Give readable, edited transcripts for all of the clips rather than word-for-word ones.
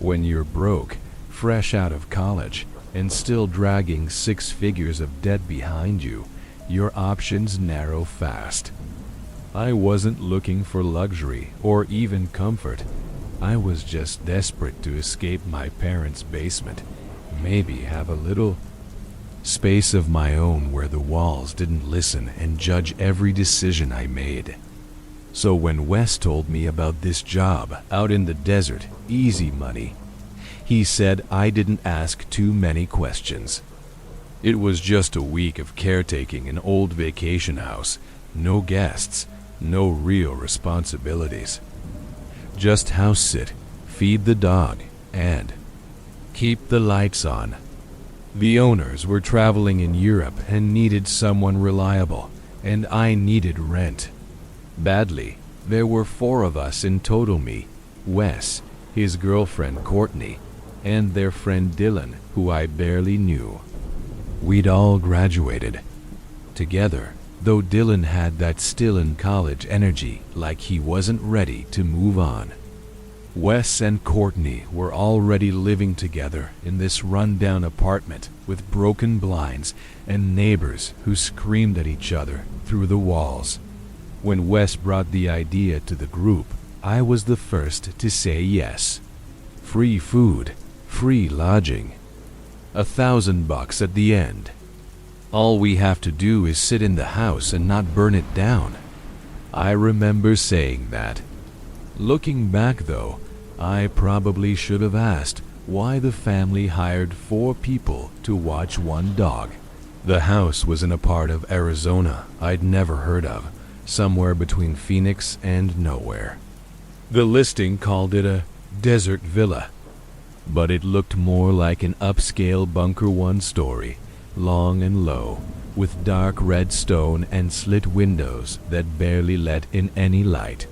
When you're broke, fresh out of college, and still dragging 6 figures of debt behind you, your options narrow fast. I wasn't looking for luxury or even comfort. I was just desperate to escape my parents' basement, maybe have a little space of my own where the walls didn't listen and judge every decision I made. So when Wes told me about this job out in the desert, easy money, he said I didn't ask too many questions. It was just a week of caretaking an old vacation house, no guests, no real responsibilities. Just house sit, feed the dog, and keep the lights on. The owners were traveling in Europe and needed someone reliable, and I needed rent. Badly. There were 4 of us in total: me, Wes, his girlfriend Courtney, and their friend Dylan, who I barely knew. We'd all graduated together, though Dylan had that still in college energy, like he wasn't ready to move on. Wes and Courtney were already living together in this run-down apartment with broken blinds and neighbors who screamed at each other through the walls. When Wes brought the idea to the group, I was the first to say yes. Free food, free lodging, $1,000 at the end. All we have to do is sit in the house and not burn it down. I remember saying that. Looking back though, I probably should have asked why the family hired 4 people to watch 1 dog. The house was in a part of Arizona I'd never heard of, somewhere between Phoenix and nowhere. The listing called it a desert villa, but it looked more like an upscale bunker 1-story, long and low, with dark red stone and slit windows that barely let in any light.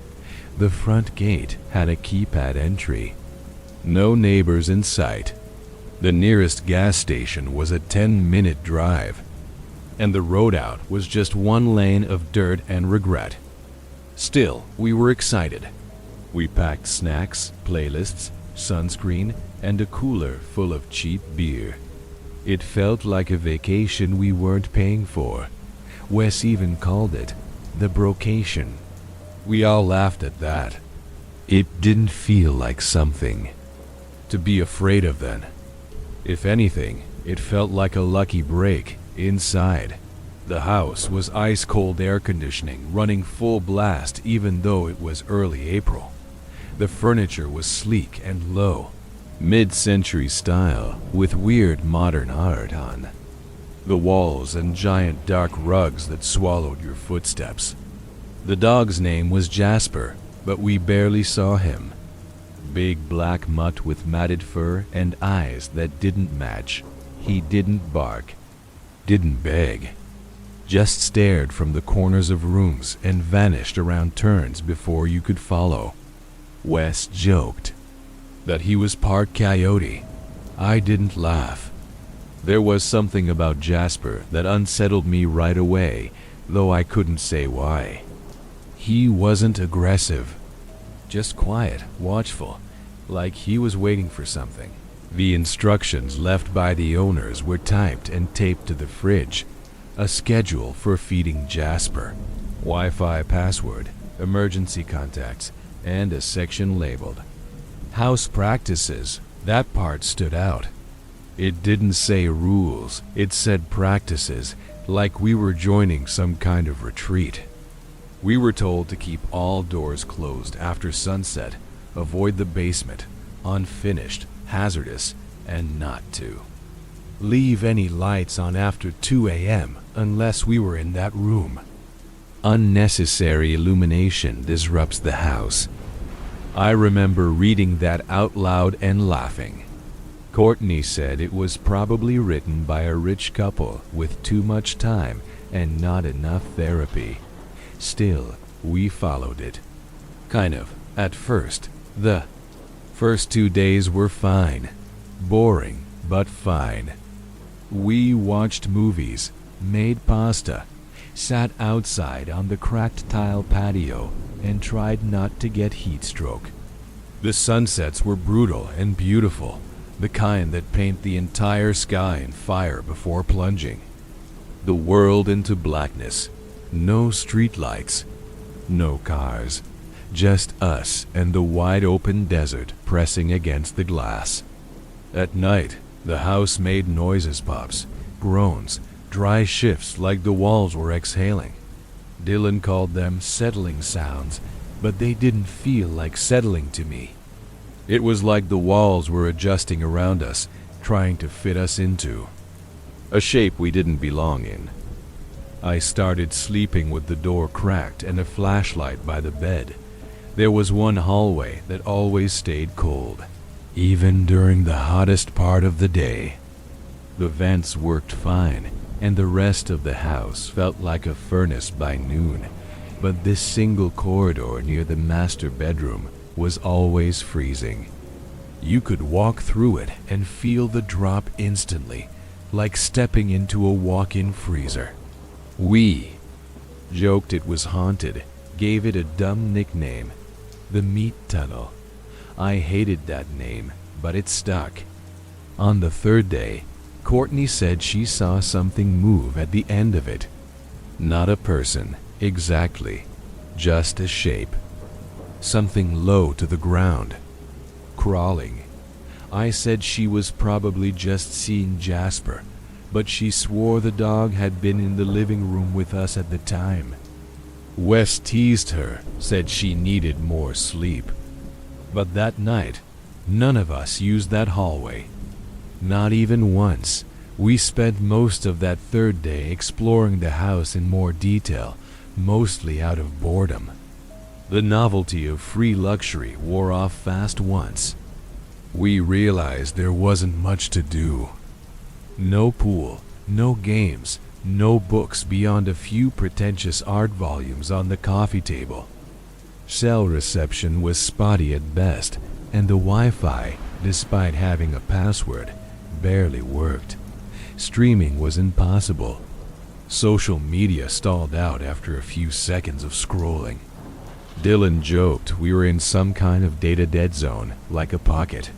The front gate had a keypad entry. No neighbors in sight. The nearest gas station was a 10-minute drive, and the road out was just 1 lane of dirt and regret. Still, we were excited. We packed snacks, playlists, sunscreen, and a cooler full of cheap beer. It felt like a vacation we weren't paying for. Wes even called it the brocation. We all laughed at that. It didn't feel like something to be afraid of then. If anything, it felt like a lucky break. Inside, the house was ice-cold air conditioning running full blast even though it was early April. The furniture was sleek and low, mid-century style with weird modern art on the walls and giant dark rugs that swallowed your footsteps. The dog's name was Jasper, but we barely saw him. Big black mutt with matted fur and eyes that didn't match. He didn't bark, didn't beg, just stared from the corners of rooms and vanished around turns before you could follow. Wes joked that he was part coyote. I didn't laugh. There was something about Jasper that unsettled me right away, though I couldn't say why. He wasn't aggressive, just quiet, watchful, like he was waiting for something. The instructions left by the owners were typed and taped to the fridge. A schedule for feeding Jasper, Wi-Fi password, emergency contacts, and a section labeled House Practices. That part stood out. It didn't say rules, it said practices, like we were joining some kind of retreat. We were told to keep all doors closed after sunset, avoid the basement, unfinished, hazardous, and not to leave any lights on after 2 a.m. unless we were in that room. Unnecessary illumination disrupts the house. I remember reading that out loud and laughing. Courtney said it was probably written by a rich couple with too much time and not enough therapy. Still, we followed it. Kind of, at first. The first 2 days were fine. Boring, but fine. We watched movies, made pasta, sat outside on the cracked tile patio, and tried not to get heat stroke. The sunsets were brutal and beautiful, the kind that paint the entire sky in fire before plunging. The world into blackness, no streetlights, no cars, just us and the wide open desert pressing against the glass. At night, the house made noises, pops, groans, dry shifts like the walls were exhaling. Dylan called them settling sounds, but they didn't feel like settling to me. It was like the walls were adjusting around us, trying to fit us into a shape we didn't belong in. I started sleeping with the door cracked and a flashlight by the bed. There was one hallway that always stayed cold, even during the hottest part of the day. The vents worked fine, and the rest of the house felt like a furnace by noon, but this single corridor near the master bedroom was always freezing. You could walk through it and feel the drop instantly, like stepping into a walk-in freezer. We joked it was haunted, gave it a dumb nickname, the Meat Tunnel. I hated that name, but it stuck. On the third day, Courtney said she saw something move at the end of it. Not a person, exactly, just a shape. Something low to the ground, crawling. I said she was probably just seeing Jasper, but she swore the dog had been in the living room with us at the time. Wes teased her, said she needed more sleep. But that night, none of us used that hallway. Not even once. We spent most of that third day exploring the house in more detail, mostly out of boredom. The novelty of free luxury wore off fast once. We realized there wasn't much to do. No pool, no games, no books beyond a few pretentious art volumes on the coffee table. Cell reception was spotty at best, and the Wi-Fi, despite having a password, barely worked. Streaming was impossible. Social media stalled out after a few seconds of scrolling. Dylan joked we were in some kind of data dead zone, like a pocket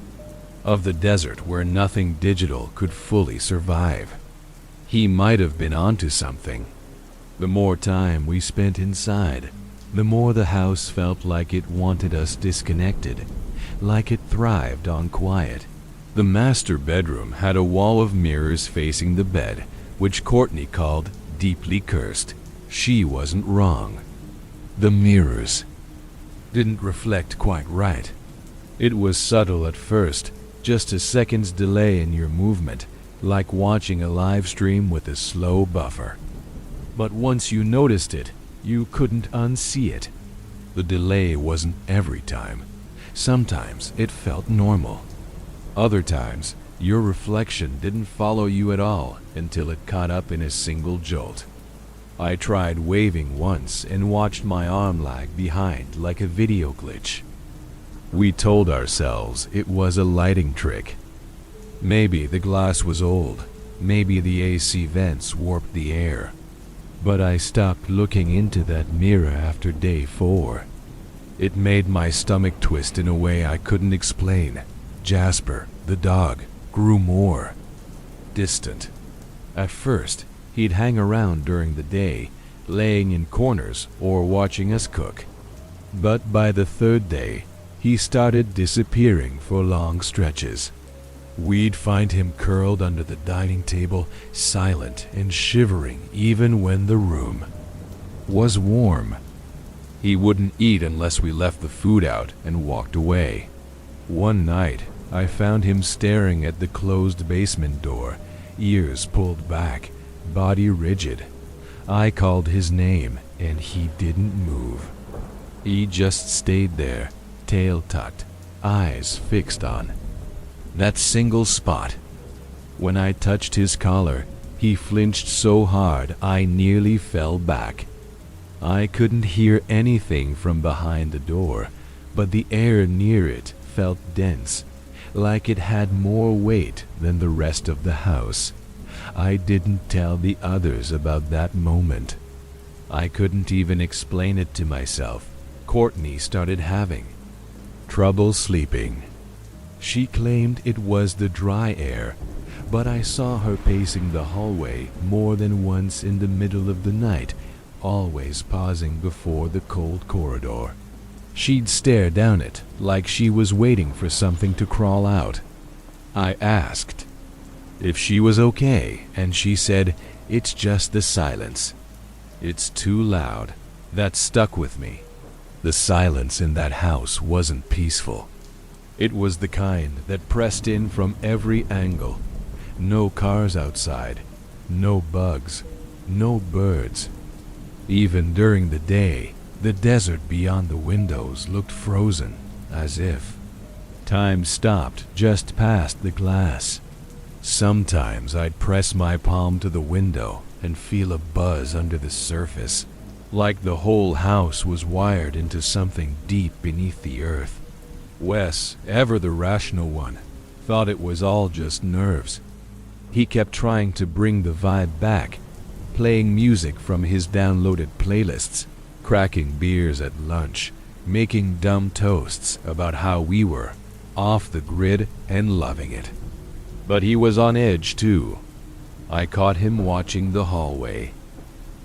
of the desert where nothing digital could fully survive. He might have been onto something. The more time we spent inside, the more the house felt like it wanted us disconnected, like it thrived on quiet. The master bedroom had a wall of mirrors facing the bed, which Courtney called deeply cursed. She wasn't wrong. The mirrors didn't reflect quite right. It was subtle at first, just a second's delay in your movement, like watching a live stream with a slow buffer. But once you noticed it, you couldn't unsee it. The delay wasn't every time. Sometimes it felt normal. Other times, your reflection didn't follow you at all until it caught up in a single jolt. I tried waving once and watched my arm lag behind like a video glitch. We told ourselves it was a lighting trick. Maybe the glass was old, maybe the AC vents warped the air. But I stopped looking into that mirror after day 4. It made my stomach twist in a way I couldn't explain. Jasper, the dog, grew more distant. At first, he'd hang around during the day, laying in corners or watching us cook. But by the third day, he started disappearing for long stretches. We'd find him curled under the dining table, silent and shivering even when the room was warm. He wouldn't eat unless we left the food out and walked away. One night, I found him staring at the closed basement door, ears pulled back, body rigid. I called his name, and he didn't move. He just stayed there, tail tucked, eyes fixed on that single spot. When I touched his collar, he flinched so hard I nearly fell back. I couldn't hear anything from behind the door, but the air near it felt dense, like it had more weight than the rest of the house. I didn't tell the others about that moment. I couldn't even explain it to myself. Courtney started having trouble sleeping. She claimed it was the dry air, but I saw her pacing the hallway more than once in the middle of the night, always pausing before the cold corridor. She'd stare down it like she was waiting for something to crawl out. I asked if she was okay, and she said, "It's just the silence. It's too loud." That stuck with me. The silence in that house wasn't peaceful. It was the kind that pressed in from every angle. No cars outside, no bugs, no birds. Even during the day, the desert beyond the windows looked frozen, as if time stopped just past the glass. Sometimes I'd press my palm to the window and feel a buzz under the surface, like the whole house was wired into something deep beneath the earth. Wes, ever the rational one, thought it was all just nerves. He kept trying to bring the vibe back, playing music from his downloaded playlists, cracking beers at lunch, making dumb toasts about how we were off the grid and loving it. But he was on edge too. I caught him watching the hallway.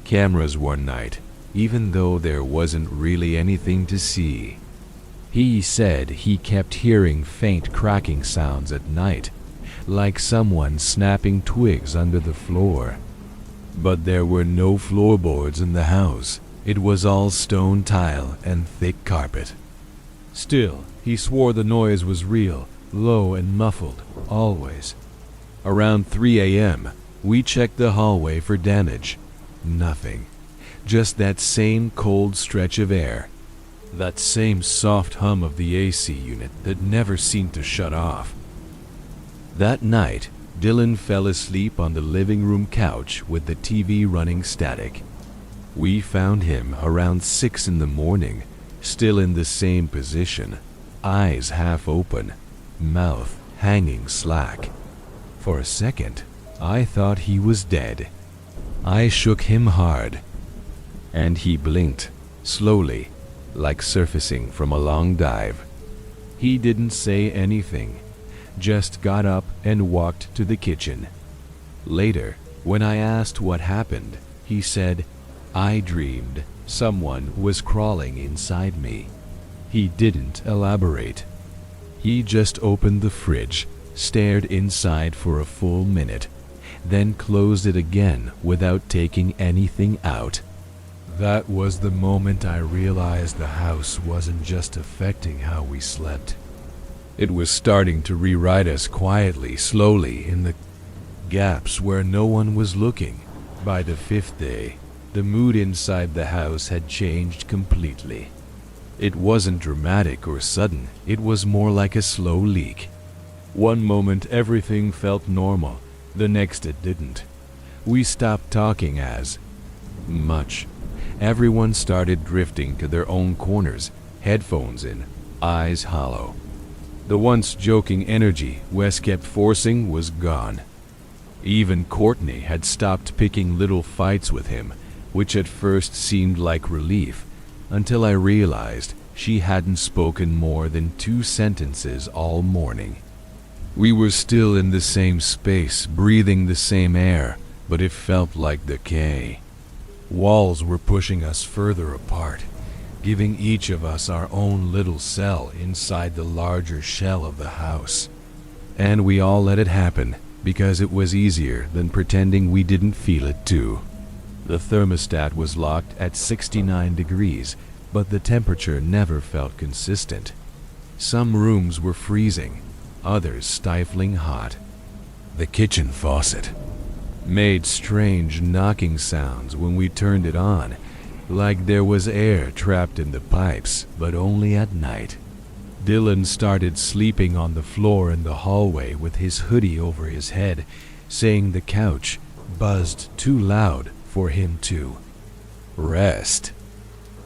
Cameras one night, even though there wasn't really anything to see. He said he kept hearing faint cracking sounds at night, like someone snapping twigs under the floor. But there were no floorboards in the house. It was all stone tile and thick carpet. Still, he swore the noise was real, low and muffled, always. Around 3 a.m., we checked the hallway for damage. Nothing. Just that same cold stretch of air. That same soft hum of the AC unit that never seemed to shut off. That night, Dylan fell asleep on the living room couch with the TV running static. We found him around 6 in the morning, still in the same position, eyes half open, mouth hanging slack. For a second, I thought he was dead. I shook him hard, and he blinked, slowly, like surfacing from a long dive. He didn't say anything, just got up and walked to the kitchen. Later, when I asked what happened, he said, "I dreamed someone was crawling inside me." He didn't elaborate. He just opened the fridge, stared inside for a full minute, then closed it again without taking anything out. That was the moment I realized the house wasn't just affecting how we slept. It was starting to rewrite us quietly, slowly, in the gaps where no one was looking. By the 5th day, the mood inside the house had changed completely. It wasn't dramatic or sudden, it was more like a slow leak. One moment everything felt normal, the next it didn't. We stopped talking as much. Everyone started drifting to their own corners, headphones in, eyes hollow. The once joking energy Wes kept forcing was gone. Even Courtney had stopped picking little fights with him, which at first seemed like relief, until I realized she hadn't spoken more than 2 sentences all morning. We were still in the same space, breathing the same air, but it felt like decay. Walls were pushing us further apart, giving each of us our own little cell inside the larger shell of the house. And we all let it happen, because it was easier than pretending we didn't feel it too. The thermostat was locked at 69 degrees, but the temperature never felt consistent. Some rooms were freezing, others stifling hot. The kitchen faucet made strange knocking sounds when we turned it on, like there was air trapped in the pipes, but only at night. Dylan started sleeping on the floor in the hallway with his hoodie over his head, saying the couch buzzed too loud for him to rest.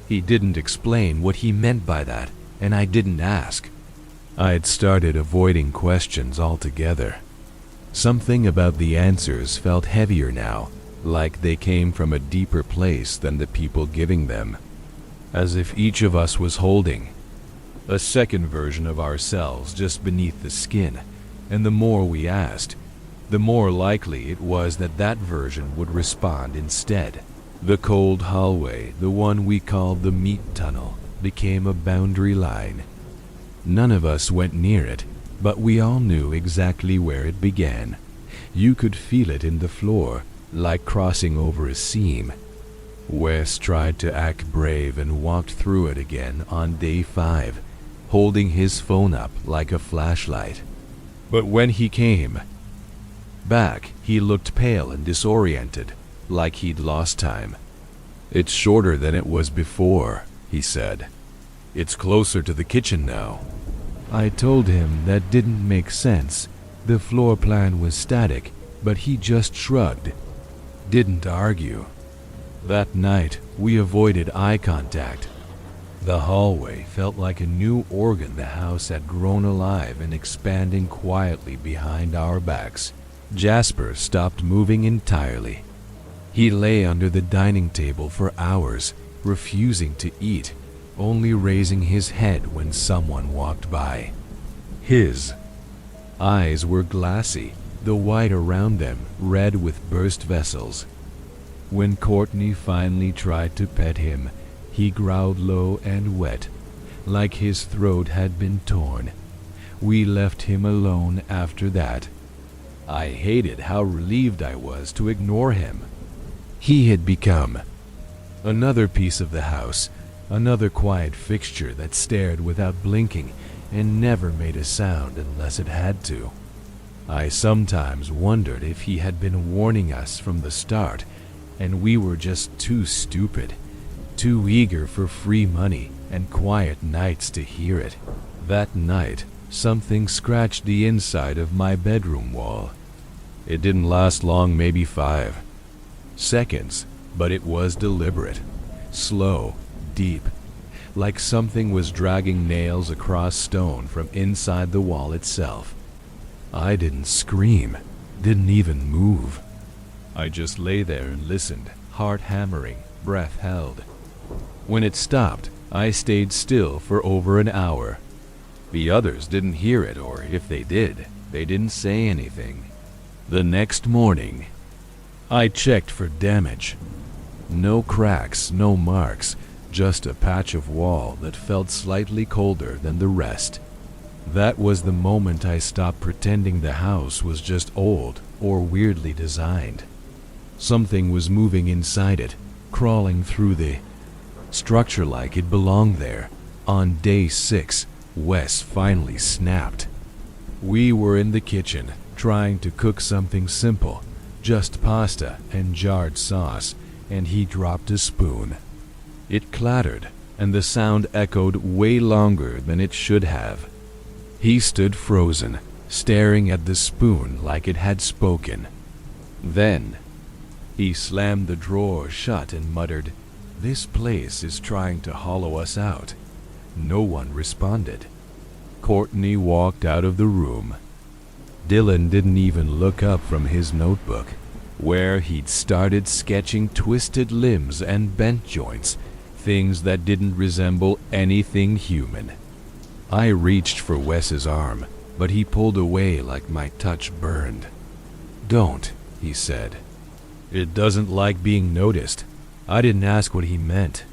He didn't explain what he meant by that, and I didn't ask. I'd started avoiding questions altogether. Something about the answers felt heavier now, like they came from a deeper place than the people giving them, as if each of us was holding A second version of ourselves just beneath the skin, and the more we asked, the more likely it was that that version would respond instead. The cold hallway, the one we called the meat tunnel, became a boundary line. None of us went near it, but we all knew exactly where it began. You could feel it in the floor, like crossing over a seam. Wes tried to act brave and walked through it again on day 5, holding his phone up like a flashlight. But when he came back, he looked pale and disoriented, like he'd lost time. "It's shorter than it was before," he said. "It's closer to the kitchen now." I told him that didn't make sense. The floor plan was static, but he just shrugged. Didn't argue. That night, we avoided eye contact. The hallway felt like a new organ the house had grown alive and expanding quietly behind our backs. Jasper stopped moving entirely. He lay under the dining table for hours, refusing to eat, only raising his head when someone walked by. His eyes were glassy, the white around them red with burst vessels. When Courtney finally tried to pet him, he growled low and wet, like his throat had been torn. We left him alone after that. I hated how relieved I was to ignore him. He had become another piece of the house, another quiet fixture that stared without blinking and never made a sound unless it had to. I sometimes wondered if he had been warning us from the start, and we were just too stupid, too eager for free money and quiet nights to hear it. That night, something scratched the inside of my bedroom wall. It didn't last long, maybe 5 seconds, but it was deliberate, slow, deep, like something was dragging nails across stone from inside the wall itself. I didn't scream, didn't even move. I just lay there and listened, heart hammering, breath held. When it stopped, I stayed still for over an hour. The others didn't hear it, or if they did, they didn't say anything. The next morning, I checked for damage. No cracks, no marks, just a patch of wall that felt slightly colder than the rest. That was the moment I stopped pretending the house was just old or weirdly designed. Something was moving inside it, crawling through the structure like it belonged there. On day 6, Wes finally snapped. We were in the kitchen, trying to cook something simple, just pasta and jarred sauce, and he dropped a spoon. It clattered, and the sound echoed way longer than it should have. He stood frozen, staring at the spoon like it had spoken. Then, he slammed the drawer shut and muttered, "This place is trying to hollow us out." No one responded. Courtney walked out of the room. Dylan didn't even look up from his notebook, where he'd started sketching twisted limbs and bent joints, things that didn't resemble anything human. I reached for Wes's arm, but he pulled away like my touch burned. "Don't," he said. "It doesn't like being noticed." I didn't ask what he meant.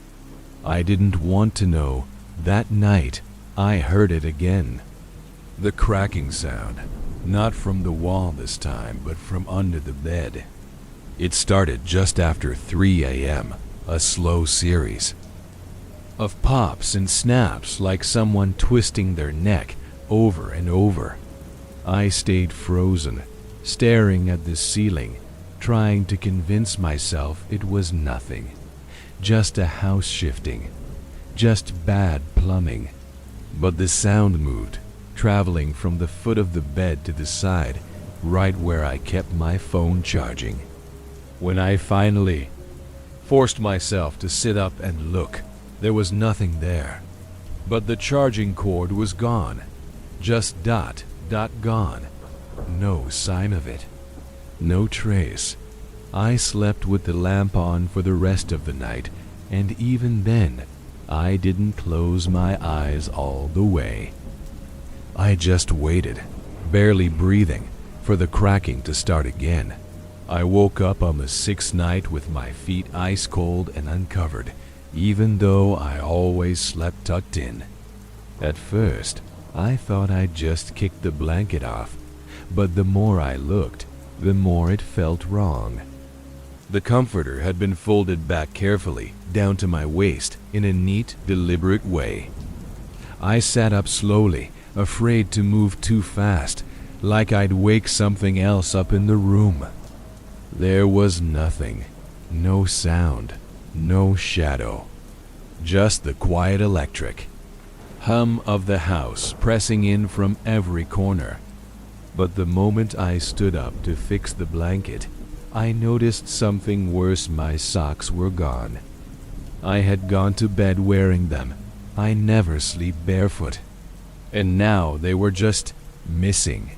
I didn't want to know. That night, I heard it again. The cracking sound, not from the wall this time, but from under the bed. It started just after 3 a.m., a slow series of pops and snaps like someone twisting their neck over and over. I stayed frozen, staring at the ceiling, trying to convince myself it was nothing. Just a house shifting. Just bad plumbing. But the sound moved, traveling from the foot of the bed to the side, right where I kept my phone charging. When I finally forced myself to sit up and look, there was nothing there. But the charging cord was gone. Just dot gone. No sign of it. No trace. I slept with the lamp on for the rest of the night, and even then, I didn't close my eyes all the way. I just waited, barely breathing, for the cracking to start again. I woke up on the sixth night with my feet ice cold and uncovered, even though I always slept tucked in. At first, I thought I'd just kicked the blanket off, but the more I looked, the more it felt wrong. The comforter had been folded back carefully, down to my waist, in a neat, deliberate way. I sat up slowly, afraid to move too fast, like I'd wake something else up in the room. There was nothing, no sound, no shadow, just the quiet electric hum of the house pressing in from every corner. But the moment I stood up to fix the blanket, I noticed something worse. My socks were gone. I had gone to bed wearing them. I never sleep barefoot. And now they were just missing.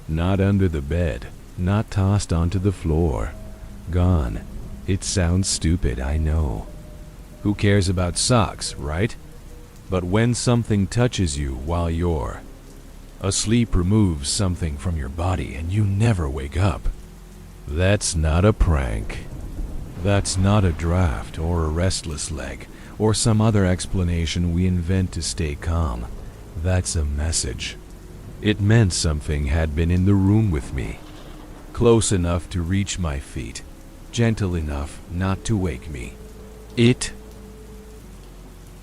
Not under the bed, not tossed onto the floor. Gone. It sounds stupid, I know. Who cares about socks, right? But when something touches you while you're asleep, removes something from your body and you never wake up. That's not a prank. That's not a draft or a restless leg or some other explanation we invent to stay calm. That's a message. It meant something had been in the room with me, close enough to reach my feet, gentle enough not to wake me. It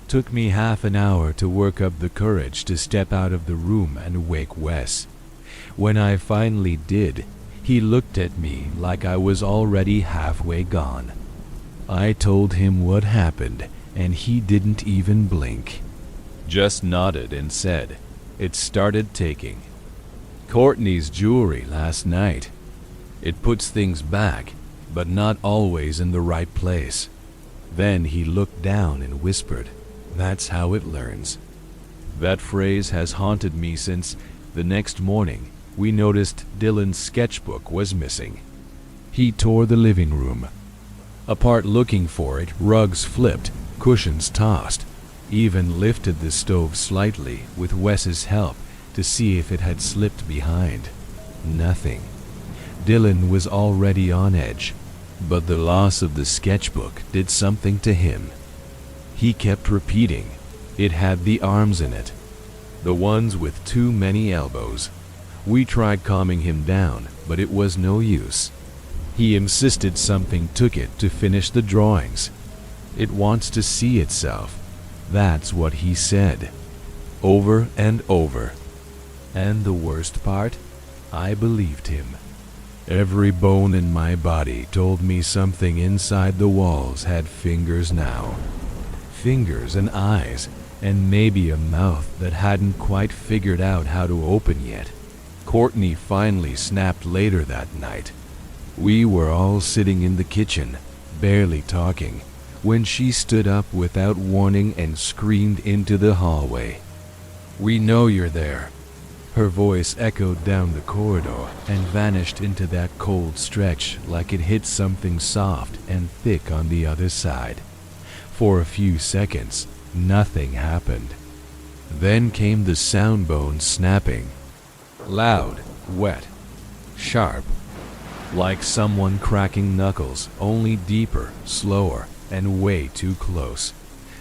took me half an hour to work up the courage to step out of the room and wake Wes. When I finally did, he looked at me like I was already halfway gone. I told him what happened, and he didn't even blink. Just nodded and said, "It started taking Courtney's jewelry last night. It puts things back, but not always in the right place." Then he looked down and whispered, "That's how it learns." That phrase has haunted me since. The next morning, we noticed Dylan's sketchbook was missing. He tore the living room apart looking for it, rugs flipped, cushions tossed, even lifted the stove slightly with Wes's help to see if it had slipped behind. Nothing. Dylan was already on edge, but the loss of the sketchbook did something to him. He kept repeating, it had the arms in it, the ones with too many elbows. We tried calming him down, but it was no use. He insisted something took it to finish the drawings. It wants to see itself. That's what he said, over and over. And the worst part, I believed him. Every bone in my body told me something inside the walls had fingers now. Fingers and eyes, and maybe a mouth that hadn't quite figured out how to open yet. Courtney finally snapped later that night. We were all sitting in the kitchen, barely talking, when she stood up without warning and screamed into the hallway. "We know you're there." Her voice echoed down the corridor and vanished into that cold stretch like it hit something soft and thick on the other side. For a few seconds, nothing happened. Then came the sound bone snapping. Loud, wet, sharp, like someone cracking knuckles, only deeper, slower, and way too close.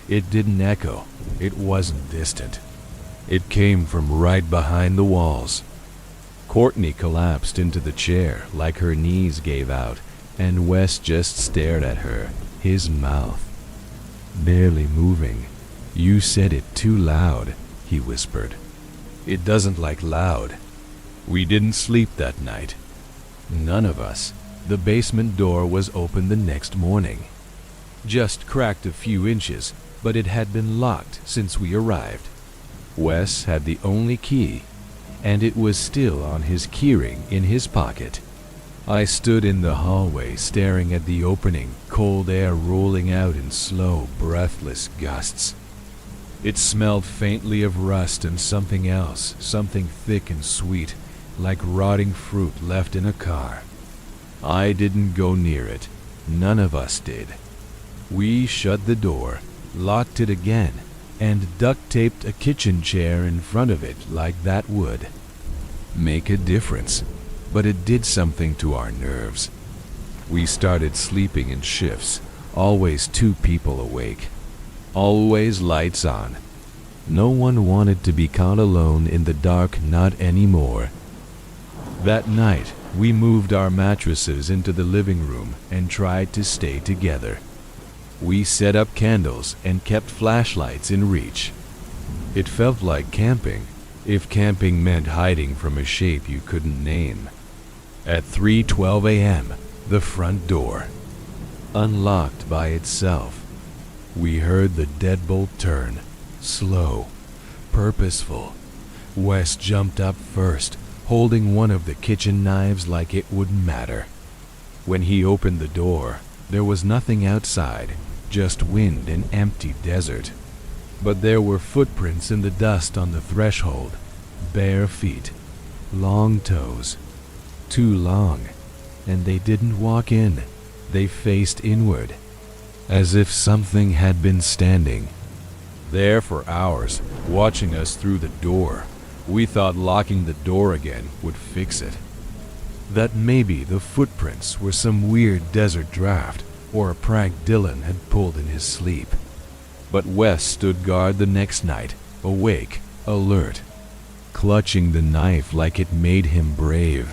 It didn't echo. It wasn't distant. It came from right behind the walls. Courtney collapsed into the chair like her knees gave out, and Wes just stared at her, his mouth barely moving. "You said it too loud," he whispered. "It doesn't like loud." We didn't sleep that night. None of us. The basement door was open the next morning. Just cracked a few inches, but it had been locked since we arrived. Wes had the only key, and it was still on his keyring in his pocket. I stood in the hallway staring at the opening, cold air rolling out in slow, breathless gusts. It smelled faintly of rust and something else, something thick and sweet, like rotting fruit left in a car. I didn't go near it. None of us did. We shut the door, locked it again, and duct-taped a kitchen chair in front of it like that would make a difference. But it did something to our nerves. We started sleeping in shifts, always 2 people awake, always lights on. No one wanted to be caught alone in the dark, not anymore. That night, we moved our mattresses into the living room and tried to stay together. We set up candles and kept flashlights in reach. It felt like camping, if camping meant hiding from a shape you couldn't name. At 3:12 a.m., the front door unlocked by itself. We heard the deadbolt turn, slow, purposeful. Wes jumped up first, holding one of the kitchen knives like it wouldn't matter. When he opened the door, there was nothing outside, just wind and empty desert. But there were footprints in the dust on the threshold, bare feet, long toes, too long, and they didn't walk in, they faced inward, as if something had been standing there for hours, watching us through the door. We thought locking the door again would fix it. That maybe the footprints were some weird desert draft or a prank Dylan had pulled in his sleep. But Wes stood guard the next night, awake, alert, clutching the knife like it made him brave.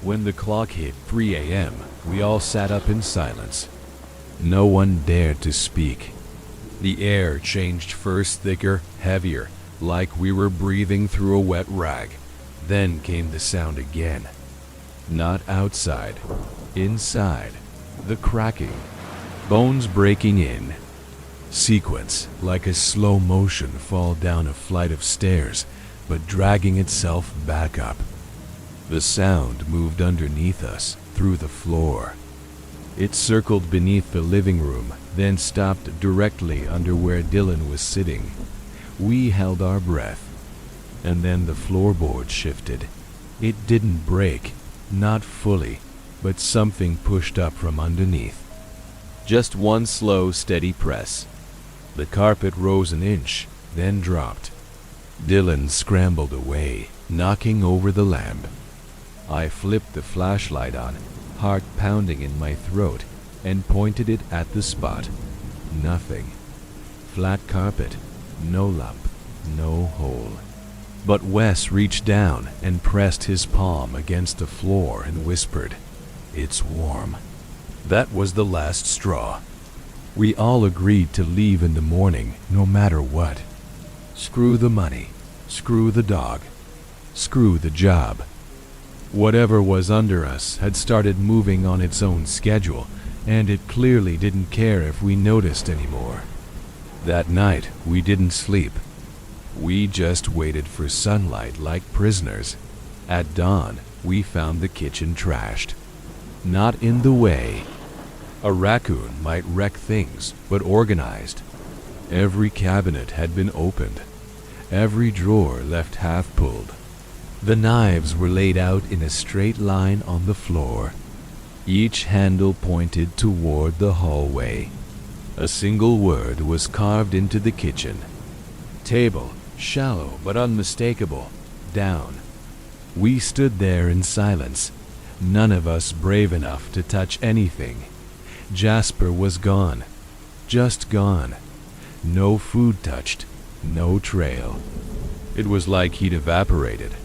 When the clock hit 3 a.m., we all sat up in silence. No one dared to speak. The air changed first thicker, heavier, like we were breathing through a wet rag. Then came the sound again. Not outside, inside, the cracking, bones breaking in. Sequence, like a slow motion fall down a flight of stairs, but dragging itself back up. The sound moved underneath us, through the floor. It circled beneath the living room, then stopped directly under where Dylan was sitting. We held our breath, and then the floorboard shifted. It didn't break, not fully, but something pushed up from underneath. Just one slow, steady press. The carpet rose an inch, then dropped. Dylan scrambled away, knocking over the lamp. I flipped the flashlight on, heart pounding in my throat, and pointed it at the spot. Nothing. Flat carpet, no lump, no hole. But Wes reached down and pressed his palm against the floor and whispered, "It's warm." That was the last straw. We all agreed to leave in the morning, no matter what. Screw the money, screw the dog, screw the job. Whatever was under us had started moving on its own schedule, and it clearly didn't care if we noticed anymore. That night, we didn't sleep. We just waited for sunlight like prisoners. At dawn, we found the kitchen trashed. Not in the way a raccoon might wreck things, but organized. Every cabinet had been opened, every drawer left half pulled. The knives were laid out in a straight line on the floor. Each handle pointed toward the hallway. A single word was carved into the kitchen. Table, shallow but unmistakable, down. We stood there in silence, none of us brave enough to touch anything. Jasper was gone, just gone. No food touched, no trail. It was like he'd evaporated.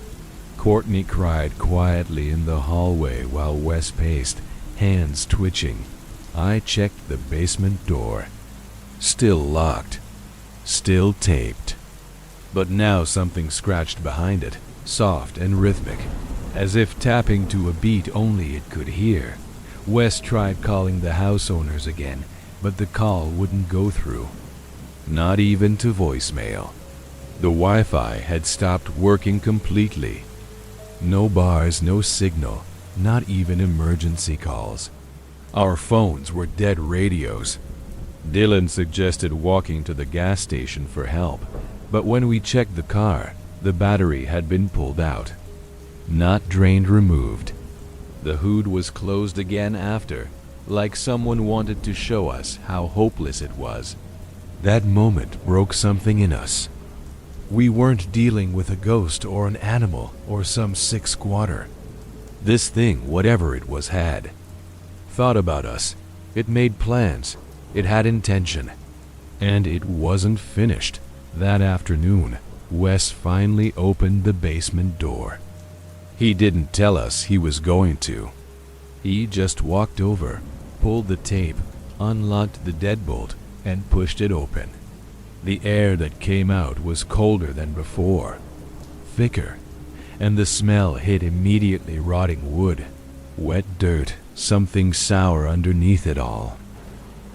Courtney cried quietly in the hallway while Wes paced, hands twitching. I checked the basement door. Still locked, still taped. But now something scratched behind it, soft and rhythmic, as if tapping to a beat only it could hear. Wes tried calling the house owners again, but the call wouldn't go through. Not even to voicemail. The Wi-Fi had stopped working completely. No bars, no signal, not even emergency calls. Our phones were dead radios. Dylan suggested walking to the gas station for help, but when we checked the car, the battery had been pulled out. Not drained, removed. The hood was closed again after, like someone wanted to show us how hopeless it was. That moment broke something in us. We weren't dealing with a ghost or an animal or some sick squatter. This thing, whatever it was, had thought about us. It made plans. It had intention. And it wasn't finished. That afternoon, Wes finally opened the basement door. He didn't tell us he was going to. He just walked over, pulled the tape, unlocked the deadbolt, and pushed it open. The air that came out was colder than before, thicker, and the smell hit immediately rotting wood, wet dirt, something sour underneath it all.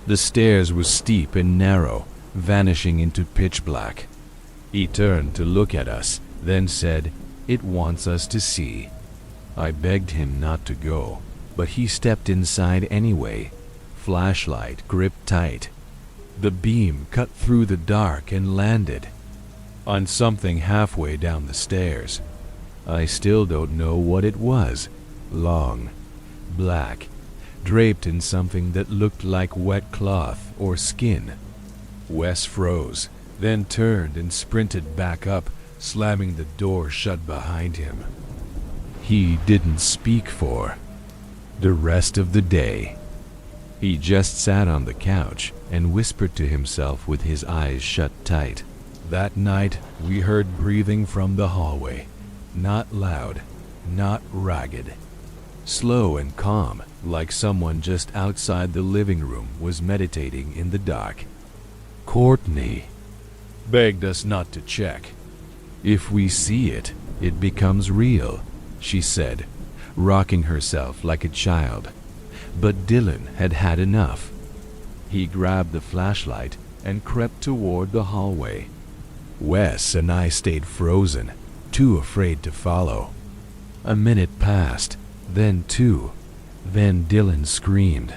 The stairs were steep and narrow, vanishing into pitch black. He turned to look at us, then said, "It wants us to see." I begged him not to go, but he stepped inside anyway, flashlight gripped tight. The beam cut through the dark and landed on something halfway down the stairs. I still don't know what it was. Long, black, draped in something that looked like wet cloth or skin. Wes froze, then turned and sprinted back up, slamming the door shut behind him. He didn't speak for the rest of the day. He just sat on the couch and whispered to himself with his eyes shut tight. That night, we heard breathing from the hallway. Not loud, not ragged. Slow and calm, like someone just outside the living room was meditating in the dark. Courtney begged us not to check. If we see it, it becomes real, she said, rocking herself like a child. But Dylan had had enough. He grabbed the flashlight and crept toward the hallway. Wes and I stayed frozen, too afraid to follow. A minute passed, then two. Then Dylan screamed.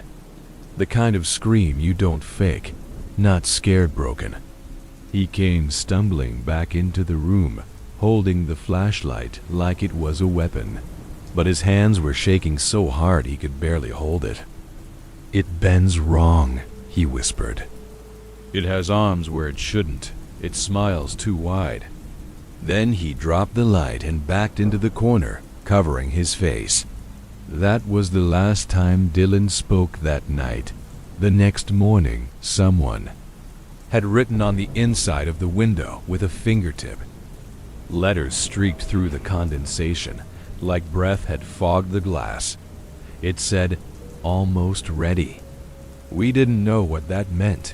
The kind of scream you don't fake, not scared broken. He came stumbling back into the room, holding the flashlight like it was a weapon. But his hands were shaking so hard he could barely hold it. "It bends wrong," he whispered. "It has arms where it shouldn't. It smiles too wide." Then he dropped the light and backed into the corner, covering his face. That was the last time Dylan spoke that night. The next morning, someone had written on the inside of the window with a fingertip. Letters streaked through the condensation, like breath had fogged the glass. It said, "Almost ready." We didn't know what that meant,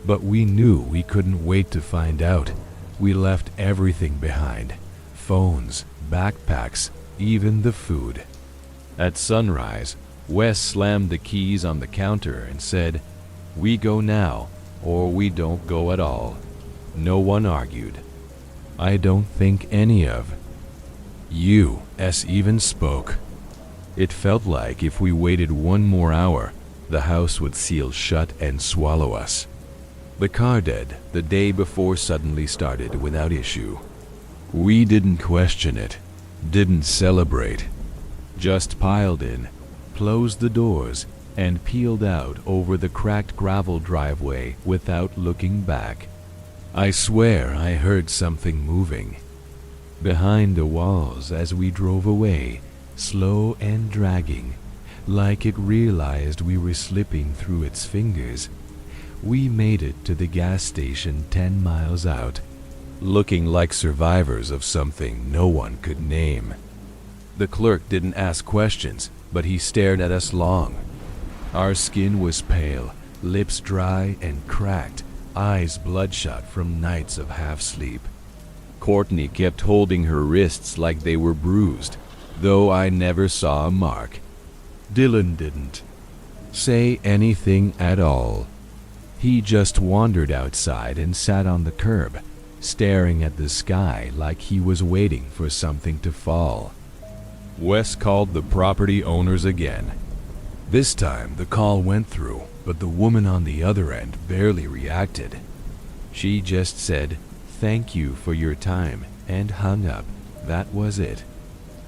but we knew we couldn't wait to find out. We left everything behind. Phones, backpacks, even the food. At sunrise, Wes slammed the keys on the counter and said, "We go now, or we don't go at all." No one argued. I don't think any of us even spoke. It felt like if we waited one more hour, the house would seal shut and swallow us. The car dead the day before suddenly started without issue. We didn't question it, didn't celebrate, just piled in, closed the doors, and peeled out over the cracked gravel driveway without looking back. I swear I heard something moving behind the walls as we drove away, slow and dragging, like it realized we were slipping through its fingers. We made it to the gas station 10 miles out, looking like survivors of something no one could name. The clerk didn't ask questions, but he stared at us long. Our skin was pale, lips dry and cracked, eyes bloodshot from nights of half-sleep. Courtney kept holding her wrists like they were bruised, though I never saw a mark. Dylan didn't say anything at all. He just wandered outside and sat on the curb, staring at the sky like he was waiting for something to fall. Wes called the property owners again. This time the call went through, but the woman on the other end barely reacted. She just said, "Thank you for your time," and hung up. That was it.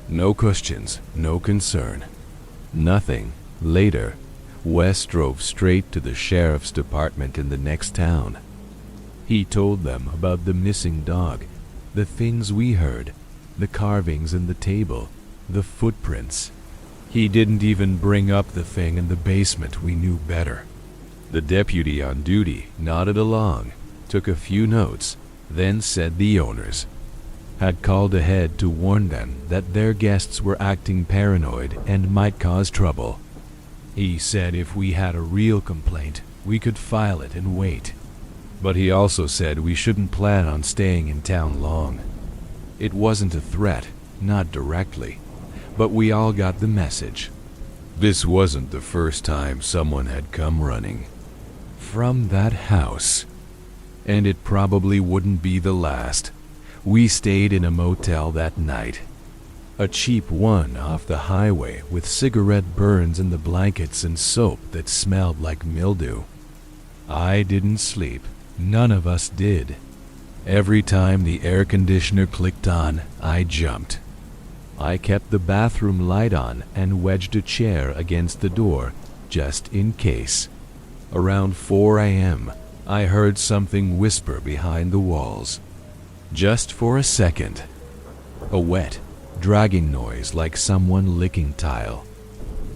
No questions, no concern. Nothing. Later, Wes drove straight to the sheriff's department in the next town. He told them about the missing dog, the things we heard, the carvings in the table, the footprints. He didn't even bring up the thing in the basement. We knew better. The deputy on duty nodded along, took a few notes, then said the owners had called ahead to warn them that their guests were acting paranoid and might cause trouble. He said if we had a real complaint, we could file it and wait. But he also said we shouldn't plan on staying in town long. It wasn't a threat, not directly, but we all got the message. This wasn't the first time someone had come running from that house, and it probably wouldn't be the last. We stayed in a motel that night, a cheap one off the highway with cigarette burns in the blankets and soap that smelled like mildew. I didn't sleep. None of us did. Every time the air conditioner clicked on, I jumped. I kept the bathroom light on and wedged a chair against the door, just in case. Around 4 a.m., I heard something whisper behind the walls. Just for a second. A wet, dragging noise like someone licking tile.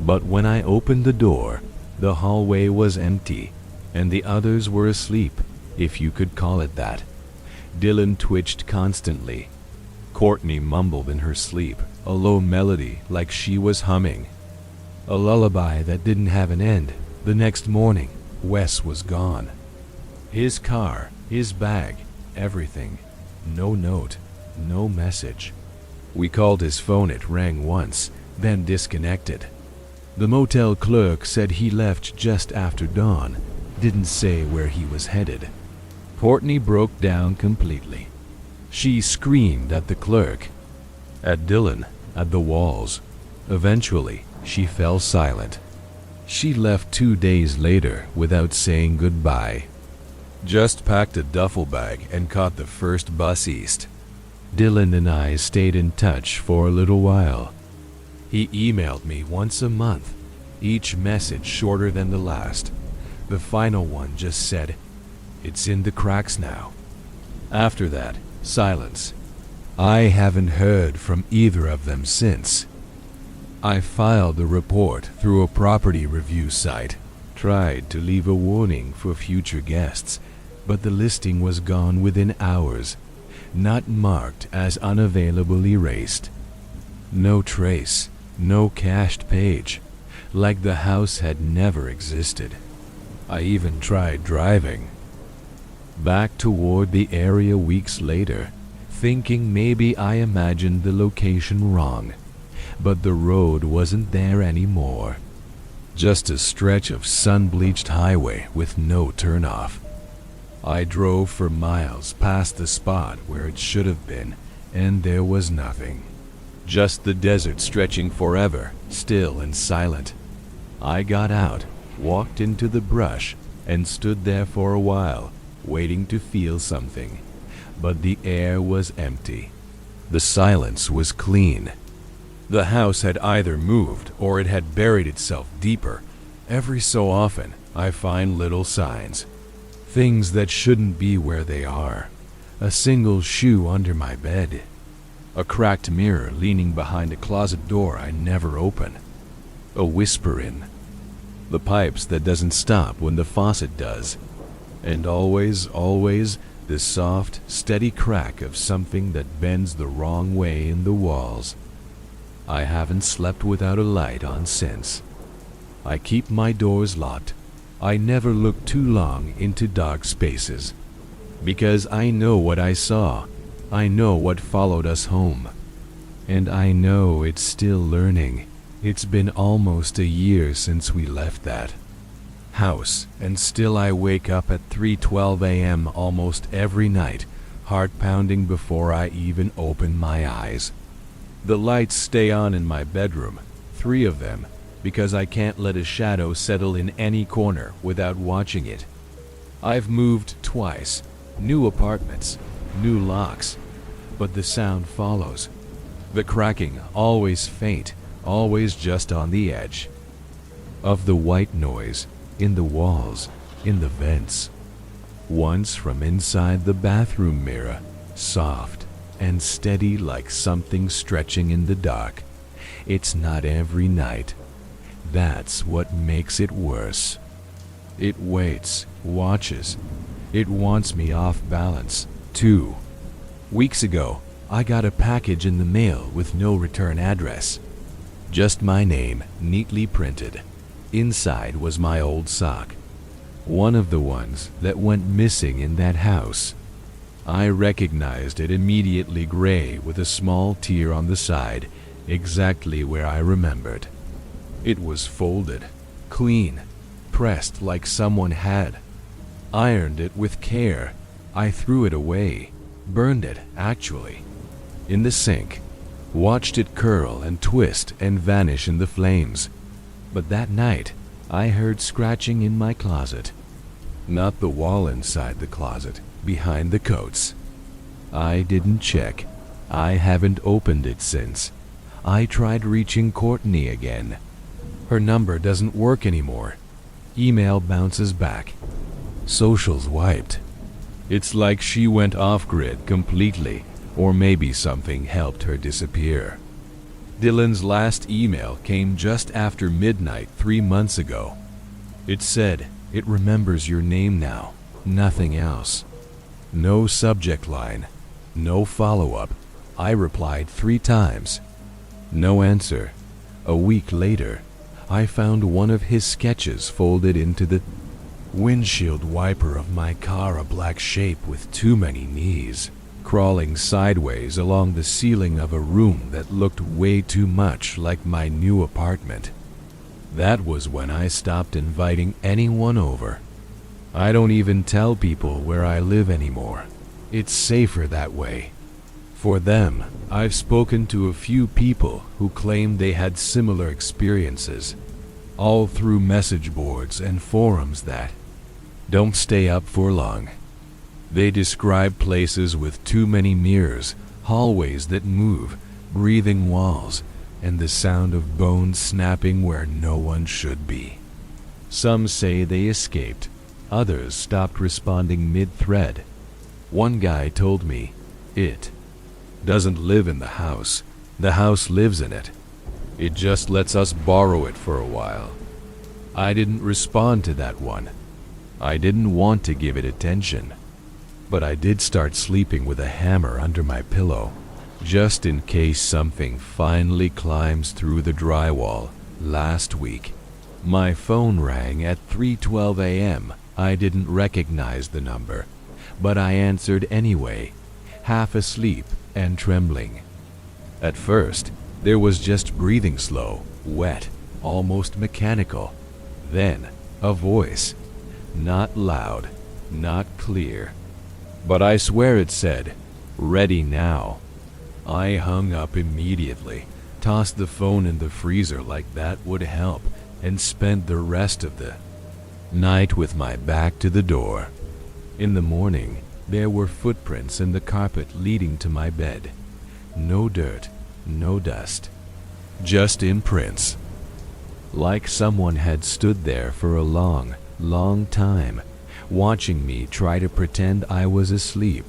But when I opened the door, the hallway was empty, and the others were asleep, if you could call it that. Dylan twitched constantly. Courtney mumbled in her sleep, a low melody like she was humming. A lullaby that didn't have an end. The next morning, Wes was gone. His car, his bag, everything. No note, no message. We called his phone, it rang once, then disconnected. The motel clerk said he left just after dawn, didn't say where he was headed. Courtney broke down completely. She screamed at the clerk, at Dylan, at the walls. Eventually, she fell silent. She left 2 days later without saying goodbye. Just packed a duffel bag and caught the first bus east. Dylan and I stayed in touch for a little while. He emailed me once a month, each message shorter than the last. The final one just said, "It's in the cracks now." After that, silence. I haven't heard from either of them since. I filed the report through a property review site, tried to leave a warning for future guests, but the listing was gone within hours, not marked as unavailable, erased. No trace, no cached page, like the house had never existed. I even tried driving back toward the area weeks later, thinking maybe I imagined the location wrong, but the road wasn't there anymore. Just a stretch of sun-bleached highway with no turnoff. I drove for miles past the spot where it should have been, and there was nothing. Just the desert stretching forever, still and silent. I got out, walked into the brush, and stood there for a while, waiting to feel something. But the air was empty. The silence was clean. The house had either moved or it had buried itself deeper. Every so often, I find little signs. Things that shouldn't be where they are. A single shoe under my bed. A cracked mirror leaning behind a closet door I never open. A whisper in the pipes that doesn't stop when the faucet does. And always, the soft, steady crack of something that bends the wrong way in the walls. I haven't slept without a light on since. I keep my doors locked. I never look too long into dark spaces. Because I know what I saw. I know what followed us home. And I know it's still learning. It's been almost a year since we left that house, and still I wake up at 3:12 a.m. almost every night, heart pounding before I even open my eyes. The lights stay on in my bedroom, 3 of them, because I can't let a shadow settle in any corner without watching it. I've moved twice, new apartments, new locks, but the sound follows. The cracking, always faint, always just on the edge of the white noise, in the walls, in the vents. once from inside the bathroom mirror, soft and steady like something stretching in the dark. It's not every night. That's what makes it worse. It waits, watches. It wants me off balance, too. Weeks ago, I got a package in the mail with no return address. Just my name, neatly printed. Inside was my old sock. One of the ones that went missing in that house. I recognized it immediately gray with a small tear on the side, exactly where I remembered. It was folded, clean, pressed like someone had. Ironed it with care. I threw it away, burned it, actually, in the sink. Watched it curl and twist and vanish in the flames. But that night, I heard scratching in my closet. Not the wall inside the closet, behind the coats. I didn't check. I haven't opened it since. I tried reaching Courtney again. Her number doesn't work anymore. Email bounces back. Social's wiped. It's like she went off-grid completely, or maybe something helped her disappear. Dylan's last email came just after midnight 3 months ago. It said, "It remembers your name now, nothing else." No subject line, no follow-up. I replied 3 times. No answer. A week later, I found one of his sketches folded into the windshield wiper of my car, a black shape with too many knees, crawling sideways along the ceiling of a room that looked way too much like my new apartment. That was when I stopped inviting anyone over. I don't even tell people where I live anymore. It's safer that way. For them, I've spoken to a few people who claim they had similar experiences, all through message boards and forums that don't stay up for long. They describe places with too many mirrors, hallways that move, breathing walls, and the sound of bones snapping where no one should be. Some say they escaped. Others stopped responding mid-thread. One guy told me, "It doesn't live in the house lives in it. It just lets us borrow it for a while." I didn't respond to that one. I didn't want to give it attention. But I did start sleeping with a hammer under my pillow, just in case something finally climbs through the drywall. Last week, my phone rang at 3:12 a.m. I didn't recognize the number, but I answered anyway, half asleep and trembling. At first, there was just breathing slow, wet, almost mechanical. Then, a voice. Not loud, not clear. But I swear it said, "Ready now." I hung up immediately, tossed the phone in the freezer like that would help, and spent the rest of the night with my back to the door. In the morning, there were footprints in the carpet leading to my bed. No dirt, no dust, just imprints. Like someone had stood there for a long, long time, watching me try to pretend I was asleep.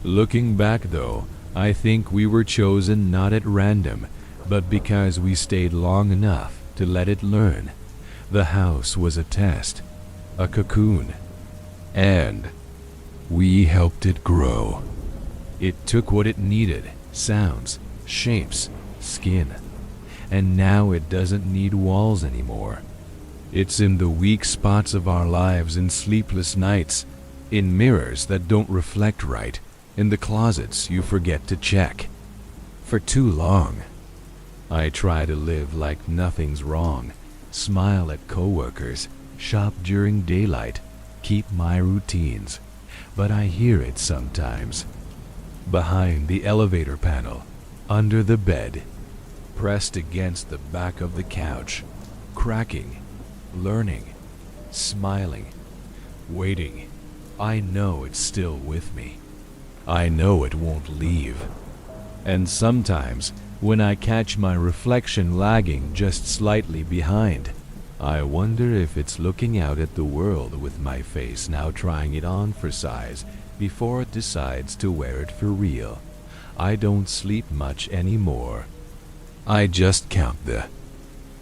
Looking back though, I think we were chosen not at random, but because we stayed long enough to let it learn. The house was a test, a cocoon, and we helped it grow. It took what it needed, sounds, shapes, skin, and now it doesn't need walls anymore. It's in the weak spots of our lives, in sleepless nights, in mirrors that don't reflect right, in the closets you forget to check. For too long, I try to live like nothing's wrong, smile at coworkers, shop during daylight, keep my routines, but I hear it sometimes. Behind the elevator panel, under the bed, pressed against the back of the couch, cracking, learning, smiling, waiting. I know it's still with me. I know it won't leave. And sometimes, when I catch my reflection lagging just slightly behind, I wonder if it's looking out at the world with my face now, trying it on for size before it decides to wear it for real. I don't sleep much anymore. I just count the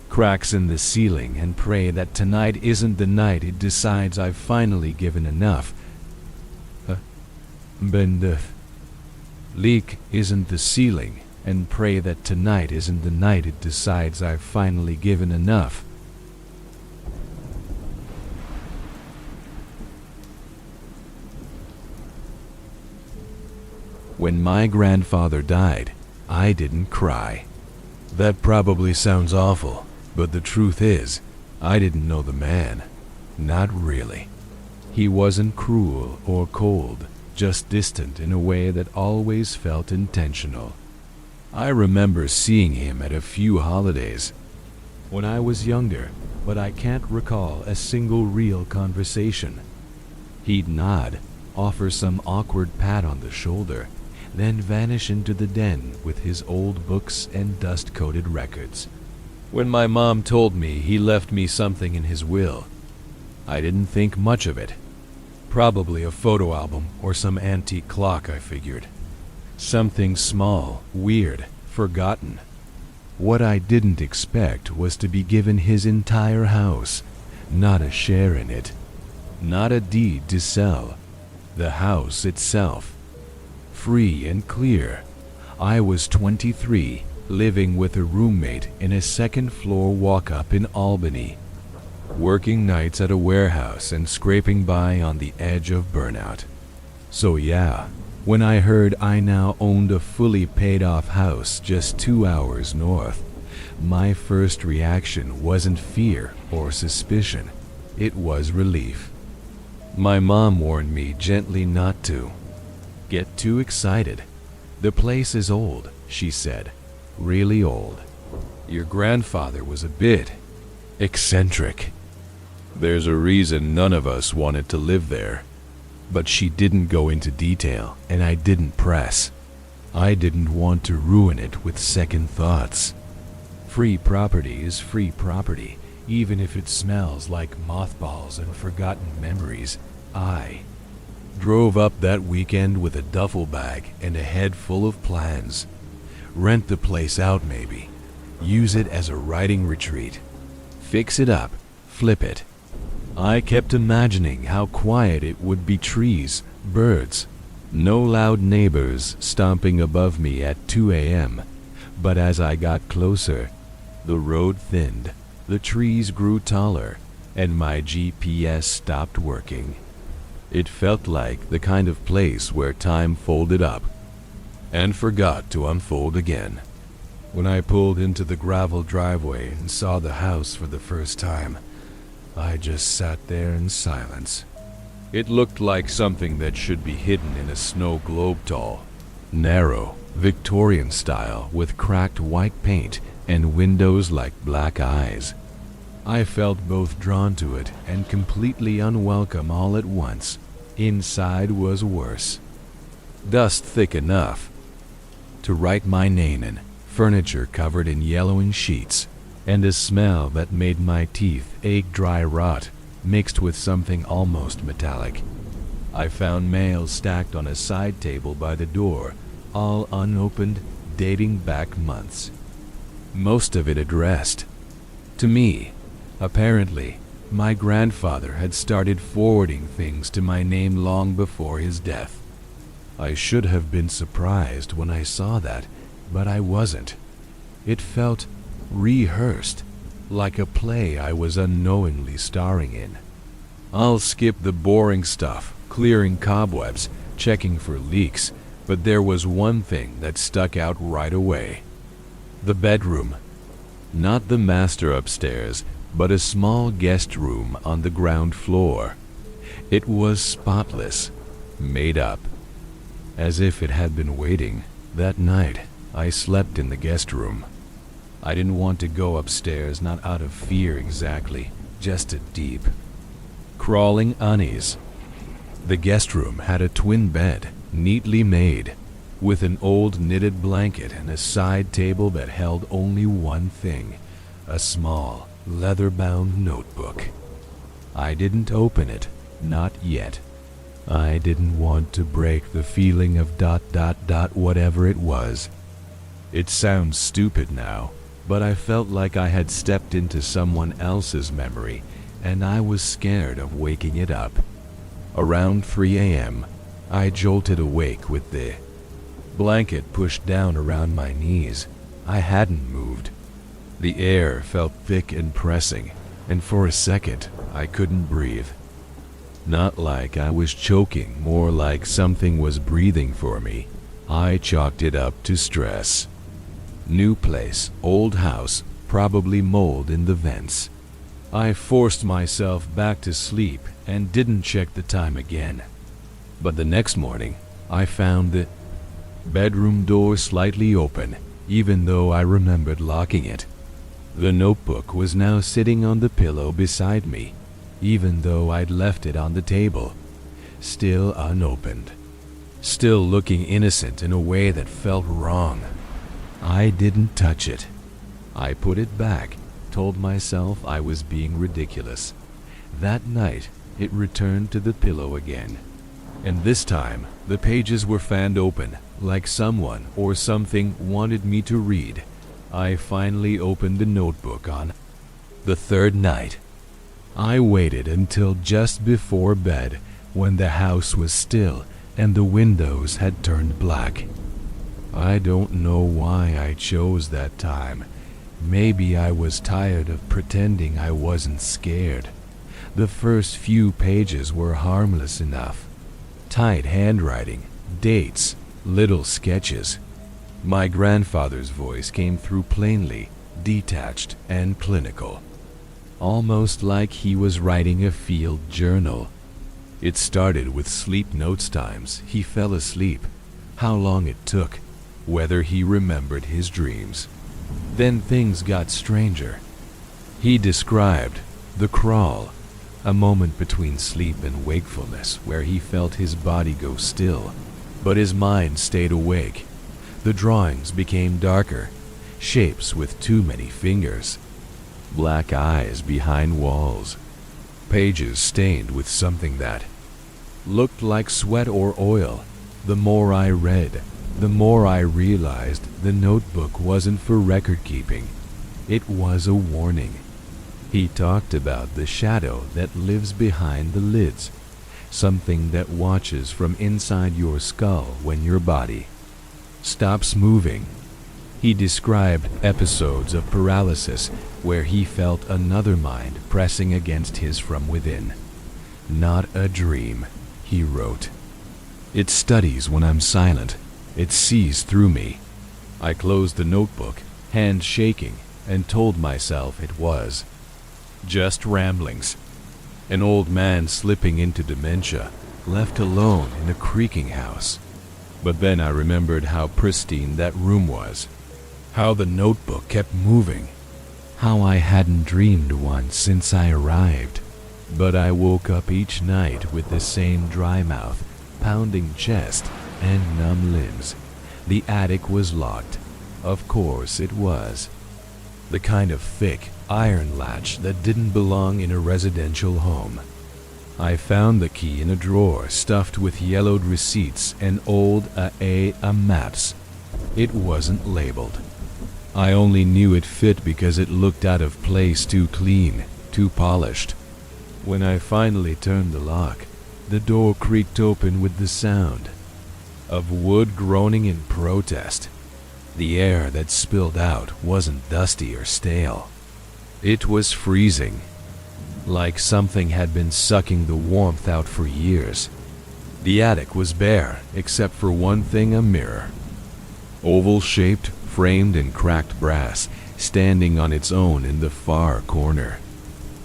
cracks in the ceiling and pray that tonight isn't the night it decides I've finally given enough. Bend the leak isn't the ceiling, and pray that tonight isn't the night it decides I've finally given enough. When my grandfather died, I didn't cry. That probably sounds awful, but the truth is, I didn't know the man. Not really. He wasn't cruel or cold, just distant in a way that always felt intentional. I remember seeing him at a few holidays when I was younger, but I can't recall a single real conversation. He'd nod, offer some awkward pat on the shoulder, then vanish into the den with his old books and dust-coated records. When my mom told me he left me something in his will, I didn't think much of it. Probably a photo album or some antique clock, I figured. Something small, weird, forgotten. What I didn't expect was to be given his entire house, not a share in it, not a deed to sell. The house itself. Free and clear. I was 23, living with a roommate in a second-floor walk-up in Albany, working nights at a warehouse and scraping by on the edge of burnout. So yeah, when I heard I now owned a fully paid-off house just 2 hours north, my first reaction wasn't fear or suspicion. It was relief. My mom warned me gently not to get too excited. The place is old, she said. Really old. Your grandfather was a bit eccentric. There's a reason none of us wanted to live there. But she didn't go into detail, and I didn't press. I didn't want to ruin it with second thoughts. Free property is free property, even if it smells like mothballs and forgotten memories. I drove up that weekend with a duffel bag and a head full of plans. Rent the place out maybe. Use it as a writing retreat. Fix it up. Flip it. I kept imagining how quiet it would be. Trees, birds, no loud neighbors stomping above me at 2 a.m. But as I got closer, the road thinned, the trees grew taller, and my GPS stopped working. It felt like the kind of place where time folded up and forgot to unfold again. When I pulled into the gravel driveway and saw the house for the first time, I just sat there in silence. It looked like something that should be hidden in a snow globe tall, narrow, Victorian style with cracked white paint and windows like black eyes. I felt both drawn to it and completely unwelcome all at once. Inside was worse. Dust thick enough to write my name in, furniture covered in yellowing sheets, and a smell that made my teeth ache. Dry rot mixed with something almost metallic. I found mail stacked on a side table by the door, all unopened, dating back months. Most of it addressed to me. Apparently, my grandfather had started forwarding things to my name long before his death. I should have been surprised when I saw that, but I wasn't. It felt rehearsed, like a play I was unknowingly starring in. I'll skip the boring stuff, clearing cobwebs, checking for leaks, but there was one thing that stuck out right away. The bedroom. Not the master upstairs, but a small guest room on the ground floor. It was spotless, made up, as if it had been waiting. That night, I slept in the guest room. I didn't want to go upstairs, not out of fear exactly, just a deep, crawling unease. The guest room had a twin bed, neatly made, with an old knitted blanket and a side table that held only one thing, a small, leather-bound notebook. I didn't open it, not yet. I didn't want to break the feeling of ... whatever it was. It sounds stupid now, but I felt like I had stepped into someone else's memory, and I was scared of waking it up. Around 3 a.m., I jolted awake with the blanket pushed down around my knees. I hadn't moved. The air felt thick and pressing, and for a second, I couldn't breathe. Not like I was choking, more like something was breathing for me. I chalked it up to stress. New place, old house, probably mold in the vents. I forced myself back to sleep and didn't check the time again. But the next morning, I found the bedroom door slightly open, even though I remembered locking it. The notebook was now sitting on the pillow beside me, even though I'd left it on the table, still unopened, still looking innocent in a way that felt wrong. I didn't touch it. I put it back, told myself I was being ridiculous. That night, it returned to the pillow again. And this time, the pages were fanned open, like someone or something wanted me to read. I finally opened the notebook on the third night. I waited until just before bed, when the house was still and the windows had turned black. I don't know why I chose that time. Maybe I was tired of pretending I wasn't scared. The first few pages were harmless enough. Tight handwriting, dates, little sketches. My grandfather's voice came through plainly, detached and clinical, almost like he was writing a field journal. It started with sleep notes, times he fell asleep, how long it took, whether he remembered his dreams. Then things got stranger. He described the crawl, a moment between sleep and wakefulness where he felt his body go still, but his mind stayed awake. The drawings became darker, shapes with too many fingers, black eyes behind walls, pages stained with something that looked like sweat or oil. The more I read, the more I realized the notebook wasn't for record keeping. It was a warning. He talked about the shadow that lives behind the lids, something that watches from inside your skull when your body stops moving. He described episodes of paralysis where he felt another mind pressing against his from within. Not a dream, he wrote. It studies when I'm silent. It sees through me. I closed the notebook, hand shaking, and told myself it was just ramblings. An old man slipping into dementia, left alone in a creaking house. But then I remembered how pristine that room was, how the notebook kept moving, how I hadn't dreamed once since I arrived. But I woke up each night with the same dry mouth, pounding chest, and numb limbs. The attic was locked. Of course it was. The kind of thick iron latch that didn't belong in a residential home. I found the key in a drawer stuffed with yellowed receipts and old maps. It wasn't labeled. I only knew it fit because it looked out of place, too clean, too polished. When I finally turned the lock, the door creaked open with the sound of wood groaning in protest. The air that spilled out wasn't dusty or stale. It was freezing, like something had been sucking the warmth out for years. The attic was bare, except for one thing: a mirror. Oval-shaped, framed in cracked brass, standing on its own in the far corner,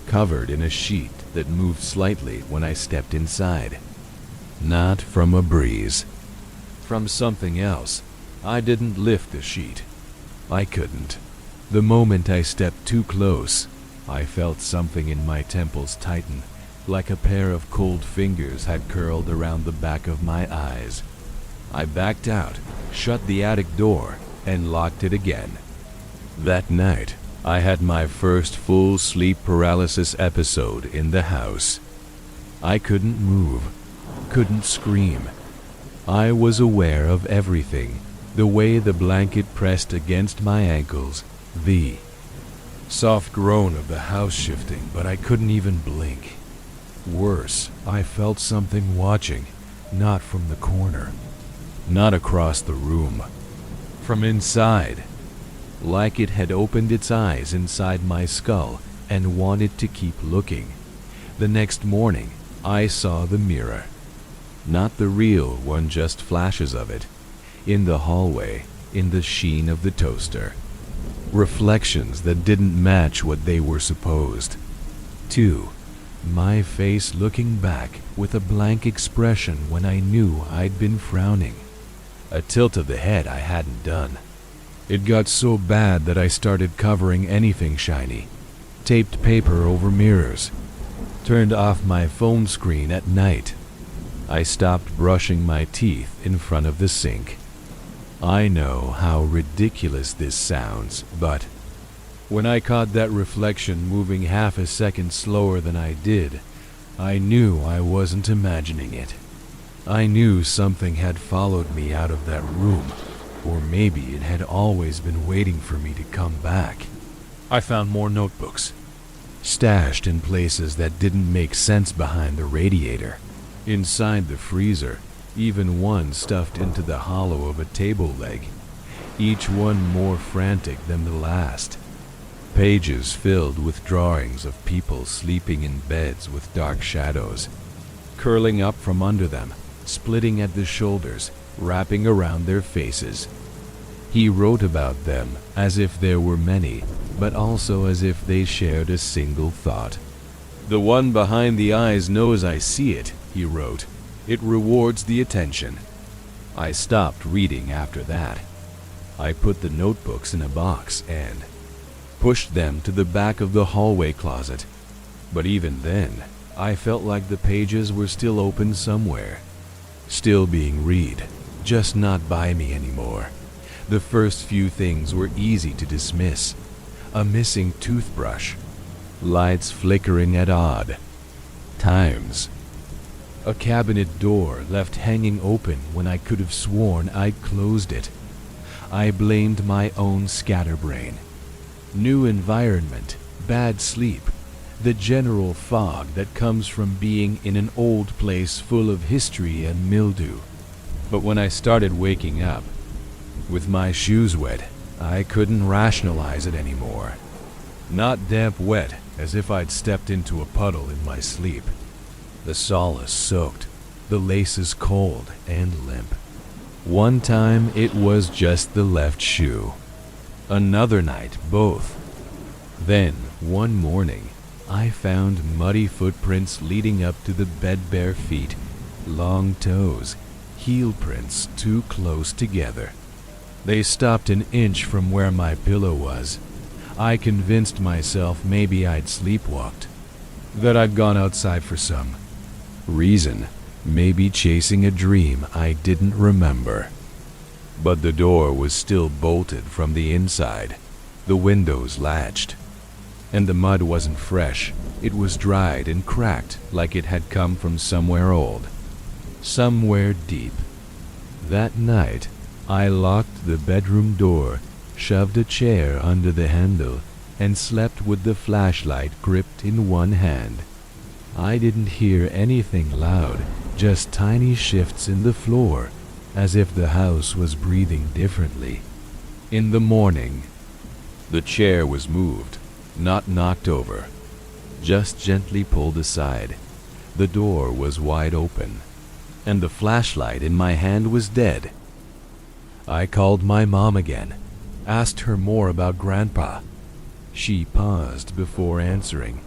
covered in a sheet that moved slightly when I stepped inside. Not from a breeze. From something else. I didn't lift the sheet. I couldn't. The moment I stepped too close, I felt something in my temples tighten, like a pair of cold fingers had curled around the back of my eyes. I backed out, shut the attic door, and locked it again. That night, I had my first full sleep paralysis episode in the house. I couldn't move, couldn't scream. I was aware of everything, the way the blanket pressed against my ankles, the soft groan of the house shifting, but I couldn't even blink. Worse, I felt something watching, not from the corner, not across the room, from inside, like it had opened its eyes inside my skull and wanted to keep looking. The next morning, I saw the mirror. Not the real one, just flashes of it. In the hallway, in the sheen of the toaster. Reflections that didn't match what they were supposed. 2. My face looking back with a blank expression when I knew I'd been frowning. A tilt of the head I hadn't done. It got so bad that I started covering anything shiny. Taped paper over mirrors. Turned off my phone screen at night. I stopped brushing my teeth in front of the sink. I know how ridiculous this sounds, but when I caught that reflection moving half a second slower than I did, I knew I wasn't imagining it. I knew something had followed me out of that room, or maybe it had always been waiting for me to come back. I found more notebooks, stashed in places that didn't make sense behind the radiator, inside the freezer, even one stuffed into the hollow of a table leg, each one more frantic than the last. Pages filled with drawings of people sleeping in beds with dark shadows, curling up from under them, splitting at the shoulders, wrapping around their faces. He wrote about them as if there were many, but also as if they shared a single thought. "The one behind the eyes knows I see it," he wrote. "It rewards the attention." I stopped reading after that. I put the notebooks in a box and pushed them to the back of the hallway closet. But even then, I felt like the pages were still open somewhere, still being read, just not by me anymore. The first few things were easy to dismiss. A missing toothbrush, lights flickering at odd times, a cabinet door left hanging open when I could have sworn I'd closed it. I blamed my own scatterbrain. New environment, bad sleep, the general fog that comes from being in an old place full of history and mildew. But when I started waking up, with my shoes wet, I couldn't rationalize it anymore. Not damp wet, as if I'd stepped into a puddle in my sleep. The solace soaked, the laces cold and limp. One time it was just the left shoe. Another night, both. Then, one morning, I found muddy footprints leading up to the bed, bare feet, long toes, heel prints too close together. They stopped an inch from where my pillow was. I convinced myself maybe I'd sleepwalked, that I'd gone outside for some reason, maybe chasing a dream I didn't remember. But the door was still bolted from the inside, the windows latched, and the mud wasn't fresh. It was dried and cracked like it had come from somewhere old, somewhere deep. That night, I locked the bedroom door, shoved a chair under the handle, and slept with the flashlight gripped in one hand. I didn't hear anything loud, just tiny shifts in the floor, as if the house was breathing differently. In the morning, the chair was moved, not knocked over, just gently pulled aside. The door was wide open, and the flashlight in my hand was dead. I called my mom again, asked her more about Grandpa. She paused before answering,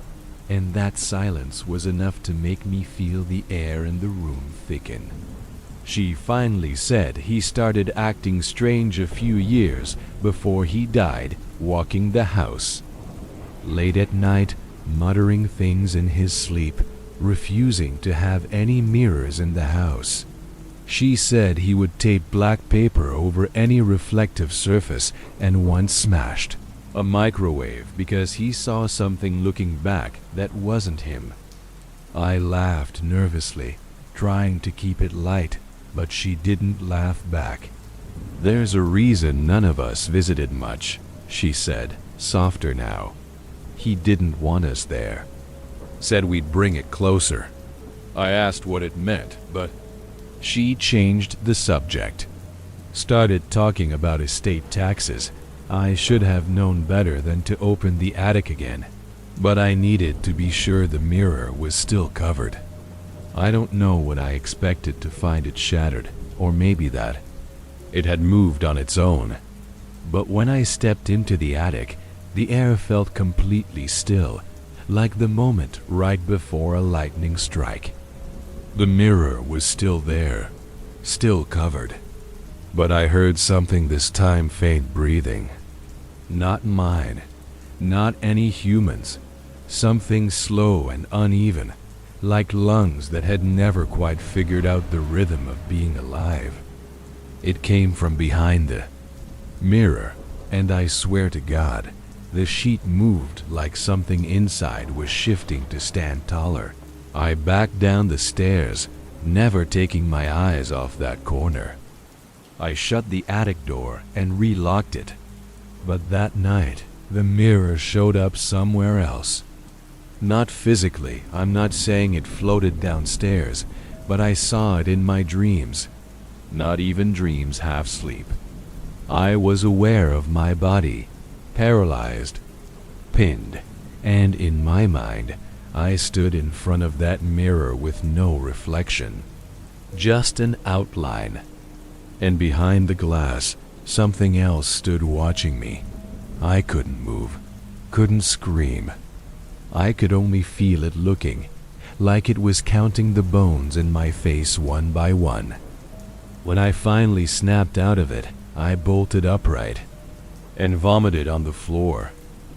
and that silence was enough to make me feel the air in the room thicken. She finally said he started acting strange a few years before he died walking the house. Late at night, muttering things in his sleep, refusing to have any mirrors in the house. She said he would tape black paper over any reflective surface, and once smashed A microwave because he saw something looking back that wasn't him. I laughed nervously, trying to keep it light, but she didn't laugh back. "There's a reason none of us visited much," she said, softer now. "He didn't want us there. Said we'd bring it closer." I asked what it meant, but she changed the subject. Started talking about estate taxes. I should have known better than to open the attic again, but I needed to be sure the mirror was still covered. I don't know what I expected to find it shattered, or maybe that it had moved on its own. But when I stepped into the attic, the air felt completely still, like the moment right before a lightning strike. The mirror was still there, still covered. But I heard something this time, faint breathing. Not mine, not any human's. Something slow and uneven, like lungs that had never quite figured out the rhythm of being alive. It came from behind the mirror, and I swear to God, the sheet moved like something inside was shifting to stand taller. I backed down the stairs, never taking my eyes off that corner. I shut the attic door and relocked it. But that night, the mirror showed up somewhere else. Not physically, I'm not saying it floated downstairs, but I saw it in my dreams. Not even dreams half sleep. I was aware of my body, paralyzed, pinned, and in my mind, I stood in front of that mirror with no reflection. Just an outline. And behind the glass, something else stood watching me. I couldn't move, couldn't scream. I could only feel it looking, like it was counting the bones in my face one by one. When I finally snapped out of it, I bolted upright and vomited on the floor.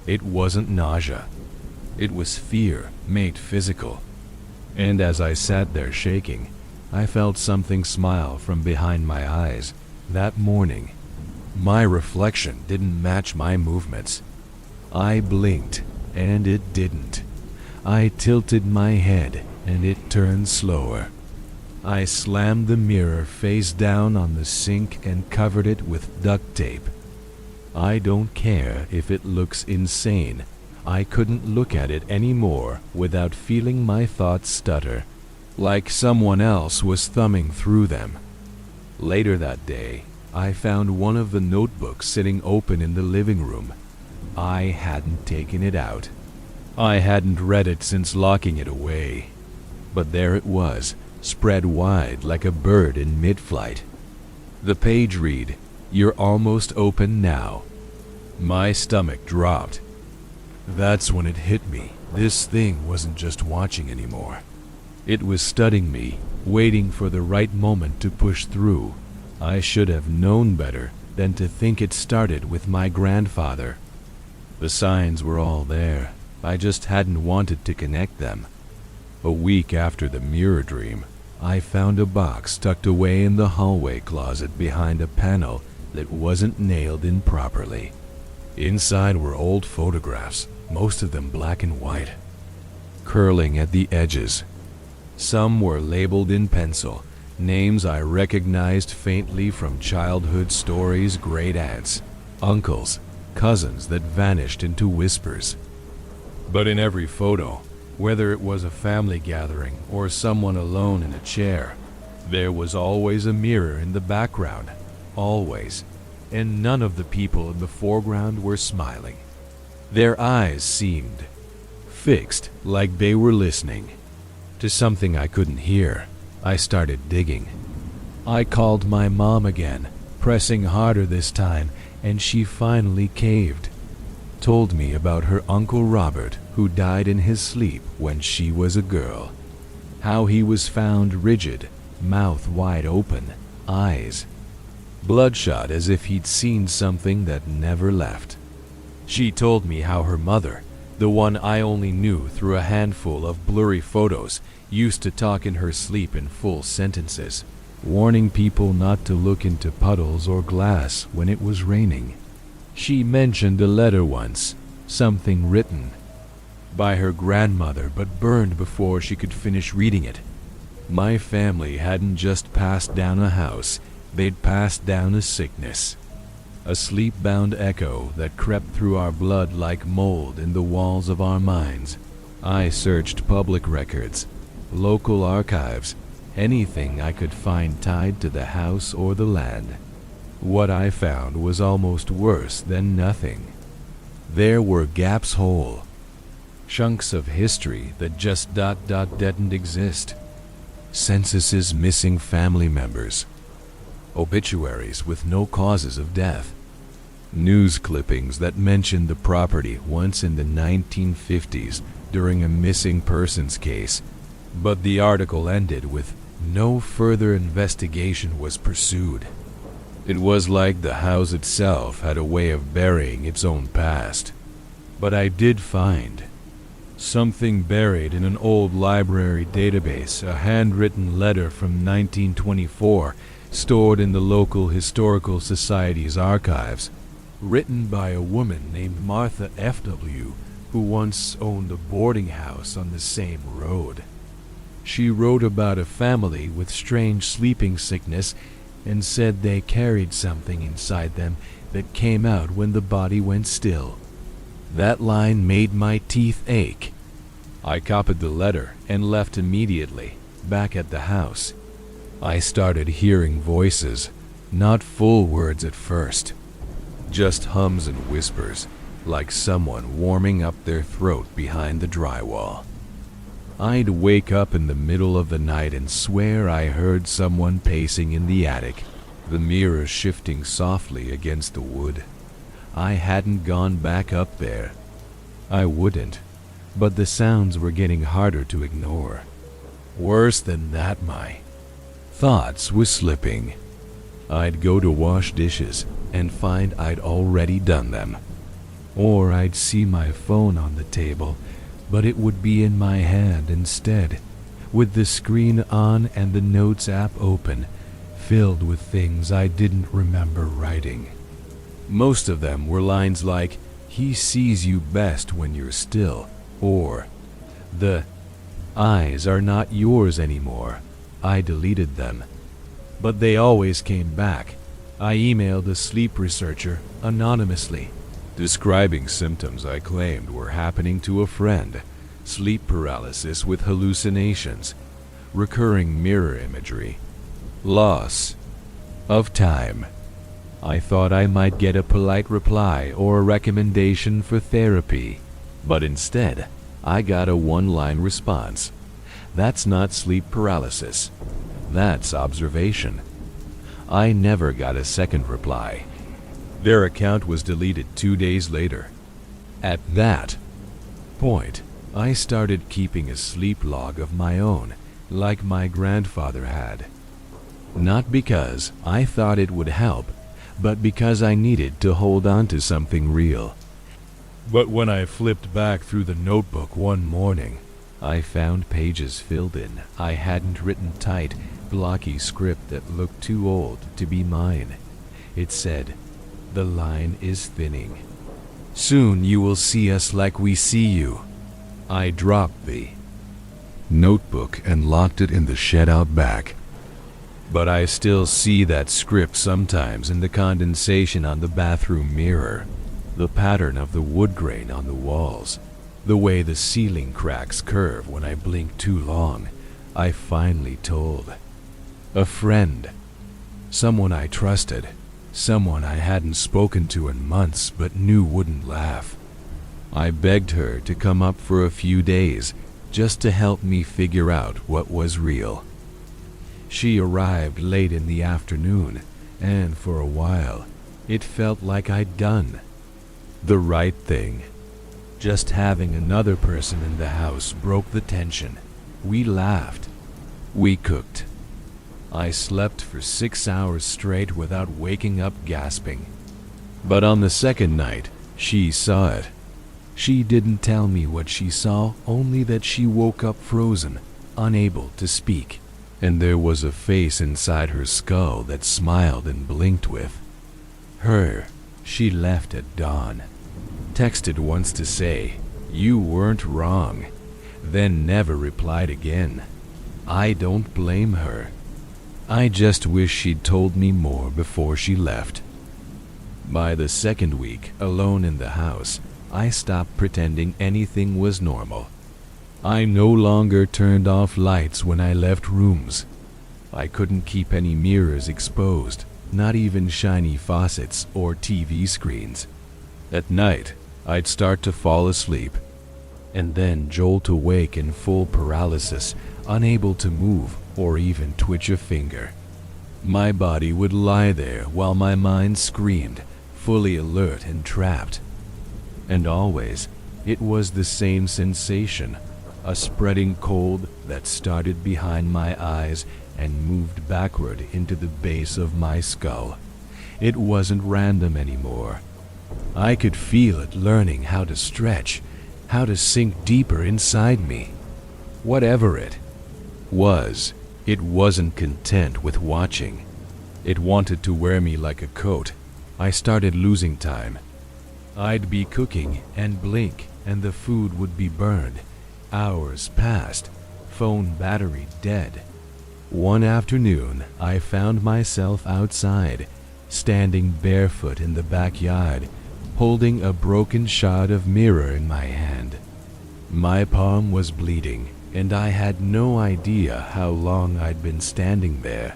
It wasn't nausea. It was fear made physical. And as I sat there shaking, I felt something smile from behind my eyes. That morning, my reflection didn't match my movements. I blinked, and it didn't. I tilted my head, and it turned slower. I slammed the mirror face down on the sink and covered it with duct tape. I don't care if it looks insane. I couldn't look at it anymore without feeling my thoughts stutter, like someone else was thumbing through them. Later that day, I found one of the notebooks sitting open in the living room. I hadn't taken it out. I hadn't read it since locking it away. But there it was, spread wide like a bird in mid-flight. The page read, "You're almost open now." My stomach dropped. That's when it hit me. This thing wasn't just watching anymore. It was studying me, waiting for the right moment to push through. I should have known better than to think it started with my grandfather. The signs were all there. I just hadn't wanted to connect them. A week after the mirror dream, I found a box tucked away in the hallway closet behind a panel that wasn't nailed in properly. Inside were old photographs, most of them black and white, curling at the edges. Some were labeled in pencil, names I recognized faintly from childhood stories, great aunts, uncles, cousins that vanished into whispers. But in every photo, whether it was a family gathering or someone alone in a chair, there was always a mirror in the background, always, and none of the people in the foreground were smiling. Their eyes seemed fixed, like they were listening to something I couldn't hear. I started digging. I called my mom again, pressing harder this time, and she finally caved. Told me about her Uncle Robert, who died in his sleep when she was a girl. How he was found rigid, mouth wide open, eyes bloodshot as if he'd seen something that never left. She told me how her mother, the one I only knew through a handful of blurry photos, used to talk in her sleep in full sentences, warning people not to look into puddles or glass when it was raining. She mentioned a letter once, something written by her grandmother but burned before she could finish reading it. My family hadn't just passed down a house, they'd passed down a sickness. A sleep-bound echo that crept through our blood like mold in the walls of our minds. I searched public records, local archives, anything I could find tied to the house or the land. What I found was almost worse than nothing. There were gaps whole, chunks of history that just didn't exist. Censuses missing family members, obituaries with no causes of death, news clippings that mentioned the property once in the 1950s during a missing persons case, but the article ended with no further investigation was pursued. It was like the house itself had a way of burying its own past. But I did find something buried in an old library database, a handwritten letter from 1924 stored in the local historical society's archives, written by a woman named Martha F.W., who once owned a boarding house on the same road. She wrote about a family with strange sleeping sickness and said they carried something inside them that came out when the body went still. That line made my teeth ache. I copied the letter and left immediately, back at the house. I started hearing voices, not full words at first, just hums and whispers, like someone warming up their throat behind the drywall. I'd wake up in the middle of the night and swear I heard someone pacing in the attic, the mirror shifting softly against the wood. I hadn't gone back up there. I wouldn't, but the sounds were getting harder to ignore. Worse than that, my thoughts were slipping. I'd go to wash dishes and find I'd already done them. Or I'd see my phone on the table, but it would be in my hand instead, with the screen on and the Notes app open, filled with things I didn't remember writing. Most of them were lines like, "He sees you best when you're still," or, "The eyes are not yours anymore." I deleted them, but they always came back. I emailed a sleep researcher anonymously, describing symptoms I claimed were happening to a friend: sleep paralysis with hallucinations, recurring mirror imagery, loss of time. I thought I might get a polite reply or a recommendation for therapy, but instead, I got a one-line response. "That's not sleep paralysis. That's observation." I never got a second reply. Their account was deleted 2 days later. At that point, I started keeping a sleep log of my own, like my grandfather had. Not because I thought it would help, but because I needed to hold on to something real. But when I flipped back through the notebook one morning, I found pages filled in. I hadn't written tight, blocky script that looked too old to be mine. It said, "The line is thinning. Soon you will see us like we see you." I dropped the notebook and locked it in the shed out back. But I still see that script sometimes in the condensation on the bathroom mirror, the pattern of the wood grain on the walls, the way the ceiling cracks curve when I blink too long. I finally told a friend, someone I trusted, someone I hadn't spoken to in months but knew wouldn't laugh. I begged her to come up for a few days just to help me figure out what was real. She arrived late in the afternoon, and for a while, it felt like I'd done the right thing. Just having another person in the house broke the tension. We laughed. We cooked. I slept for 6 hours straight without waking up gasping. But on the second night, she saw it. She didn't tell me what she saw, only that she woke up frozen, unable to speak. And there was a face inside her skull that smiled and blinked with her She left at dawn. Texted once to say, "You weren't wrong," then never replied again. I don't blame her. I just wish she'd told me more before she left. By the second week, alone in the house, I stopped pretending anything was normal. I no longer turned off lights when I left rooms. I couldn't keep any mirrors exposed, not even shiny faucets or TV screens. At night, I'd start to fall asleep, and then jolt awake in full paralysis, unable to move or even twitch a finger. My body would lie there while my mind screamed, fully alert and trapped. And always, it was the same sensation, a spreading cold that started behind my eyes and moved backward into the base of my skull. It wasn't random anymore. I could feel it learning how to stretch, how to sink deeper inside me. Whatever it was, it wasn't content with watching. It wanted to wear me like a coat. I started losing time. I'd be cooking and blink, and the food would be burned. Hours passed, phone battery dead. One afternoon, I found myself outside, standing barefoot in the backyard, holding a broken shard of mirror in my hand. My palm was bleeding, and I had no idea how long I'd been standing there.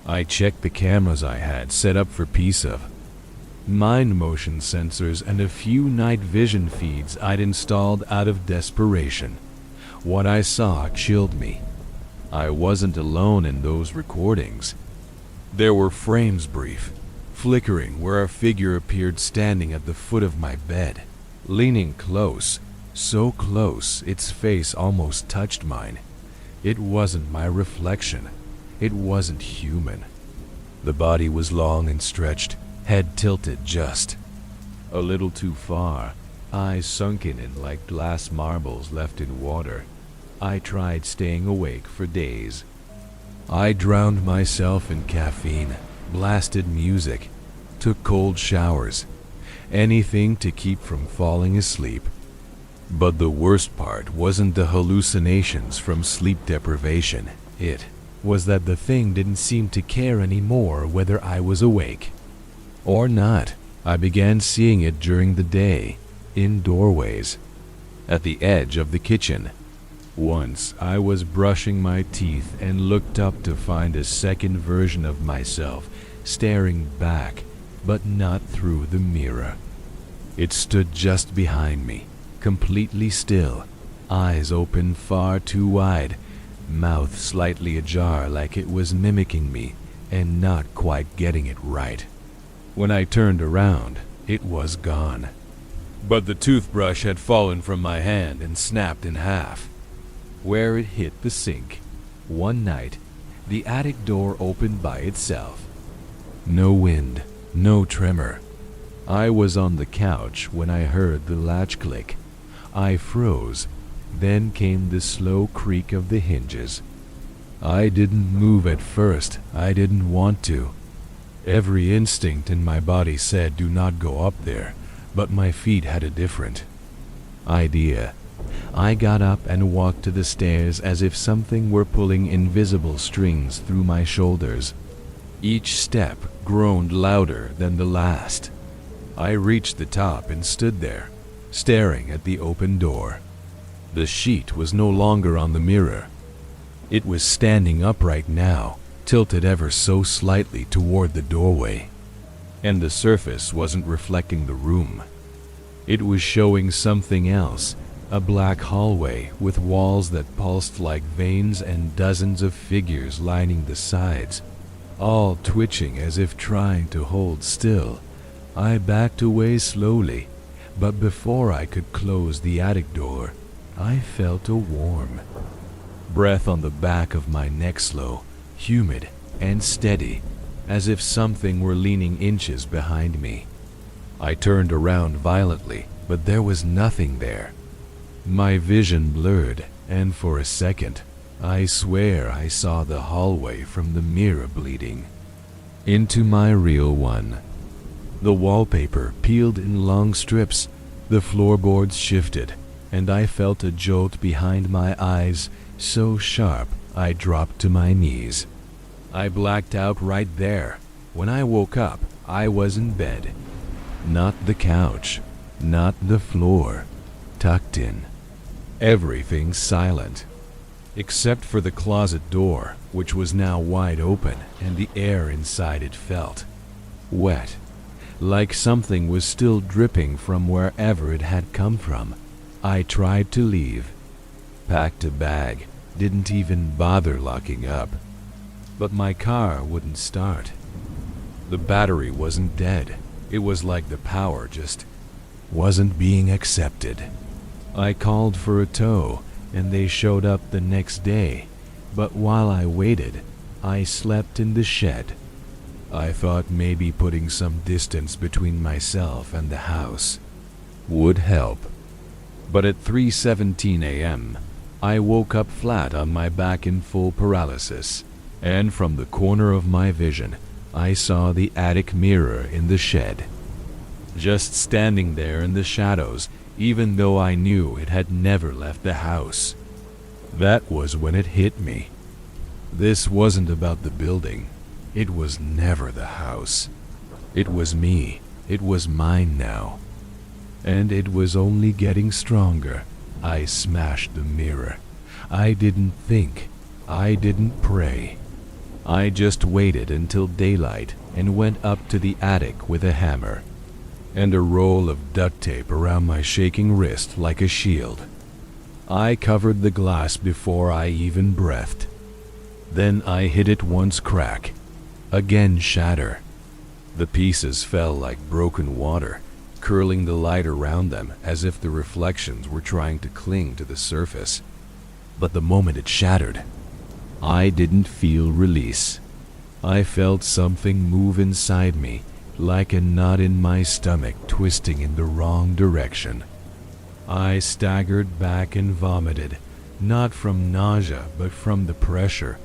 I checked the cameras I had set up for PISA, mind motion sensors, and a few night vision feeds I'd installed out of desperation. What I saw chilled me. I wasn't alone in those recordings. There were frames brief, flickering where a figure appeared standing at the foot of my bed, leaning close, so close its face almost touched mine. It wasn't my reflection. It wasn't human. The body was long and stretched, head tilted just a little too far, eyes sunken in like glass marbles left in water. I tried staying awake for days. I drowned myself in caffeine, blasted music, took cold showers, anything to keep from falling asleep. But the worst part wasn't the hallucinations from sleep deprivation. It was that the thing didn't seem to care anymore whether I was awake or not. I began seeing it during the day, in doorways, at the edge of the kitchen. Once I was brushing my teeth and looked up to find a second version of myself staring back, but not through the mirror. It stood just behind me, completely still, eyes open far too wide, mouth slightly ajar like it was mimicking me and not quite getting it right. When I turned around, it was gone. But the toothbrush had fallen from my hand and snapped in half. Where it hit the sink, one night, the attic door opened by itself. No wind, no tremor. I was on the couch when I heard the latch click. I froze. Then came the slow creak of the hinges. I didn't move at first. I didn't want to. Every instinct in my body said do not go up there, but my feet had a different idea. I got up and walked to the stairs as if something were pulling invisible strings through my shoulders. Each step groaned louder than the last. I reached the top and stood there, staring at the open door. The sheet was no longer on the mirror. It was standing upright now, tilted ever so slightly toward the doorway. And the surface wasn't reflecting the room. It was showing something else, a black hallway with walls that pulsed like veins and dozens of figures lining the sides, all twitching as if trying to hold still. I backed away slowly, but before I could close the attic door, I felt a warm breath on the back of my neck, slow, humid, and steady, as if something were leaning inches behind me. I turned around violently, but there was nothing there. My vision blurred, and for a second, I swear I saw the hallway from the mirror bleeding into my real one. The wallpaper peeled in long strips, the floorboards shifted, and I felt a jolt behind my eyes so sharp I dropped to my knees. I blacked out right there. When I woke up, I was in bed. Not the couch, not the floor, tucked in. Everything silent, except for the closet door, which was now wide open, and the air inside it felt wet, like something was still dripping from wherever it had come from. I tried to leave, packed a bag, didn't even bother locking up. But my car wouldn't start. The battery wasn't dead. It was like the power just wasn't being accepted. I called for a tow, and they showed up the next day. But while I waited, I slept in the shed. I thought maybe putting some distance between myself and the house would help. But at 3:17 a.m., I woke up flat on my back in full paralysis, and from the corner of my vision, I saw the attic mirror in the shed, just standing there in the shadows, even though I knew it had never left the house. That was when it hit me. This wasn't about the building. It was never the house. It was me. It was mine now. And it was only getting stronger. I smashed the mirror. I didn't think. I didn't pray. I just waited until daylight and went up to the attic with a hammer and a roll of duct tape around my shaking wrist like a shield. I covered the glass before I even breathed. Then I hit it once crack, again shatter. The pieces fell like broken water, curling the light around them as if the reflections were trying to cling to the surface. But the moment it shattered, I didn't feel release. I felt something move inside me, like a knot in my stomach twisting in the wrong direction. I staggered back and vomited, not from nausea but from the pressure,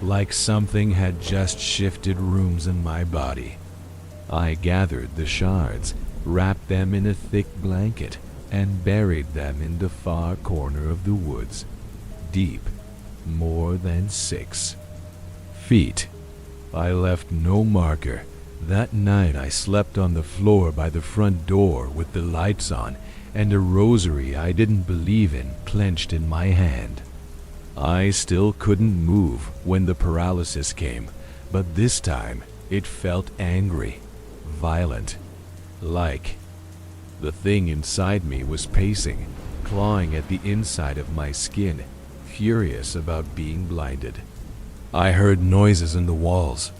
like something had just shifted rooms in my body. I gathered the shards, wrapped them in a thick blanket, and buried them in the far corner of the woods, deep, more than 6 feet. I left no marker. That night I slept on the floor by the front door with the lights on and a rosary I didn't believe in clenched in my hand. I still couldn't move when the paralysis came, but this time it felt angry, violent, like the thing inside me was pacing, clawing at the inside of my skin, furious about being blinded. I heard noises in the walls,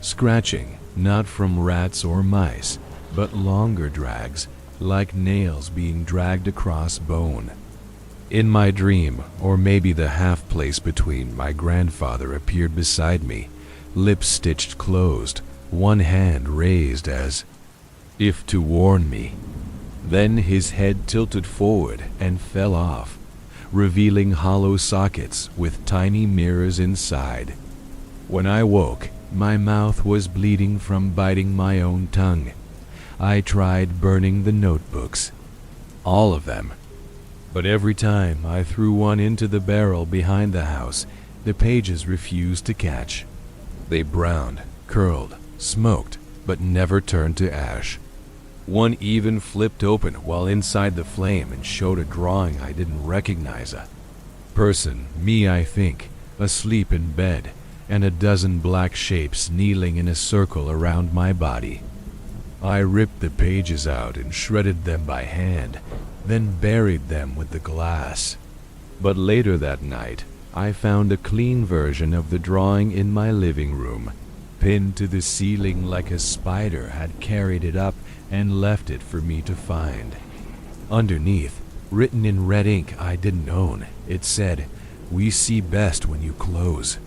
scratching, not from rats or mice, but longer drags, like nails being dragged across bone. In my dream, or maybe the half place between, my grandfather appeared beside me, lips stitched closed, one hand raised as if to warn me. Then his head tilted forward and fell off, revealing hollow sockets with tiny mirrors inside. When I woke, my mouth was bleeding from biting my own tongue. I tried burning the notebooks, all of them. But every time I threw one into the barrel behind the house, the pages refused to catch. They browned, curled, smoked, but never turned to ash. One even flipped open while inside the flame and showed a drawing I didn't recognize. A person, me I think, asleep in bed, and a dozen black shapes kneeling in a circle around my body. I ripped the pages out and shredded them by hand, then buried them with the glass. But later that night, I found a clean version of the drawing in my living room, pinned to the ceiling like a spider had carried it up and left it for me to find. Underneath, written in red ink I didn't own, it said, "We see best when you close."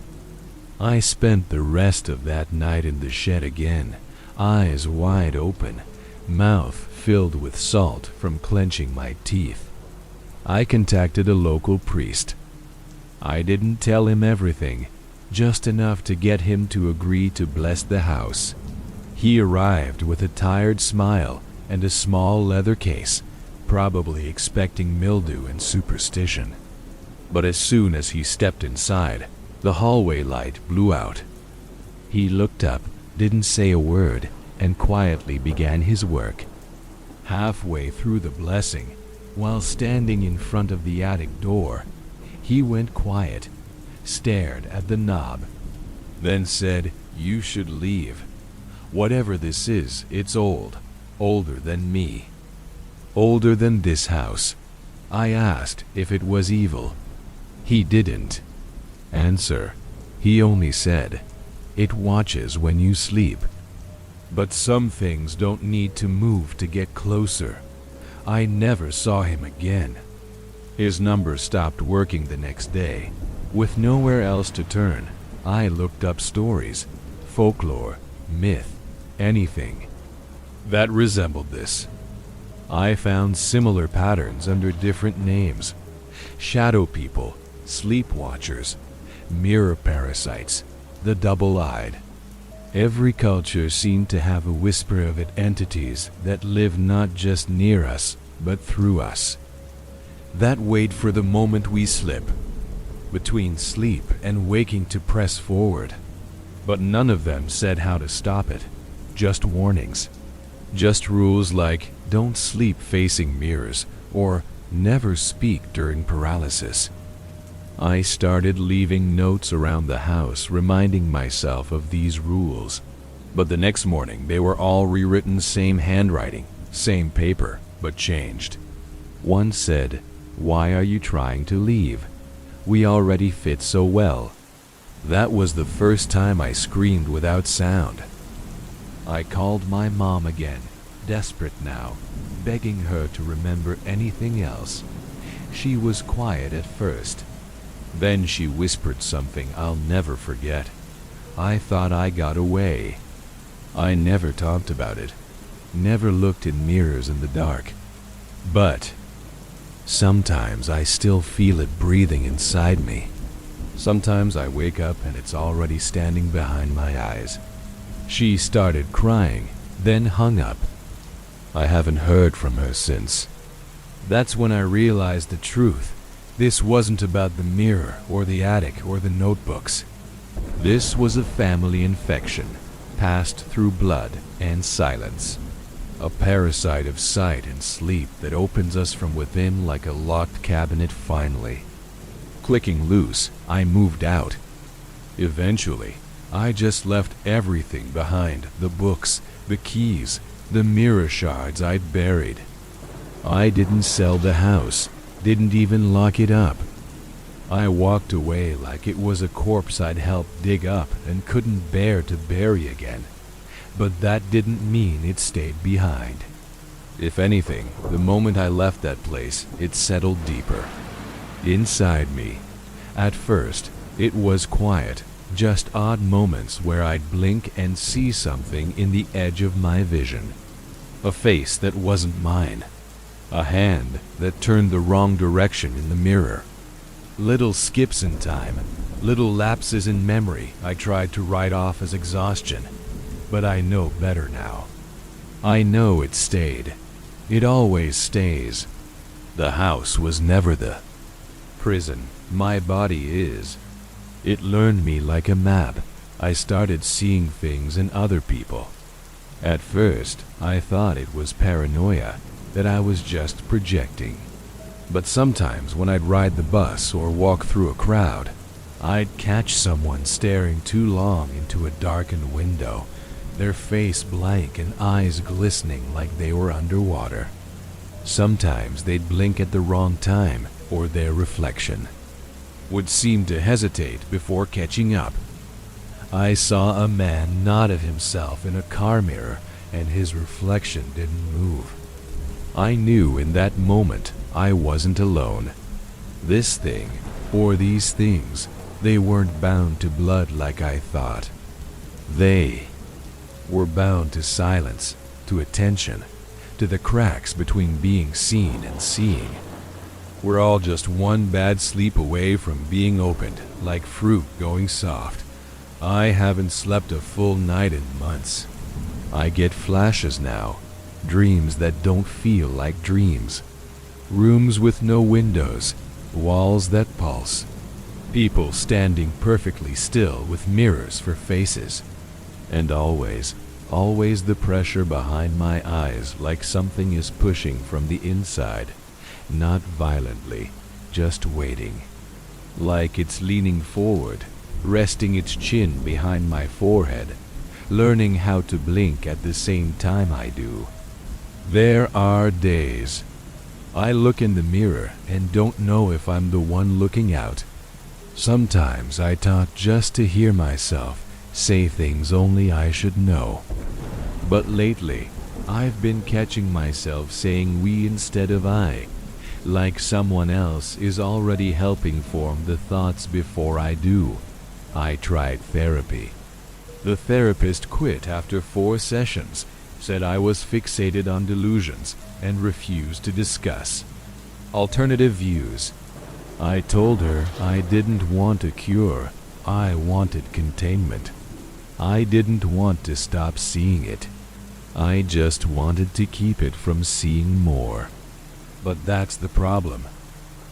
I spent the rest of that night in the shed again, eyes wide open, mouth filled with salt from clenching my teeth. I contacted a local priest. I didn't tell him everything, just enough to get him to agree to bless the house. He arrived with a tired smile and a small leather case, probably expecting mildew and superstition. But as soon as he stepped inside, the hallway light blew out. He looked up, didn't say a word, and quietly began his work. Halfway through the blessing, while standing in front of the attic door, he went quiet, stared at the knob, then said, "You should leave. Whatever this is, it's old, older than me, older than this house." I asked if it was evil. He didn't answer. He only said, "It watches when you sleep." But some things don't need to move to get closer. I never saw him again. His number stopped working the next day. With nowhere else to turn, I looked up stories, folklore, myth, anything that resembled this. I found similar patterns under different names: shadow people, sleep watchers, mirror parasites, the double-eyed. Every culture seemed to have a whisper of it, entities that live not just near us, but through us, that wait for the moment we slip, between sleep and waking to press forward. But none of them said how to stop it, just warnings. Just rules like, don't sleep facing mirrors, or never speak during paralysis. I started leaving notes around the house reminding myself of these rules. But the next morning they were all rewritten, same handwriting, same paper, but changed. One said, "Why are you trying to leave? We already fit so well." That was the first time I screamed without sound. I called my mom again, desperate now, begging her to remember anything else. She was quiet at first. Then she whispered something I'll never forget. I thought I got away. I never talked about it, never looked in mirrors in the dark. But sometimes I still feel it breathing inside me. Sometimes I wake up and it's already standing behind my eyes. She started crying, then hung up. I haven't heard from her since. That's when I realized the truth. This wasn't about the mirror or the attic or the notebooks. This was a family infection, passed through blood and silence. A parasite of sight and sleep that opens us from within like a locked cabinet finally. Clicking loose, I moved out. Eventually, I just left everything behind: the books, the keys, the mirror shards I'd buried. I didn't sell the house, didn't even lock it up. I walked away like it was a corpse I'd helped dig up and couldn't bear to bury again. But that didn't mean it stayed behind. If anything, the moment I left that place, it settled deeper. Inside me. At first, it was quiet, just odd moments where I'd blink and see something in the edge of my vision. A face that wasn't mine. A hand that turned the wrong direction in the mirror. Little skips in time, little lapses in memory I tried to write off as exhaustion. But I know better now. I know it stayed. It always stays. The house was never the prison my body is. It learned me like a map. I started seeing things in other people. At first, I thought it was paranoia, that I was just projecting. But sometimes when I'd ride the bus or walk through a crowd, I'd catch someone staring too long into a darkened window, their face blank and eyes glistening like they were underwater. Sometimes they'd blink at the wrong time, or their reflection would seem to hesitate before catching up. I saw a man nod at himself in a car mirror, and his reflection didn't move. I knew in that moment I wasn't alone. This thing, or these things, they weren't bound to blood like I thought. They were bound to silence, to attention, to the cracks between being seen and seeing. We're all just one bad sleep away from being opened, like fruit going soft. I haven't slept a full night in months. I get flashes now, dreams that don't feel like dreams. Rooms with no windows, walls that pulse. People standing perfectly still with mirrors for faces. And always the pressure behind my eyes, like something is pushing from the inside. Not violently, just waiting. Like it's leaning forward, resting its chin behind my forehead, learning how to blink at the same time I do. There are days I look in the mirror and don't know if I'm the one looking out. Sometimes I talk just to hear myself say things only I should know. But lately, I've been catching myself saying we instead of I, like someone else is already helping form the thoughts before I do. I tried therapy. The therapist quit after 4 sessions, said I was fixated on delusions, and refused to discuss alternative views. I told her I didn't want a cure, I wanted containment. I didn't want to stop seeing it. I just wanted to keep it from seeing more. But that's the problem.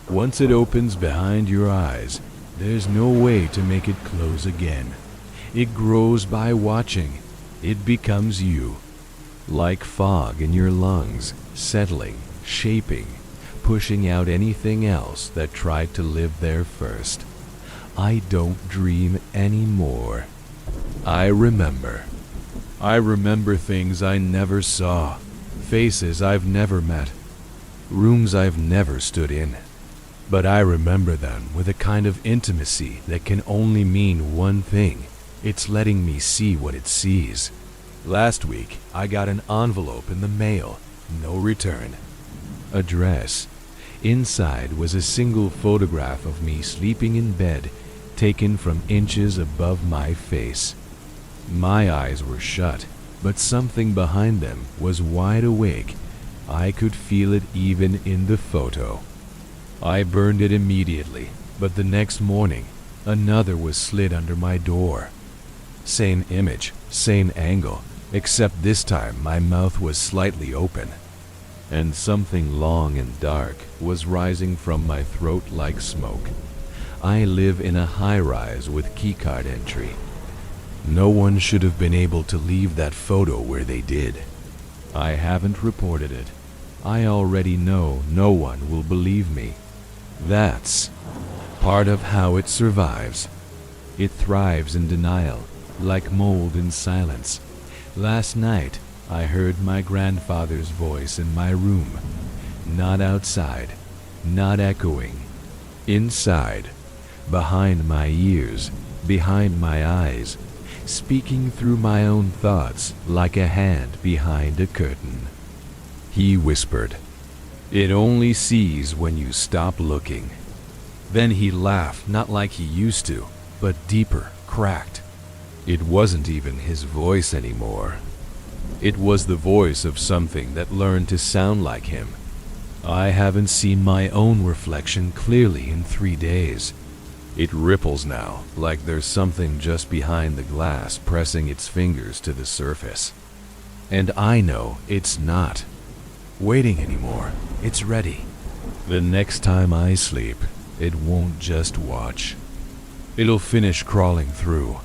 Once it opens behind your eyes, there's no way to make it close again. It grows by watching. It becomes you. Like fog in your lungs, settling, shaping, pushing out anything else that tried to live there first. I don't dream anymore. I remember. I remember things I never saw, faces I've never met, rooms I've never stood in. But I remember them with a kind of intimacy that can only mean one thing. It's letting me see what it sees. Last week, I got an envelope in the mail, no return. Address. Inside was a single photograph of me sleeping in bed, taken from inches above my face. My eyes were shut, but something behind them was wide awake. I could feel it even in the photo. I burned it immediately, but the next morning, another was slid under my door. Same image, same angle, except this time my mouth was slightly open. And something long and dark was rising from my throat like smoke. I live in a high-rise with keycard entry. No one should have been able to leave that photo where they did. I haven't reported it. I already know no one will believe me. That's part of how it survives. It thrives in denial, like mold in silence. Last night, I heard my grandfather's voice in my room. Not outside, not echoing. Inside, behind my ears, behind my eyes, speaking through my own thoughts like a hand behind a curtain. He whispered, "It only sees when you stop looking." Then he laughed, not like he used to, but deeper, cracked. It wasn't even his voice anymore. It was the voice of something that learned to sound like him. I haven't seen my own reflection clearly in 3 days. It ripples now, like there's something just behind the glass pressing its fingers to the surface. And I know it's not waiting anymore. It's ready. The next time I sleep, it won't just watch. It'll finish crawling through.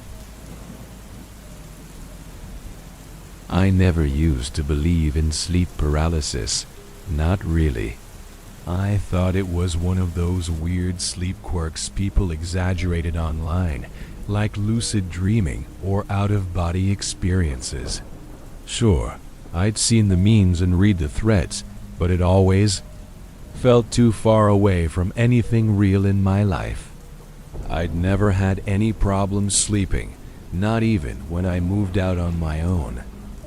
I never used to believe in sleep paralysis. Not really. I thought it was one of those weird sleep quirks people exaggerated online, like lucid dreaming or out-of-body experiences. Sure, I'd seen the memes and read the threads, but it always felt too far away from anything real in my life. I'd never had any problems sleeping, not even when I moved out on my own.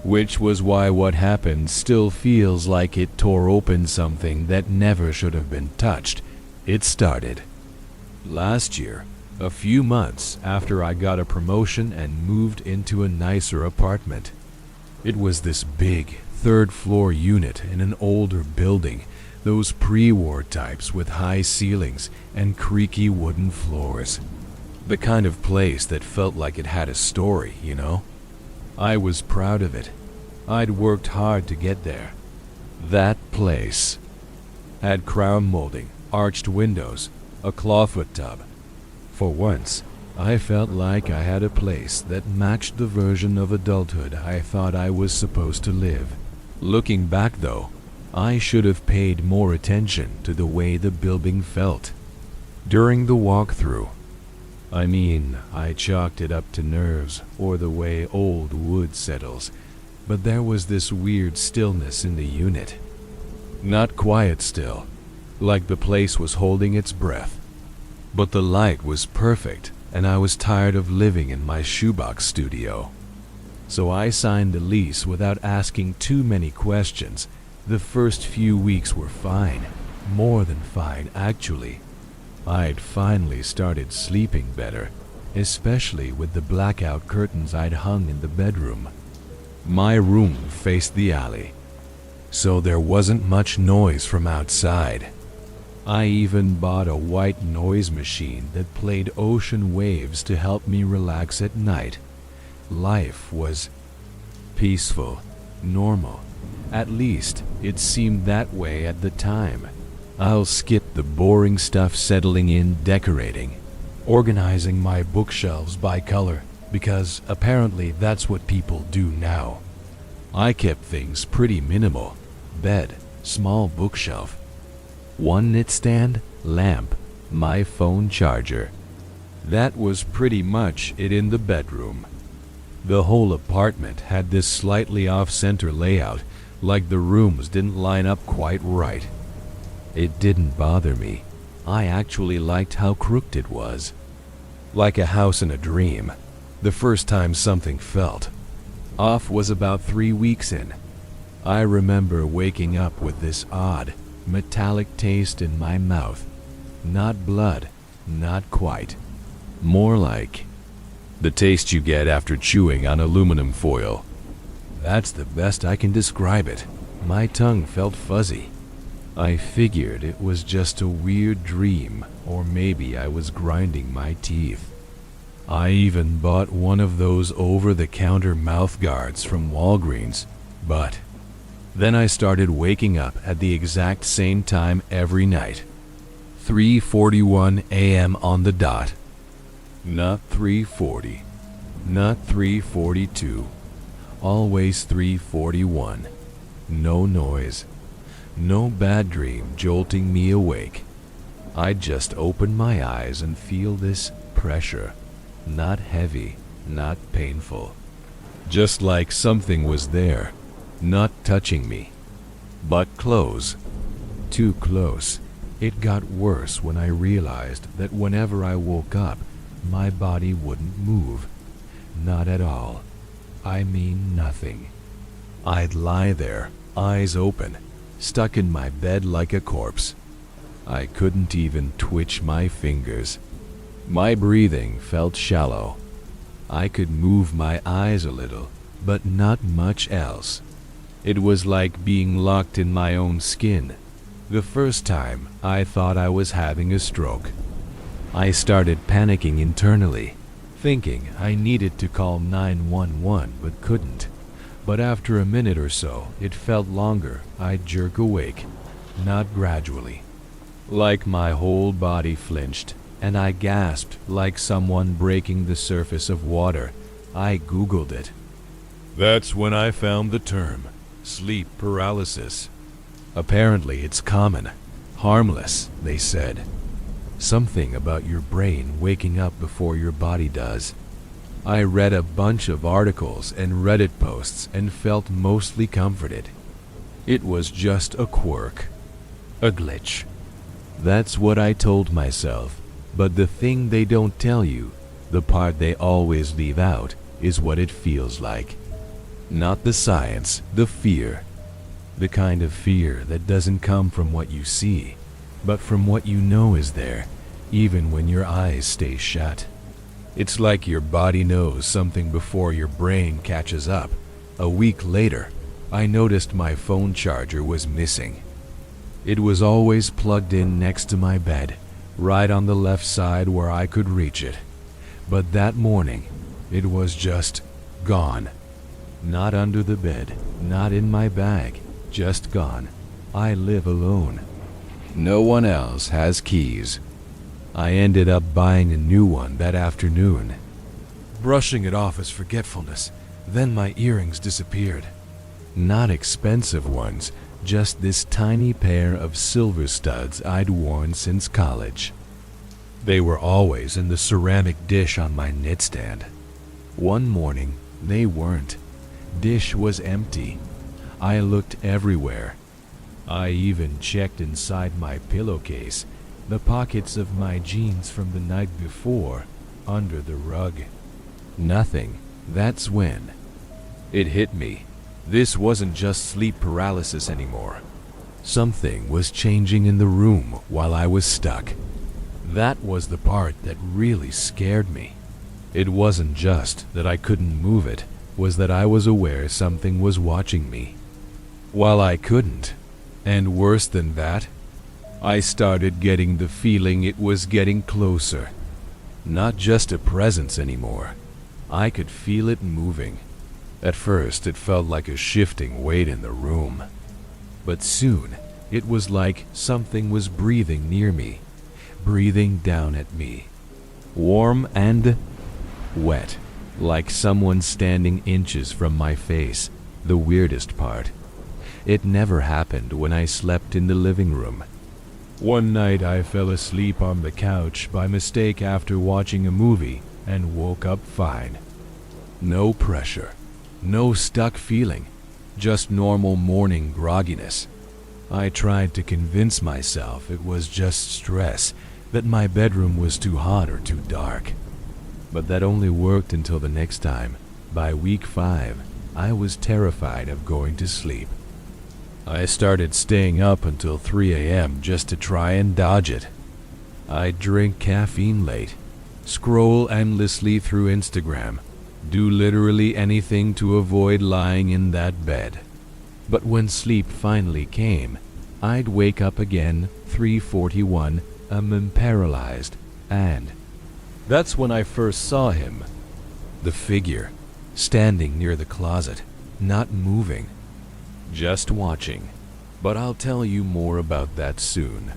Which was why what happened still feels like it tore open something that never should have been touched. It started last year, a few months after I got a promotion and moved into a nicer apartment. It was this big, 3rd-floor unit in an older building, those pre-war types with high ceilings and creaky wooden floors. The kind of place that felt like it had a story, you know? I was proud of it. I'd worked hard to get there. That place had crown molding, arched windows, a clawfoot tub. For once, I felt like I had a place that matched the version of adulthood I thought I was supposed to live. Looking back though, I should have paid more attention to the way the building felt. During the walkthrough, I chalked it up to nerves or the way old wood settles, but there was this weird stillness in the unit. Not quiet still, like the place was holding its breath. But the light was perfect, and I was tired of living in my shoebox studio. So I signed the lease without asking too many questions. The first few weeks were fine, more than fine actually. I'd finally started sleeping better, especially with the blackout curtains I'd hung in the bedroom. My room faced the alley, so there wasn't much noise from outside. I even bought a white noise machine that played ocean waves to help me relax at night. Life was peaceful, normal. At least, it seemed that way at the time. I'll skip the boring stuff settling in decorating, organizing my bookshelves by color, because apparently that's what people do now. I kept things pretty minimal. Bed, small bookshelf, one knitstand, lamp, my phone charger. That was pretty much it in the bedroom. The whole apartment had this slightly off-center layout, like the rooms didn't line up quite right. It didn't bother me. I actually liked how crooked it was. Like a house in a dream. The first time something felt off was about 3 weeks in. I remember waking up with this odd, metallic taste in my mouth. Not blood, not quite. More like the taste you get after chewing on aluminum foil. That's the best I can describe it. My tongue felt fuzzy. I figured it was just a weird dream, or maybe I was grinding my teeth. I even bought one of those over-the-counter mouth guards from Walgreens, but then I started waking up at the exact same time every night. 3:41 a.m. on the dot. Not 3:40, not 3:42, always 3:41. No noise, no bad dream jolting me awake. I'd just open my eyes and feel this pressure. Not heavy, not painful. Just like something was there, not touching me, but close. Too close. It got worse when I realized that whenever I woke up, my body wouldn't move. Not at all. I mean nothing. I'd lie there, eyes open, stuck in my bed like a corpse. I couldn't even twitch my fingers. My breathing felt shallow. I could move my eyes a little, but not much else. It was like being locked in my own skin. The first time, I thought I was having a stroke. I started panicking internally, thinking I needed to call 911 but couldn't. But after a minute or so, it felt longer. I'd jerk awake, not gradually. Like my whole body flinched, and I gasped like someone breaking the surface of water. I Googled it. That's when I found the term, sleep paralysis. Apparently it's common, harmless, they said. Something about your brain waking up before your body does. I read a bunch of articles and Reddit posts and felt mostly comforted. It was just a quirk, a glitch. That's what I told myself. But the thing they don't tell you, the part they always leave out, is what it feels like. Not the science, the fear. The kind of fear that doesn't come from what you see, but from what you know is there, even when your eyes stay shut. It's like your body knows something before your brain catches up. A week later, I noticed my phone charger was missing. It was always plugged in next to my bed, right on the left side where I could reach it. But that morning, it was just gone. Not under the bed, not in my bag, just gone. I live alone. No one else has keys. I ended up buying a new one that afternoon, brushing it off as forgetfulness. Then my earrings disappeared. Not expensive ones, just this tiny pair of silver studs I'd worn since college. They were always in the ceramic dish on my nightstand. One morning, they weren't. Dish was empty. I looked everywhere. I even checked inside my pillowcase, the pockets of my jeans from the night before, under the rug. Nothing. That's when it hit me. This wasn't just sleep paralysis anymore. Something was changing in the room while I was stuck. That was the part that really scared me. It wasn't just that I couldn't move, it was that I was aware something was watching me while I couldn't. And worse than that, I started getting the feeling it was getting closer. Not just a presence anymore. I could feel it moving. At first, it felt like a shifting weight in the room. But soon, it was like something was breathing near me, breathing down at me. Warm and wet, like someone standing inches from my face. The weirdest part, it never happened when I slept in the living room. One night I fell asleep on the couch by mistake after watching a movie and woke up fine. No pressure, no stuck feeling, just normal morning grogginess. I tried to convince myself it was just stress, that my bedroom was too hot or too dark. But that only worked until the next time. By week 5, I was terrified of going to sleep. I started staying up until 3 a.m. just to try and dodge it. I'd drink caffeine late, scroll endlessly through Instagram, do literally anything to avoid lying in that bed. But when sleep finally came, I'd wake up again 3:41, paralyzed, and that's when I first saw him. The figure, standing near the closet, not moving, just watching. But I'll tell you more about that soon,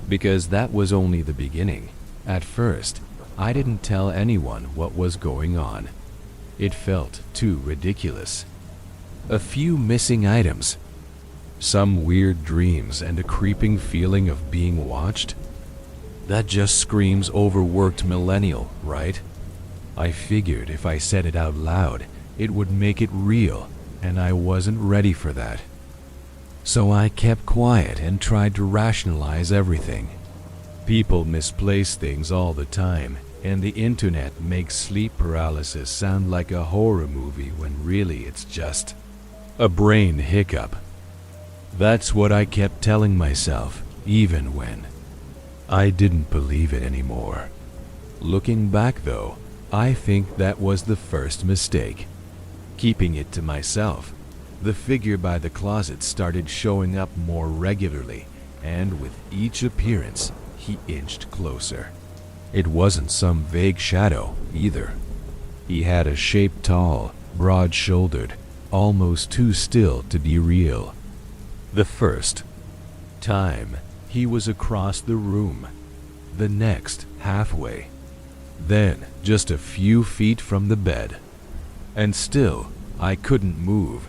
because that was only the beginning. At first, I didn't tell anyone what was going on. It felt too ridiculous. A few missing items, some weird dreams, and a creeping feeling of being watched. That just screams overworked millennial, right? I figured if I said it out loud, it would make it real, and I wasn't ready for that. So I kept quiet and tried to rationalize everything. People misplace things all the time, and the internet makes sleep paralysis sound like a horror movie when really it's just a brain hiccup. That's what I kept telling myself, even when I didn't believe it anymore. Looking back though, I think that was the first mistake. Keeping it to myself, the figure by the closet started showing up more regularly, and with each appearance, he inched closer. It wasn't some vague shadow, either. He had a shape tall, broad-shouldered, almost too still to be real. The first time, he was across the room. The next, halfway. Then, just a few feet from the bed. And still, I couldn't move.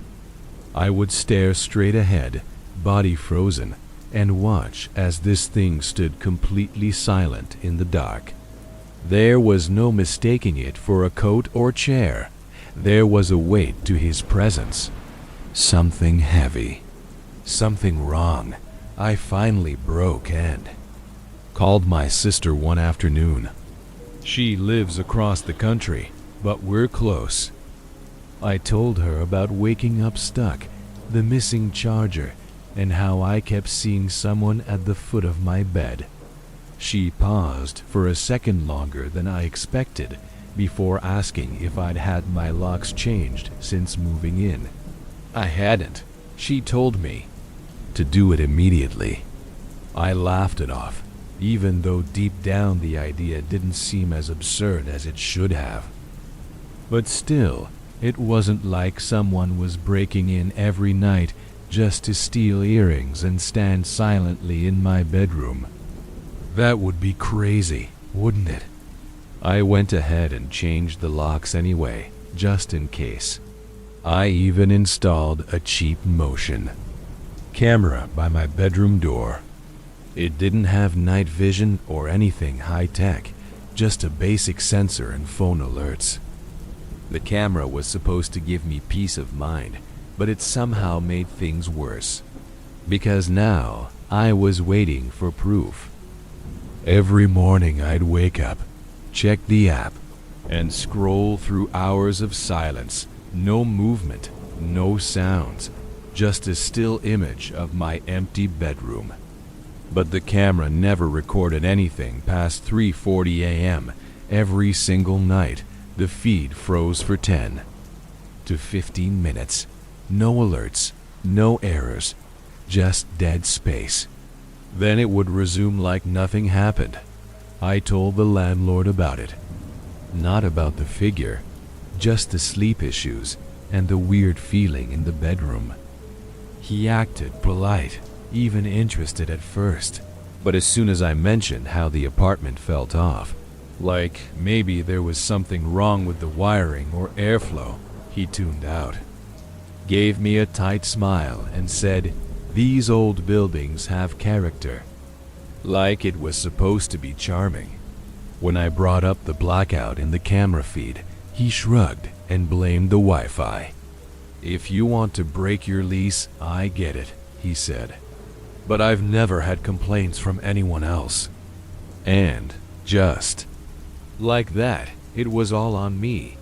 I would stare straight ahead, body frozen, and watch as this thing stood completely silent in the dark. There was no mistaking it for a coat or chair. There was a weight to his presence. Something heavy. Something wrong. I finally broke and called my sister one afternoon. She lives across the country, but we're close. I told her about waking up stuck, the missing charger, and how I kept seeing someone at the foot of my bed. She paused for a second longer than I expected before asking if I'd had my locks changed since moving in. I hadn't. She told me to do it immediately. I laughed it off, even though deep down the idea didn't seem as absurd as it should have. But still, It wasn't like someone was breaking in every night just to steal earrings and stand silently in my bedroom. That would be crazy, wouldn't it? I went ahead and changed the locks anyway, just in case. I even installed a cheap motion camera by my bedroom door. It didn't have night vision or anything high-tech, just a basic sensor and phone alerts. The camera was supposed to give me peace of mind, but it somehow made things worse. Because now I was waiting for proof. Every morning I'd wake up, check the app, and scroll through hours of silence. No movement, no sounds, just a still image of my empty bedroom. But the camera never recorded anything past 3:40 a.m. every single night. The feed froze for 10 to 15 minutes. No alerts, no errors, just dead space. Then it would resume like nothing happened. I told the landlord about it. Not about the figure, just the sleep issues and the weird feeling in the bedroom. He acted polite, even interested at first, but as soon as I mentioned how the apartment felt off, like maybe there was something wrong with the wiring or airflow, he tuned out. Gave me a tight smile and said, "These old buildings have character." Like it was supposed to be charming. When I brought up the blackout in the camera feed, he shrugged and blamed the Wi-Fi. "If you want to break your lease, I get it," he said. "But I've never had complaints from anyone else." And just like that, it was all on me.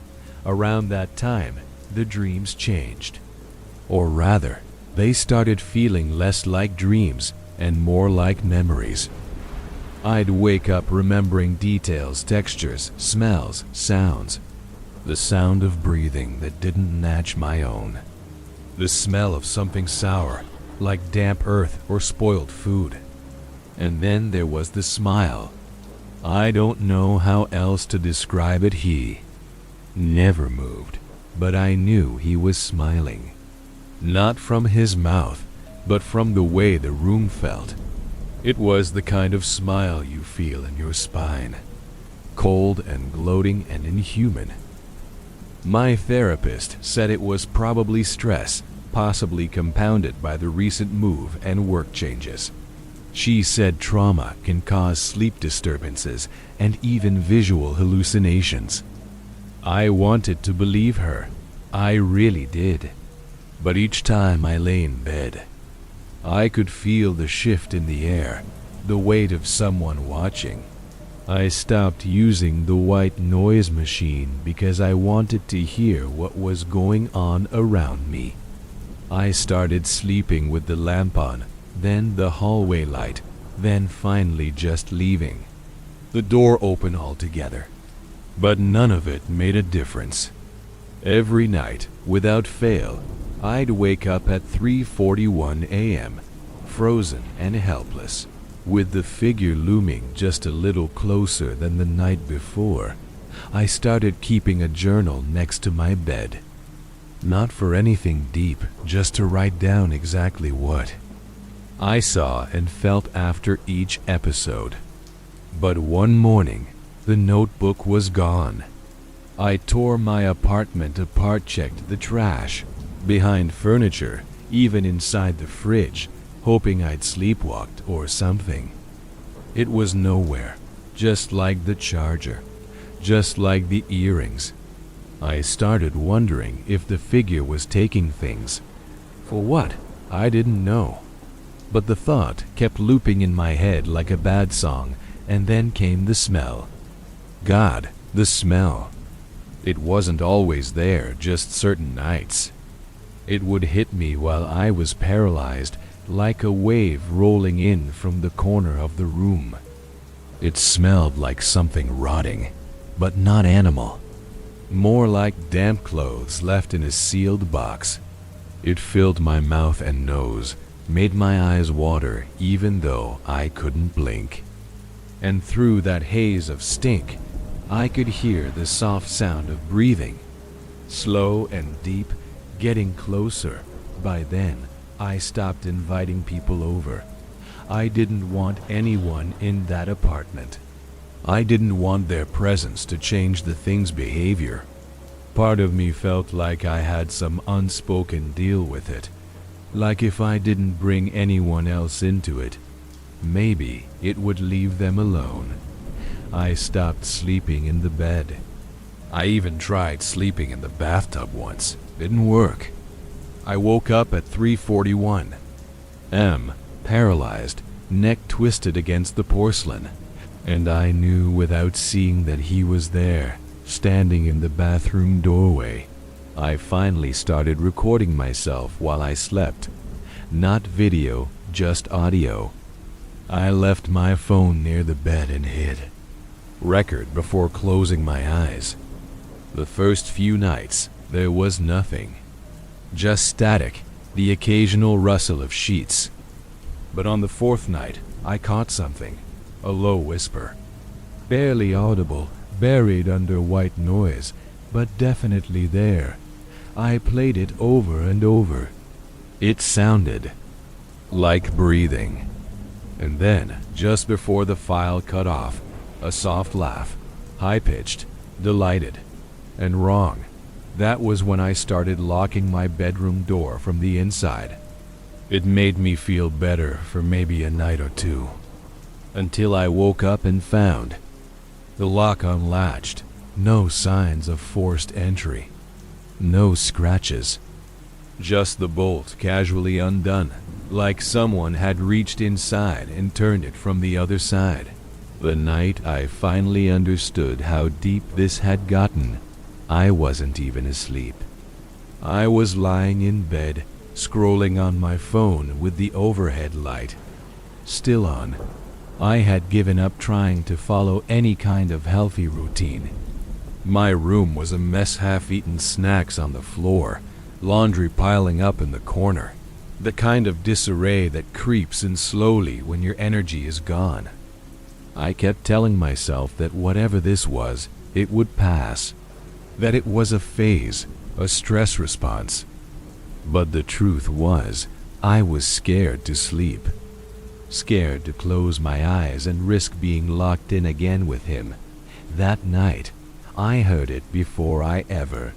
Around that time, the dreams changed. Or rather, they started feeling less like dreams and more like memories. I'd wake up remembering details, textures, smells, sounds. The sound of breathing that didn't match my own. The smell of something sour, like damp earth or spoiled food. And then there was the smile. I don't know how else to describe it. He never moved, but I knew he was smiling. Not from his mouth, but from the way the room felt. It was the kind of smile you feel in your spine. Cold and gloating and inhuman. My therapist said it was probably stress, possibly compounded by the recent move and work changes. She said trauma can cause sleep disturbances and even visual hallucinations. I wanted to believe her. I really did. But each time I lay in bed, I could feel the shift in the air, the weight of someone watching. I stopped using the white noise machine because I wanted to hear what was going on around me. I started sleeping with the lamp on, then the hallway light, then finally just leaving. The door open altogether. But none of it made a difference. Every night, without fail, I'd wake up at 3:41 a.m., frozen and helpless, with the figure looming just a little closer than the night before. I started keeping a journal next to my bed. Not for anything deep, just to write down exactly what I saw and felt after each episode. But one morning, the notebook was gone. I tore my apartment apart, checked the trash, behind furniture, even inside the fridge, hoping I'd sleepwalked or something. It was nowhere, just like the charger, just like the earrings. I started wondering if the figure was taking things. For what? I didn't know. But the thought kept looping in my head like a bad song, and then came the smell. God, the smell. It wasn't always there, just certain nights. It would hit me while I was paralyzed, like a wave rolling in from the corner of the room. It smelled like something rotting, but not animal. More like damp clothes left in a sealed box. It filled my mouth and nose, made my eyes water even though I couldn't blink. And through that haze of stink, I could hear the soft sound of breathing. slow and deep, getting closer. By then, I stopped inviting people over. I didn't want anyone in that apartment. I didn't want their presence to change the thing's behavior. Part of me felt like I had some unspoken deal with it. Like if I didn't bring anyone else into it, maybe it would leave them alone. I stopped sleeping in the bed. I even tried sleeping in the bathtub once. Didn't work. I woke up at 3:41. M, paralyzed, neck twisted against the porcelain, and I knew without seeing that he was there, standing in the bathroom doorway. I finally started recording myself while I slept. Not video, just audio. I left my phone near the bed and hid. Record before closing my eyes. The first few nights, there was nothing. Just static, the occasional rustle of sheets. But on the fourth night, I caught something. A low whisper. Barely audible, buried under white noise, but definitely there. I played it over and over. It sounded like breathing. And then, just before the file cut off, a soft laugh, high-pitched, delighted, and wrong. That was when I started locking my bedroom door from the inside. It made me feel better for maybe a night or two, until I woke up and found the lock unlatched, no signs of forced entry, no scratches, just the bolt casually undone, like someone had reached inside and turned it from the other side. The night I finally understood how deep this had gotten, I wasn't even asleep. I was lying in bed, scrolling on my phone with the overhead light still on. I had given up trying to follow any kind of healthy routine. My room was a mess, half-eaten snacks on the floor, laundry piling up in the corner, the kind of disarray that creeps in slowly when your energy is gone. I kept telling myself that whatever this was, it would pass, that it was a phase, a stress response. But the truth was, I was scared to sleep. Scared to close my eyes and risk being locked in again with him. That night, I heard it before I ever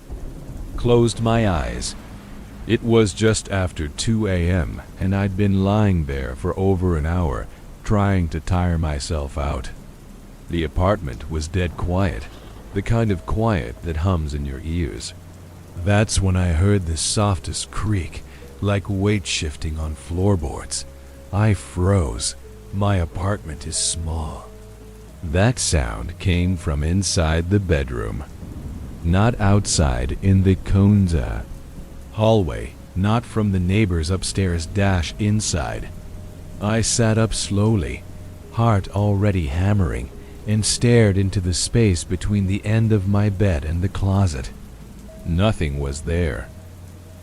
closed my eyes. It was just after 2 a.m., and I'd been lying there for over an hour, trying to tire myself out. The apartment was dead quiet, the kind of quiet that hums in your ears. That's when I heard the softest creak, like weight shifting on floorboards. I froze. My apartment is small. That sound came from inside the bedroom, not outside in the Konza hallway, not from the neighbor's upstairs dash inside. I sat up slowly, heart already hammering, and stared into the space between the end of my bed and the closet. Nothing was there.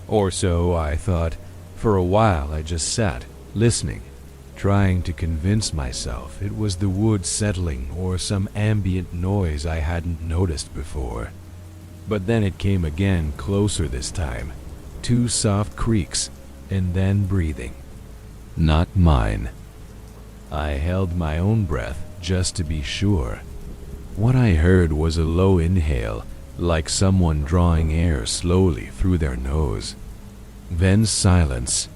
Or so I thought. For a while I just sat, listening, trying to convince myself it was the woods settling or some ambient noise I hadn't noticed before. But then it came again, closer this time. 2 soft creaks, and then breathing. Not mine. I held my own breath just to be sure. What I heard was a low inhale, like someone drawing air slowly through their nose. Then silence.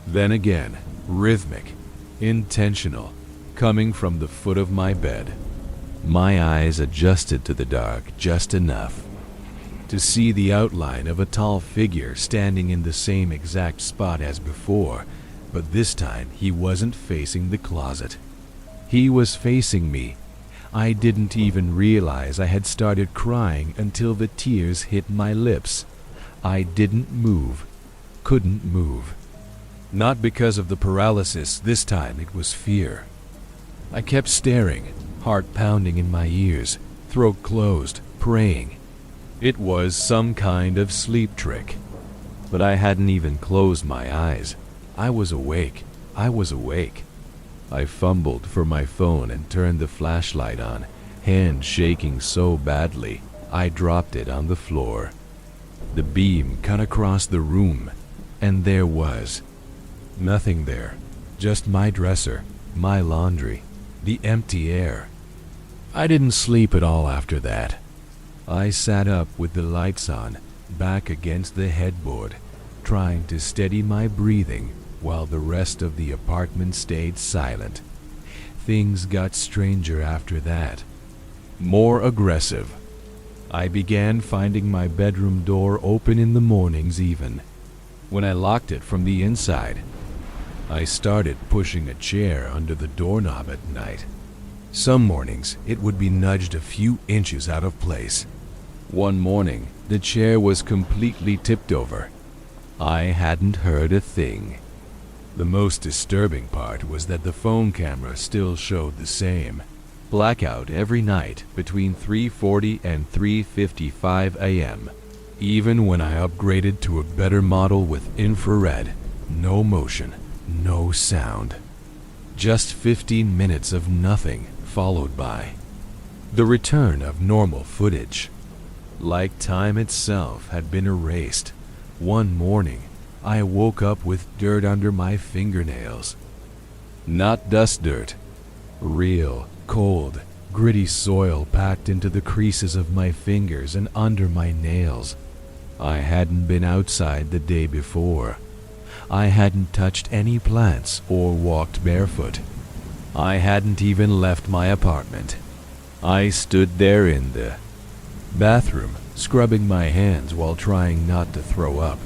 Then again, rhythmic, intentional, coming from the foot of my bed. My eyes adjusted to the dark just enough to see the outline of a tall figure standing in the same exact spot as before, but this time he wasn't facing the closet. He was facing me. I didn't even realize I had started crying until the tears hit my lips. I didn't move, couldn't move. Not because of the paralysis, this time it was fear. I kept staring, heart pounding in my ears, throat closed, praying. It was some kind of sleep trick. But I hadn't even closed my eyes. I was awake. I was awake. I fumbled for my phone and turned the flashlight on, hand shaking so badly, I dropped it on the floor. The beam cut across the room, and there was nothing there. Just my dresser, my laundry, the empty air. I didn't sleep at all after that. I sat up with the lights on, back against the headboard, trying to steady my breathing while the rest of the apartment stayed silent. Things got stranger after that. More aggressive. I began finding my bedroom door open in the mornings even. When I locked it from the inside, I started pushing a chair under the doorknob at night. Some mornings, it would be nudged a few inches out of place. One morning, the chair was completely tipped over. I hadn't heard a thing. The most disturbing part was that the phone camera still showed the same. Blackout every night between 3:40 and 3:55 a.m. Even when I upgraded to a better model with infrared, no motion, no sound. Just 15 minutes of nothing, followed by the return of normal footage. Like time itself had been erased. One morning, I woke up with dirt under my fingernails. Not dust dirt. Real, cold, gritty soil packed into the creases of my fingers and under my nails. I hadn't been outside the day before. I hadn't touched any plants or walked barefoot. I hadn't even left my apartment. I stood there in the bathroom, scrubbing my hands while trying not to throw up.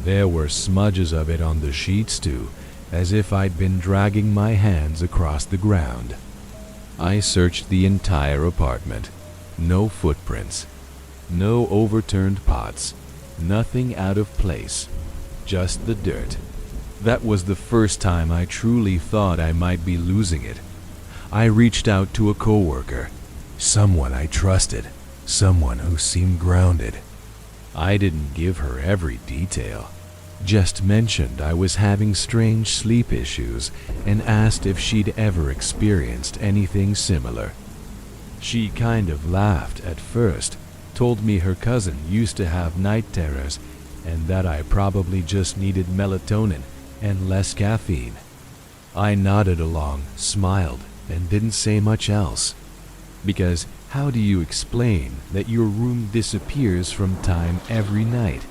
There were smudges of it on the sheets too, as if I'd been dragging my hands across the ground. I searched the entire apartment. No footprints. No overturned pots. Nothing out of place. Just the dirt. That was the first time I truly thought I might be losing it. I reached out to a coworker, someone I trusted, someone who seemed grounded. I didn't give her every detail, just mentioned I was having strange sleep issues and asked if she'd ever experienced anything similar. She kind of laughed at first, told me her cousin used to have night terrors and that I probably just needed melatonin and less caffeine. I nodded along, smiled, and didn't say much else. Because how do you explain that your room disappears from time every night?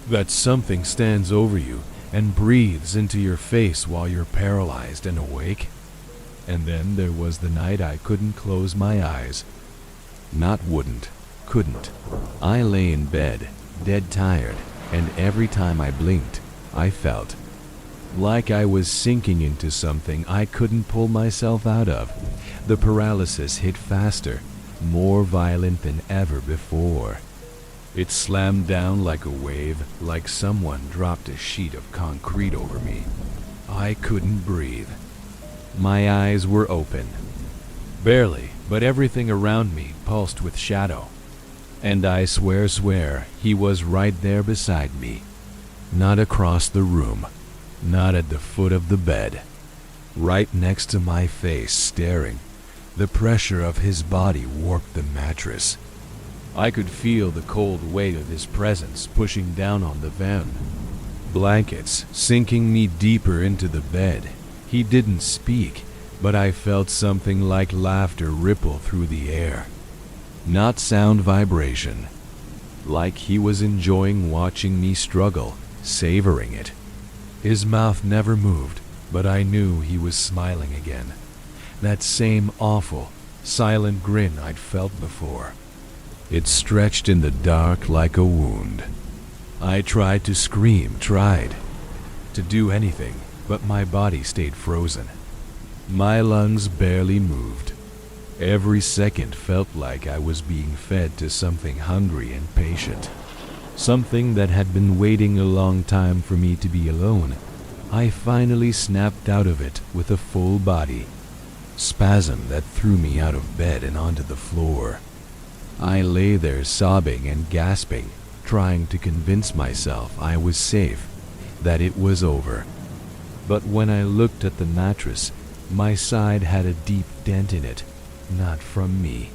That something stands over you and breathes into your face while you're paralyzed and awake? And then there was the night I couldn't close my eyes. Not wouldn't, couldn't. I lay in bed, dead tired, and every time I blinked, I felt like I was sinking into something I couldn't pull myself out of. The paralysis hit faster, more violent than ever before. It slammed down like a wave, like someone dropped a sheet of concrete over me. I couldn't breathe. My eyes were open. Barely, but everything around me pulsed with shadow. And I swear, he was right there beside me. Not across the room, not at the foot of the bed. Right next to my face, staring. The pressure of his body warped the mattress. I could feel the cold weight of his presence pushing down on the van. Blankets sinking me deeper into the bed. He didn't speak, but I felt something like laughter ripple through the air. Not sound vibration. Like he was enjoying watching me struggle, savoring it. His mouth never moved, but I knew he was smiling again. That same awful, silent grin I'd felt before. It stretched in the dark like a wound. I tried to scream, tried to do anything, but my body stayed frozen. My lungs barely moved. Every second felt like I was being fed to something hungry and patient. Something that had been waiting a long time for me to be alone. I finally snapped out of it with a full body. Spasm that threw me out of bed and onto the floor. I lay there sobbing and gasping, trying to convince myself I was safe, that it was over. But when I looked at the mattress, my side had a deep dent in it, not from me.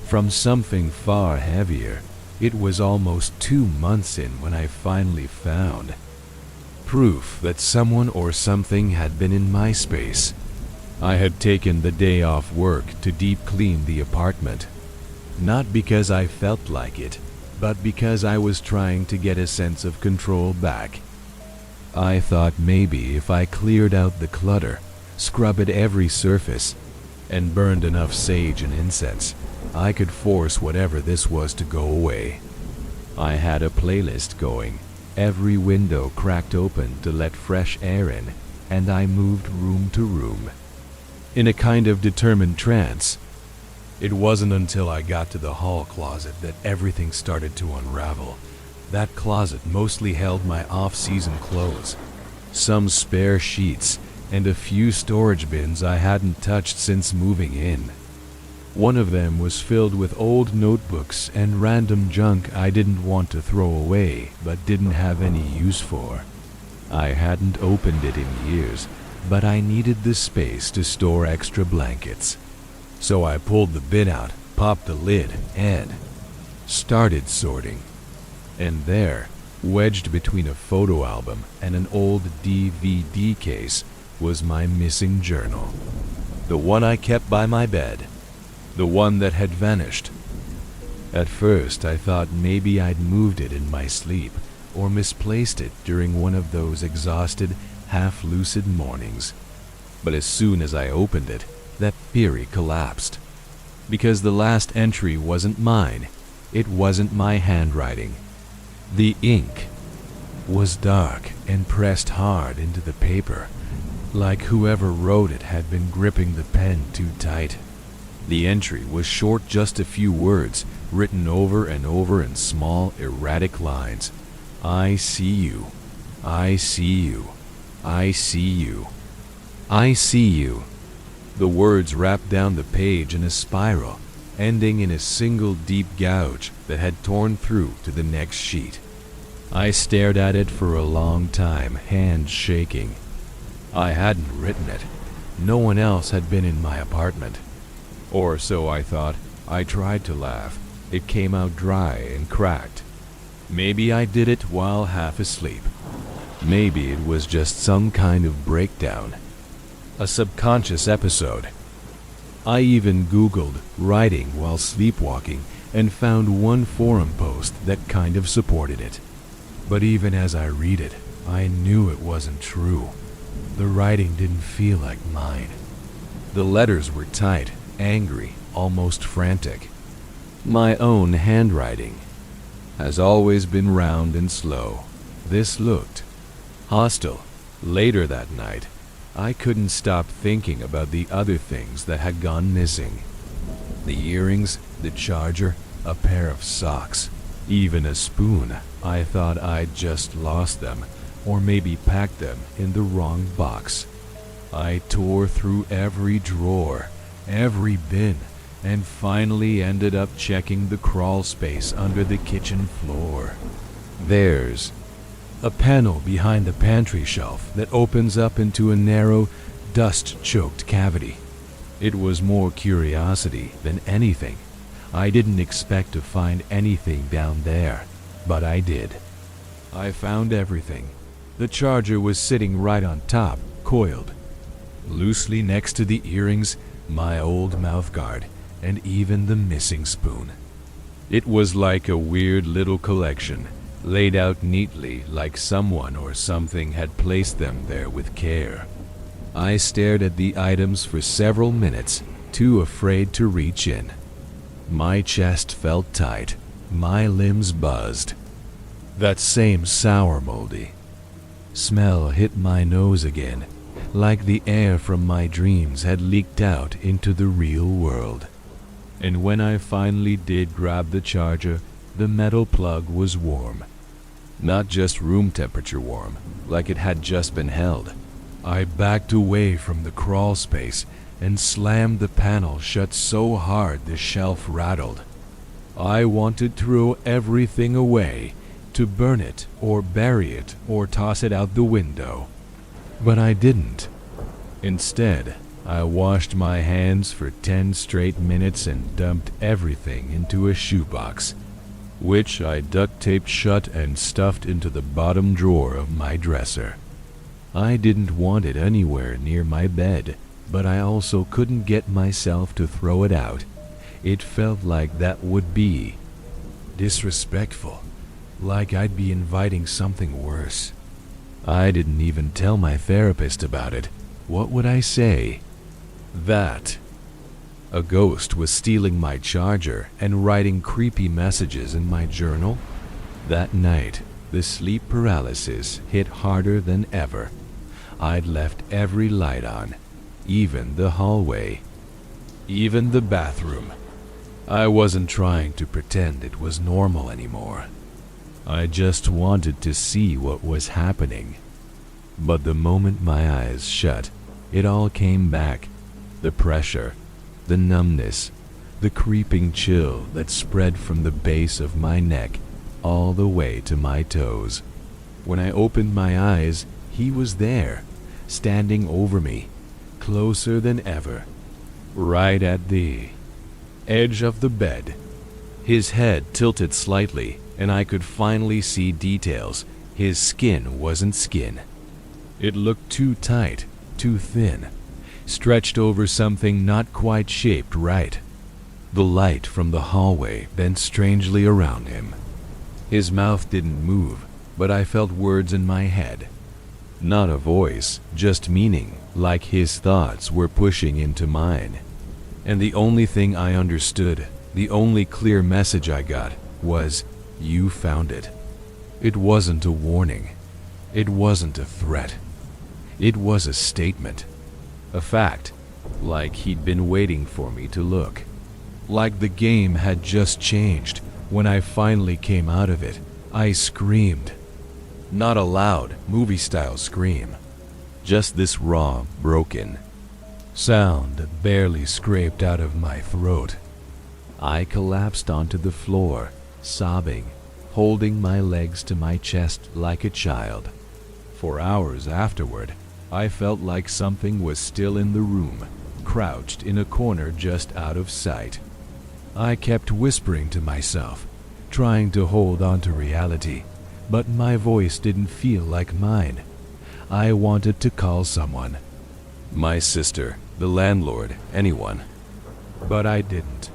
From something far heavier, It was almost 2 months in when I finally found proof that someone or something had been in my space. I had taken the day off work to deep clean the apartment, not because I felt like it, but because I was trying to get a sense of control back. I thought maybe if I cleared out the clutter, scrubbed every surface, and burned enough sage and incense, I could force whatever this was to go away. I had a playlist going, every window cracked open to let fresh air in, and I moved room to room, in a kind of determined trance. It wasn't until I got to the hall closet that everything started to unravel. That closet mostly held my off-season clothes, some spare sheets, and a few storage bins I hadn't touched since moving in. One of them was filled with old notebooks and random junk I didn't want to throw away but didn't have any use for. I hadn't opened it in years, but I needed the space to store extra blankets. So I pulled the bin out, popped the lid, and started sorting. And there, wedged between a photo album and an old DVD case, was my missing journal. The one I kept by my bed. The one that had vanished. At first, I thought maybe I'd moved it in my sleep or misplaced it during one of those exhausted, half-lucid mornings. But as soon as I opened it, that theory collapsed. Because the last entry wasn't mine. It wasn't my handwriting. The ink was dark and pressed hard into the paper, like whoever wrote it had been gripping the pen too tight. The entry was short, just a few words, written over and over in small, erratic lines. I see you. I see you. I see you. I see you. The words wrapped down the page in a spiral, ending in a single deep gouge that had torn through to the next sheet. I stared at it for a long time, hands shaking. I hadn't written it. No one else had been in my apartment. Or so I thought. I tried to laugh. It came out dry and cracked. Maybe I did it while half asleep. Maybe it was just some kind of breakdown. A subconscious episode. I even Googled writing while sleepwalking and found one forum post that kind of supported it. But even as I read it, I knew it wasn't true. The writing didn't feel like mine. The letters were tight, angry, almost frantic. My own handwriting has always been round and slow. This looked hostile. Later that night, I couldn't stop thinking about the other things that had gone missing. The earrings, the charger, a pair of socks, even a spoon. I thought I'd just lost them, or maybe packed them in the wrong box. I tore through every drawer, every bin, and finally ended up checking the crawl space under the kitchen floor. There's a panel behind the pantry shelf that opens up into a narrow, dust-choked cavity. It was more curiosity than anything. I didn't expect to find anything down there, but I did. I found everything. The charger was sitting right on top, coiled. Loosely next to the earrings, my old mouthguard, and even the missing spoon. It was like a weird little collection, laid out neatly like someone or something had placed them there with care. I stared at the items for several minutes, too afraid to reach in. My chest felt tight, my limbs buzzed. That same sour moldy smell hit my nose again, like the air from my dreams had leaked out into the real world. And when I finally did grab the charger, the metal plug was warm. Not just room temperature warm, like it had just been held. I backed away from the crawl space and slammed the panel shut so hard the shelf rattled. I wanted to throw everything away, to burn it or bury it or toss it out the window. But I didn't. Instead, I washed my hands for 10 straight minutes and dumped everything into a shoebox. which I duct taped shut and stuffed into the bottom drawer of my dresser. I didn't want it anywhere near my bed, but I also couldn't get myself to throw it out. It felt like that would be disrespectful, like I'd be inviting something worse. I didn't even tell my therapist about it. What would I say? That a ghost was stealing my charger and writing creepy messages in my journal? That night, the sleep paralysis hit harder than ever. I'd left every light on, even the hallway, even the bathroom. I wasn't trying to pretend it was normal anymore. I just wanted to see what was happening. But the moment my eyes shut, it all came back. The pressure, the numbness, the creeping chill that spread from the base of my neck all the way to my toes. When I opened my eyes, he was there, standing over me, closer than ever, right at the edge of the bed. His head tilted slightly, and I could finally see details. His skin wasn't skin. It looked too tight, too thin, stretched over something not quite shaped right. The light from the hallway bent strangely around him. His mouth didn't move, but I felt words in my head. Not a voice, just meaning, like his thoughts were pushing into mine. And the only thing I understood, the only clear message I got, was, "You found it." It wasn't a warning. It wasn't a threat. It was a statement. A fact, like he'd been waiting for me to look. Like the game had just changed. When I finally came out of it, I screamed. Not a loud, movie-style scream. Just this raw, broken sound that barely scraped out of my throat. I collapsed onto the floor, sobbing, holding my legs to my chest like a child. For hours afterward, I felt like something was still in the room, crouched in a corner just out of sight. I kept whispering to myself, trying to hold on to reality, but my voice didn't feel like mine. I wanted to call someone. My sister, the landlord, anyone. But I didn't.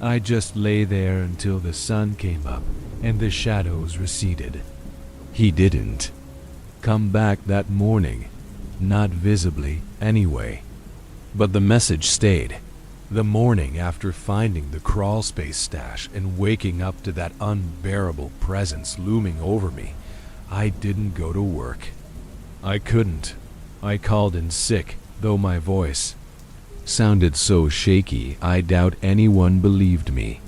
I just lay there until the sun came up and the shadows receded. He didn't come back that morning, not visibly anyway. But the message stayed. The morning after finding the crawlspace stash and waking up to that unbearable presence looming over me, I didn't go to work. I couldn't. I called in sick, though my voice sounded so shaky I doubt anyone believed me.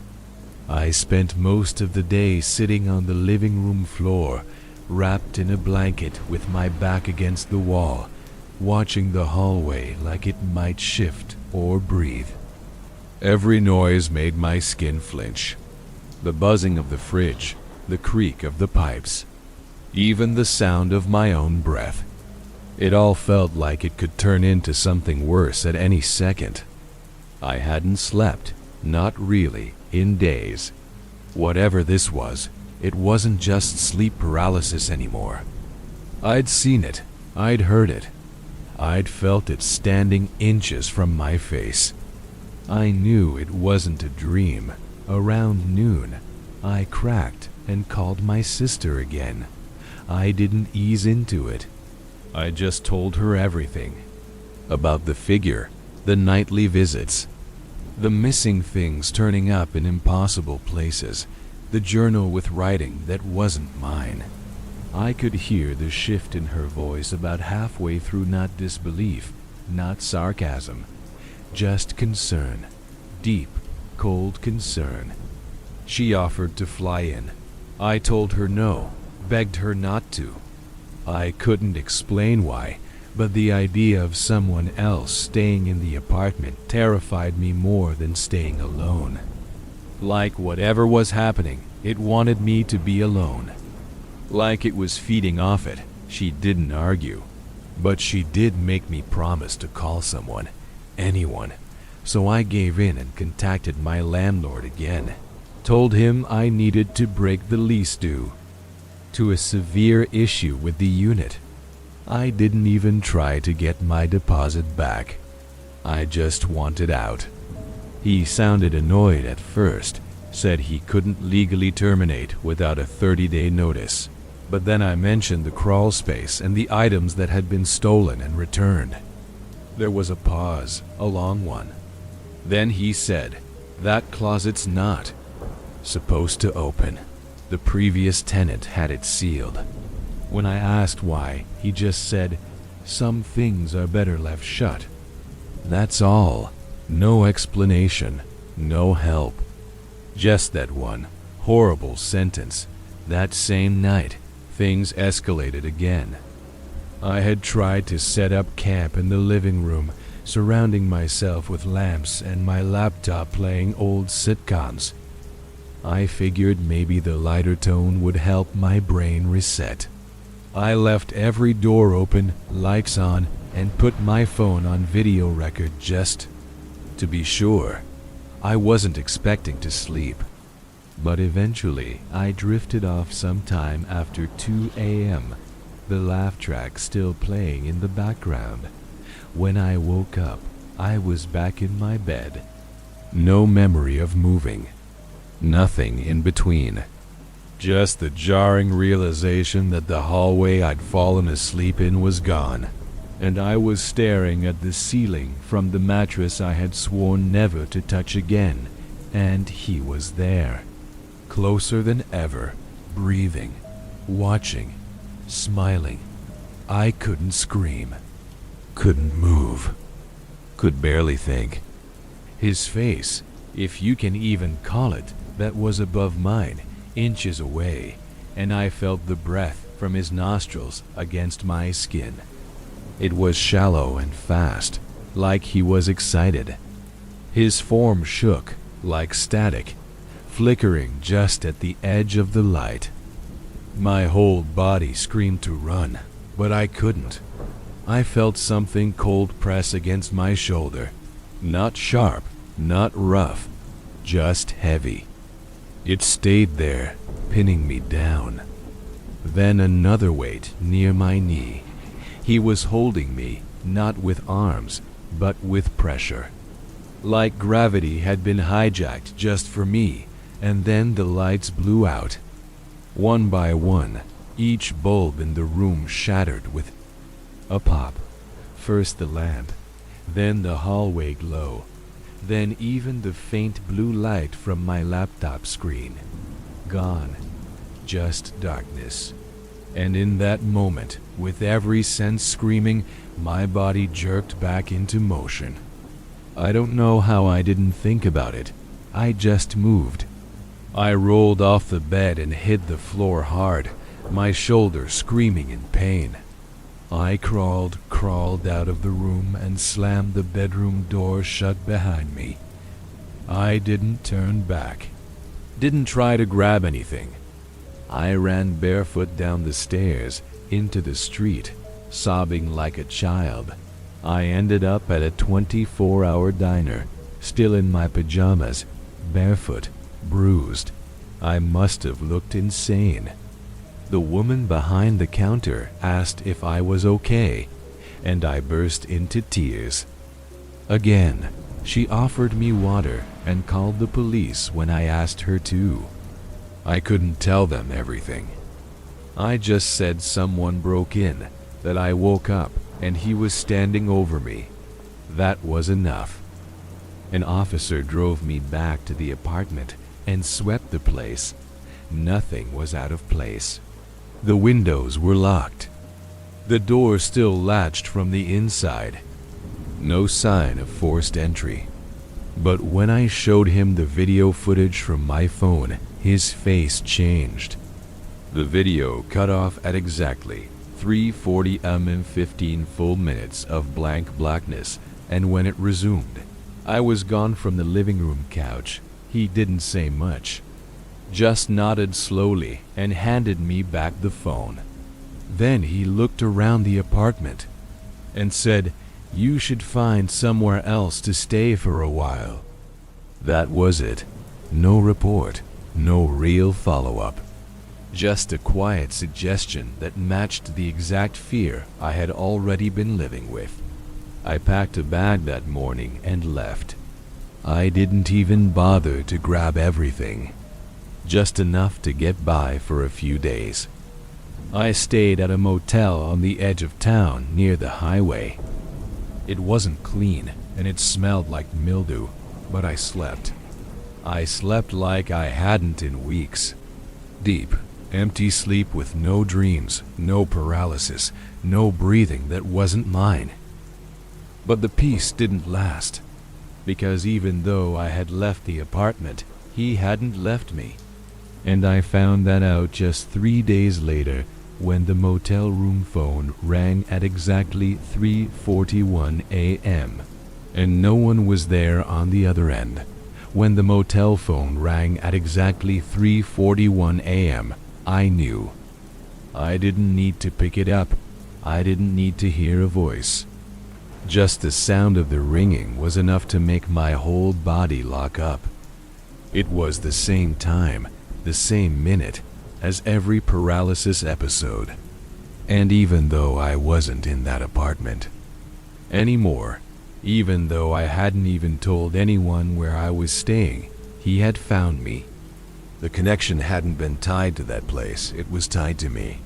I spent most of the day sitting on the living room floor, wrapped in a blanket with my back against the wall, watching the hallway like it might shift or breathe. Every noise made my skin flinch. The buzzing of the fridge, the creak of the pipes, even the sound of my own breath. It all felt like it could turn into something worse at any second. I hadn't slept, not really, in days. Whatever this was, it wasn't just sleep paralysis anymore. I'd seen it, I'd heard it, I'd felt it standing inches from my face. I knew it wasn't a dream. Around noon, I cracked and called my sister again. I didn't ease into it. I just told her everything. About the figure, the nightly visits, the missing things turning up in impossible places, the journal with writing that wasn't mine. I could hear the shift in her voice about halfway through, not disbelief, not sarcasm, just concern, deep, cold concern. She offered to fly in. I told her no, begged her not to. I couldn't explain why, but the idea of someone else staying in the apartment terrified me more than staying alone. Like whatever was happening, it wanted me to be alone. Like it was feeding off it. She didn't argue, but she did make me promise to call someone. Anyone. So I gave in and contacted my landlord again. Told him I needed to break the lease due to a severe issue with the unit. I didn't even try to get my deposit back. I just wanted out. He sounded annoyed at first, said he couldn't legally terminate without a 30-day notice. But then I mentioned the crawl space and the items that had been stolen and returned. There was a pause, a long one. Then he said, "That closet's not supposed to open. The previous tenant had it sealed." When I asked why, he just said, "Some things are better left shut." That's all. No explanation, no help. Just that one horrible sentence. That same night, things escalated again. I had tried to set up camp in the living room, surrounding myself with lamps and my laptop playing old sitcoms. I figured maybe the lighter tone would help my brain reset. I left every door open, lights on, and put my phone on video record just to be sure. I wasn't expecting to sleep. But eventually, I drifted off sometime after 2 a.m., the laugh track still playing in the background. When I woke up, I was back in my bed. No memory of moving. Nothing in between. Just the jarring realization that the hallway I'd fallen asleep in was gone, and I was staring at the ceiling from the mattress I had sworn never to touch again, and he was there. Closer than ever, breathing, watching, smiling. I couldn't scream, couldn't move, could barely think. His face, if you can even call it, that was above mine, inches away, and I felt the breath from his nostrils against my skin. It was shallow and fast, like he was excited. His form shook, like static, flickering just at the edge of the light. My whole body screamed to run, but I couldn't. I felt something cold press against my shoulder. Not sharp, not rough, just heavy. It stayed there, pinning me down. Then another weight near my knee. He was holding me, not with arms, but with pressure. Like gravity had been hijacked just for me, and then the lights blew out. One by one, each bulb in the room shattered with a pop. First the lamp, then the hallway glow, then even the faint blue light from my laptop screen. Gone. Just darkness. And in that moment, with every sense screaming, my body jerked back into motion. I don't know how I didn't think about it. I just moved. I rolled off the bed and hit the floor hard, my shoulder screaming in pain. I crawled out of the room and slammed the bedroom door shut behind me. I didn't turn back. Didn't try to grab anything. I ran barefoot down the stairs, into the street, sobbing like a child. I ended up at a 24-hour diner, still in my pajamas, barefoot, bruised. I must have looked insane. The woman behind the counter asked if I was okay, and I burst into tears. Again, she offered me water and called the police when I asked her to. I couldn't tell them everything. I just said someone broke in, that I woke up and he was standing over me. That was enough. An officer drove me back to the apartment and swept the place. Nothing was out of place. The windows were locked. The door still latched from the inside. No sign of forced entry. But when I showed him the video footage from my phone, his face changed. The video cut off at exactly 3:40 and 15 full minutes of blank blackness, and when it resumed, I was gone from the living room couch. He didn't say much, just nodded slowly and handed me back the phone. Then he looked around the apartment and said, "You should find somewhere else to stay for a while." That was it. No report, No real follow-up. Just a quiet suggestion that matched the exact fear I had already been living with. I packed a bag that morning and left. I didn't even bother to grab everything. Just enough to get by for a few days. I stayed at a motel on the edge of town near the highway. It wasn't clean and it smelled like mildew, but I slept. I slept like I hadn't in weeks. Deep, empty sleep with no dreams, no paralysis, no breathing that wasn't mine. But the peace didn't last, because even though I had left the apartment, he hadn't left me. And I found that out just 3 days later when the motel room phone rang at exactly 3:41 a.m. and no one was there on the other end. When the motel phone rang at exactly 3:41 a.m., I knew. I didn't need to pick it up. I didn't need to hear a voice. Just the sound of the ringing was enough to make my whole body lock up. It was the same time, the same minute, as every paralysis episode. And even though I wasn't in that apartment anymore, even though I hadn't even told anyone where I was staying, he had found me. The connection hadn't been tied to that place, it was tied to me.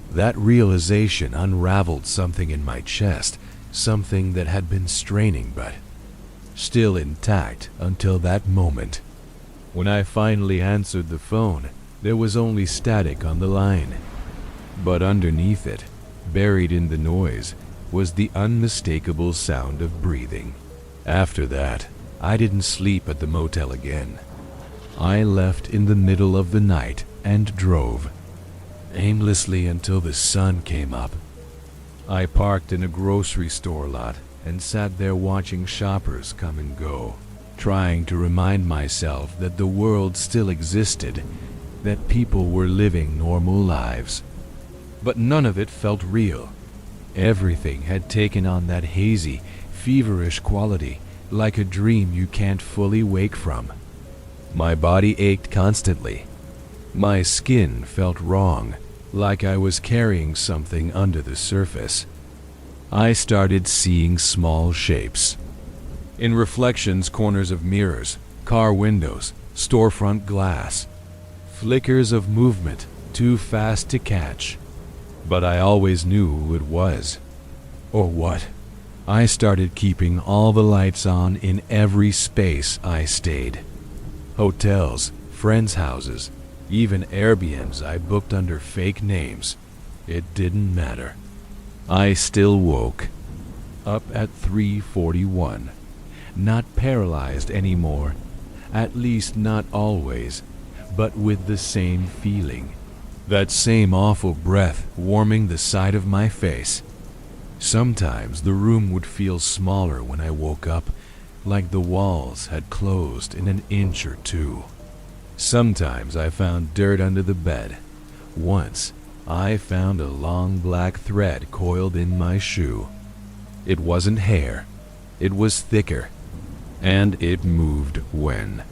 That realization unraveled something in my chest, something that had been straining but still intact until that moment. When I finally answered the phone, there was only static on the line. But underneath it, buried in the noise, was the unmistakable sound of breathing. After that, I didn't sleep at the motel again. I left in the middle of the night and drove, aimlessly until the sun came up. I parked in a grocery store lot and sat there watching shoppers come and go, trying to remind myself that the world still existed, that people were living normal lives. But none of it felt real. Everything had taken on that hazy, feverish quality, like a dream you can't fully wake from. My body ached constantly. My skin felt wrong, like I was carrying something under the surface. I started seeing small shapes. In reflections, corners of mirrors, car windows, storefront glass. Flickers of movement, too fast to catch. But I always knew who it was. Or what? I started keeping all the lights on in every space I stayed. Hotels, friends' houses, even Airbnbs I booked under fake names. It didn't matter. I still woke up at 3:41. Not paralyzed anymore, at least not always, but with the same feeling. That same awful breath warming the side of my face. Sometimes the room would feel smaller when I woke up, like the walls had closed in an inch or two. Sometimes I found dirt under the bed. Once, I found a long black thread coiled in my shoe. It wasn't hair. It was thicker. And it moved when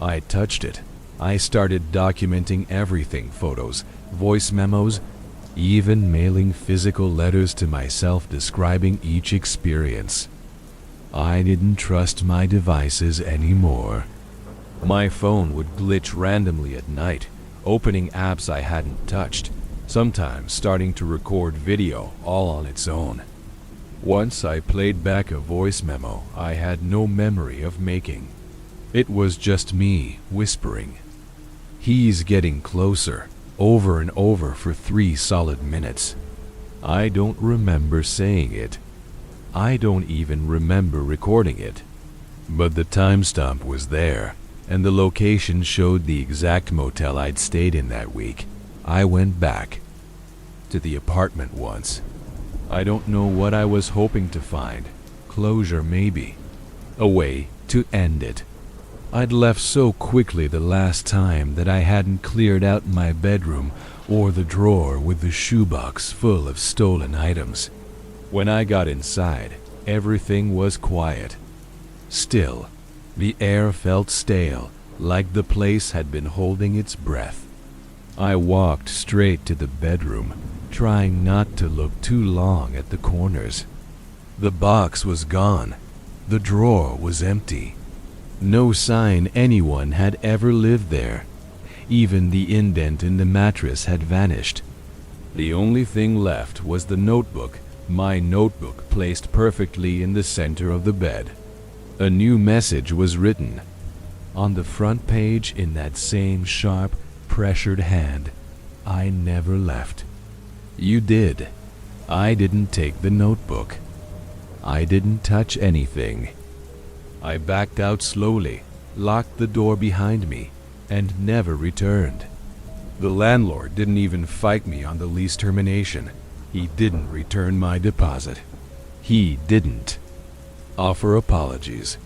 I touched it. I started documenting everything, photos, voice memos, even mailing physical letters to myself describing each experience. I didn't trust my devices anymore. My phone would glitch randomly at night, opening apps I hadn't touched, sometimes starting to record video all on its own. Once I played back a voice memo I had no memory of making. It was just me whispering. He's getting closer, over and over for 3 solid minutes. I don't remember saying it. I don't even remember recording it. But the timestamp was there, and the location showed the exact motel I'd stayed in that week. I went back to the apartment once. I don't know what I was hoping to find. Closure, maybe. A way to end it. I'd left so quickly the last time that I hadn't cleared out my bedroom or the drawer with the shoebox full of stolen items. When I got inside, everything was quiet. Still, the air felt stale, like the place had been holding its breath. I walked straight to the bedroom, trying not to look too long at the corners. The box was gone. The drawer was empty. No sign anyone had ever lived there. Even the indent in the mattress had vanished. The only thing left was the notebook, my notebook placed perfectly in the center of the bed. A new message was written. On the front page in that same sharp, pressured hand, I never left. You did. I didn't take the notebook. I didn't touch anything. I backed out slowly, locked the door behind me, and never returned. The landlord didn't even fight me on the lease termination. He didn't return my deposit. He didn't offer apologies.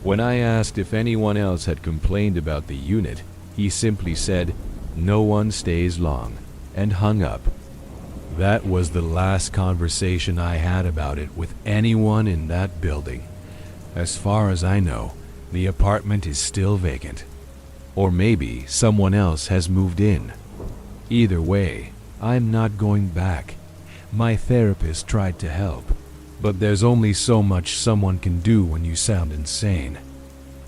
When I asked if anyone else had complained about the unit, he simply said, "No one stays long," and hung up. That was the last conversation I had about it with anyone in that building. As far as I know, the apartment is still vacant. Or maybe someone else has moved in. Either way, I'm not going back. My therapist tried to help, but there's only so much someone can do when you sound insane.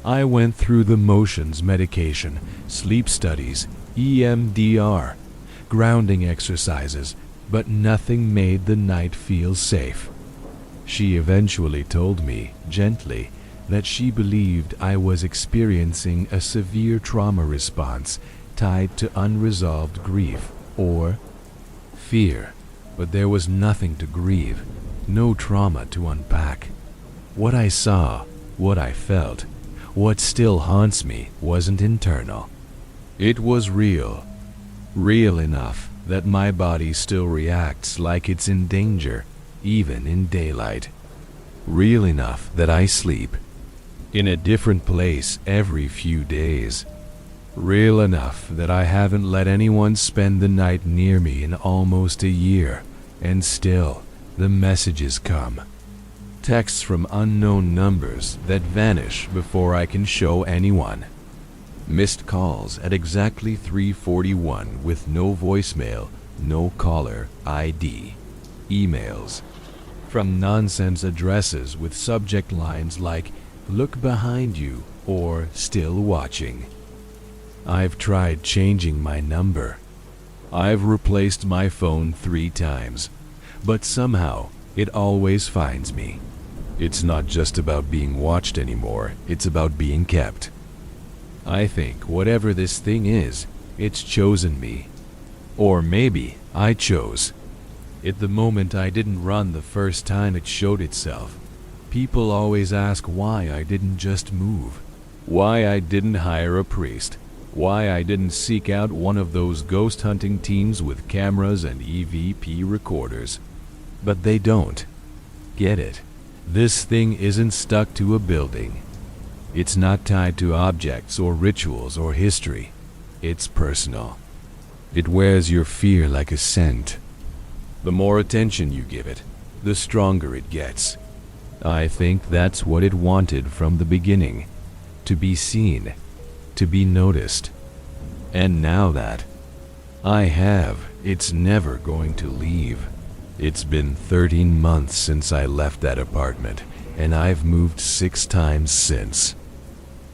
I went through the motions medication, sleep studies, EMDR, grounding exercises, but nothing made the night feel safe. She eventually told me, gently, that she believed I was experiencing a severe trauma response tied to unresolved grief or fear. But there was nothing to grieve, no trauma to unpack. What I saw, what I felt, what still haunts me wasn't internal. It was real. Real enough that my body still reacts like it's in danger, even in daylight. Real enough that I sleep in a different place every few days. Real enough that I haven't let anyone spend the night near me in almost a year, and still the messages come. Texts from unknown numbers that vanish before I can show anyone. Missed calls at exactly 3:41 with no voicemail, no caller ID. Emails from nonsense addresses with subject lines like "Look behind you" or "Still watching." I've tried changing my number. I've replaced my phone 3 times, but somehow it always finds me. It's not just about being watched anymore, it's about being kept. I think whatever this thing is, it's chosen me. Or maybe I chose. At the moment I didn't run the first time it showed itself. People always ask why I didn't just move, why I didn't hire a priest, why I didn't seek out one of those ghost hunting teams with cameras and EVP recorders. But they don't. Get it? This thing isn't stuck to a building. It's not tied to objects or rituals or history. It's personal. It wears your fear like a scent. The more attention you give it, the stronger it gets. I think that's what it wanted from the beginning. To be seen, to be noticed. And now that I have, it's never going to leave. It's been 13 months since I left that apartment, and I've moved 6 times since.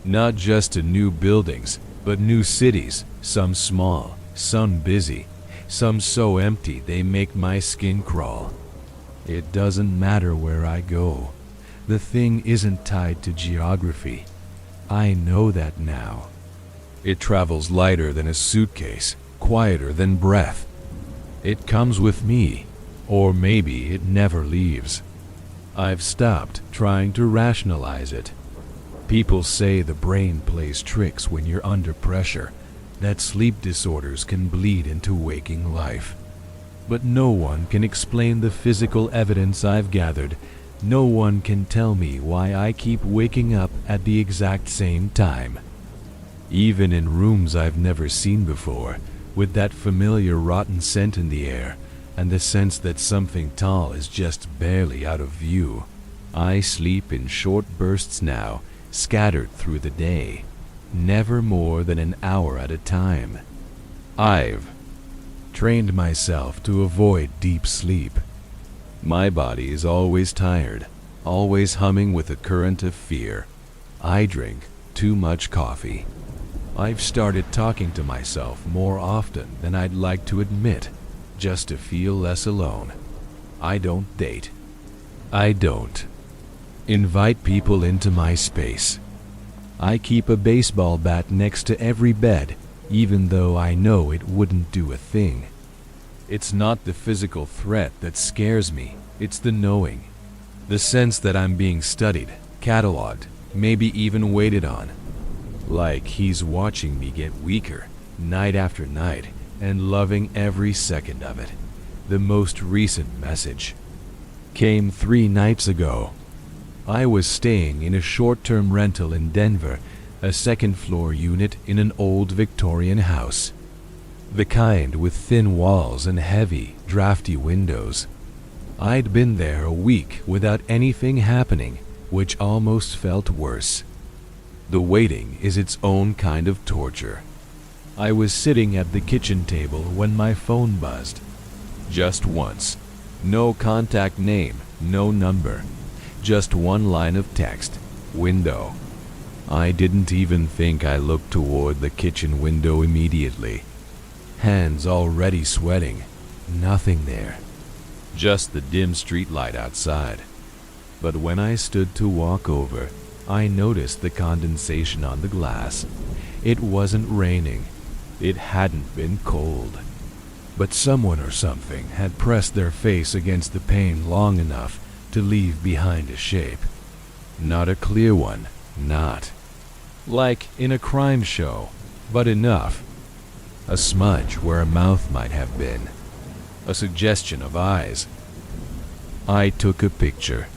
Not just to new buildings, but new cities, some small, some busy, some so empty they make my skin crawl. It doesn't matter where I go. The thing isn't tied to geography. I know that now. It travels lighter than a suitcase, quieter than breath. It comes with me, or maybe it never leaves. I've stopped trying to rationalize it. People say the brain plays tricks when you're under pressure, that sleep disorders can bleed into waking life. But no one can explain the physical evidence I've gathered. No one can tell me why I keep waking up at the exact same time. Even in rooms I've never seen before, with that familiar rotten scent in the air, and the sense that something tall is just barely out of view. I sleep in short bursts now, scattered through the day. never more than an hour at a time. I've trained myself to avoid deep sleep. My body is always tired, always humming with a current of fear. I drink too much coffee. I've started talking to myself more often than I'd like to admit, just to feel less alone. I don't date. I don't invite people into my space. I keep a baseball bat next to every bed, even though I know it wouldn't do a thing. It's not the physical threat that scares me, it's the knowing. The sense that I'm being studied, cataloged, maybe even waited on. Like he's watching me get weaker, night after night, and loving every second of it. The most recent message came 3 nights ago. I was staying in a short-term rental in Denver, a second-floor unit in an old Victorian house. The kind with thin walls and heavy, drafty windows. I'd been there a week without anything happening, which almost felt worse. The waiting is its own kind of torture. I was sitting at the kitchen table when my phone buzzed. Just once. No contact name, no number. Just one line of text. Window. I didn't even think I looked toward the kitchen window immediately. Hands already sweating. Nothing there. Just the dim street light outside. But when I stood to walk over, I noticed the condensation on the glass. It wasn't raining. It hadn't been cold. But someone or something had pressed their face against the pane long enough to leave behind a shape. Not a clear one, not. Like in a crime show, but enough. A smudge where a mouth might have been. A suggestion of eyes. I took a picture.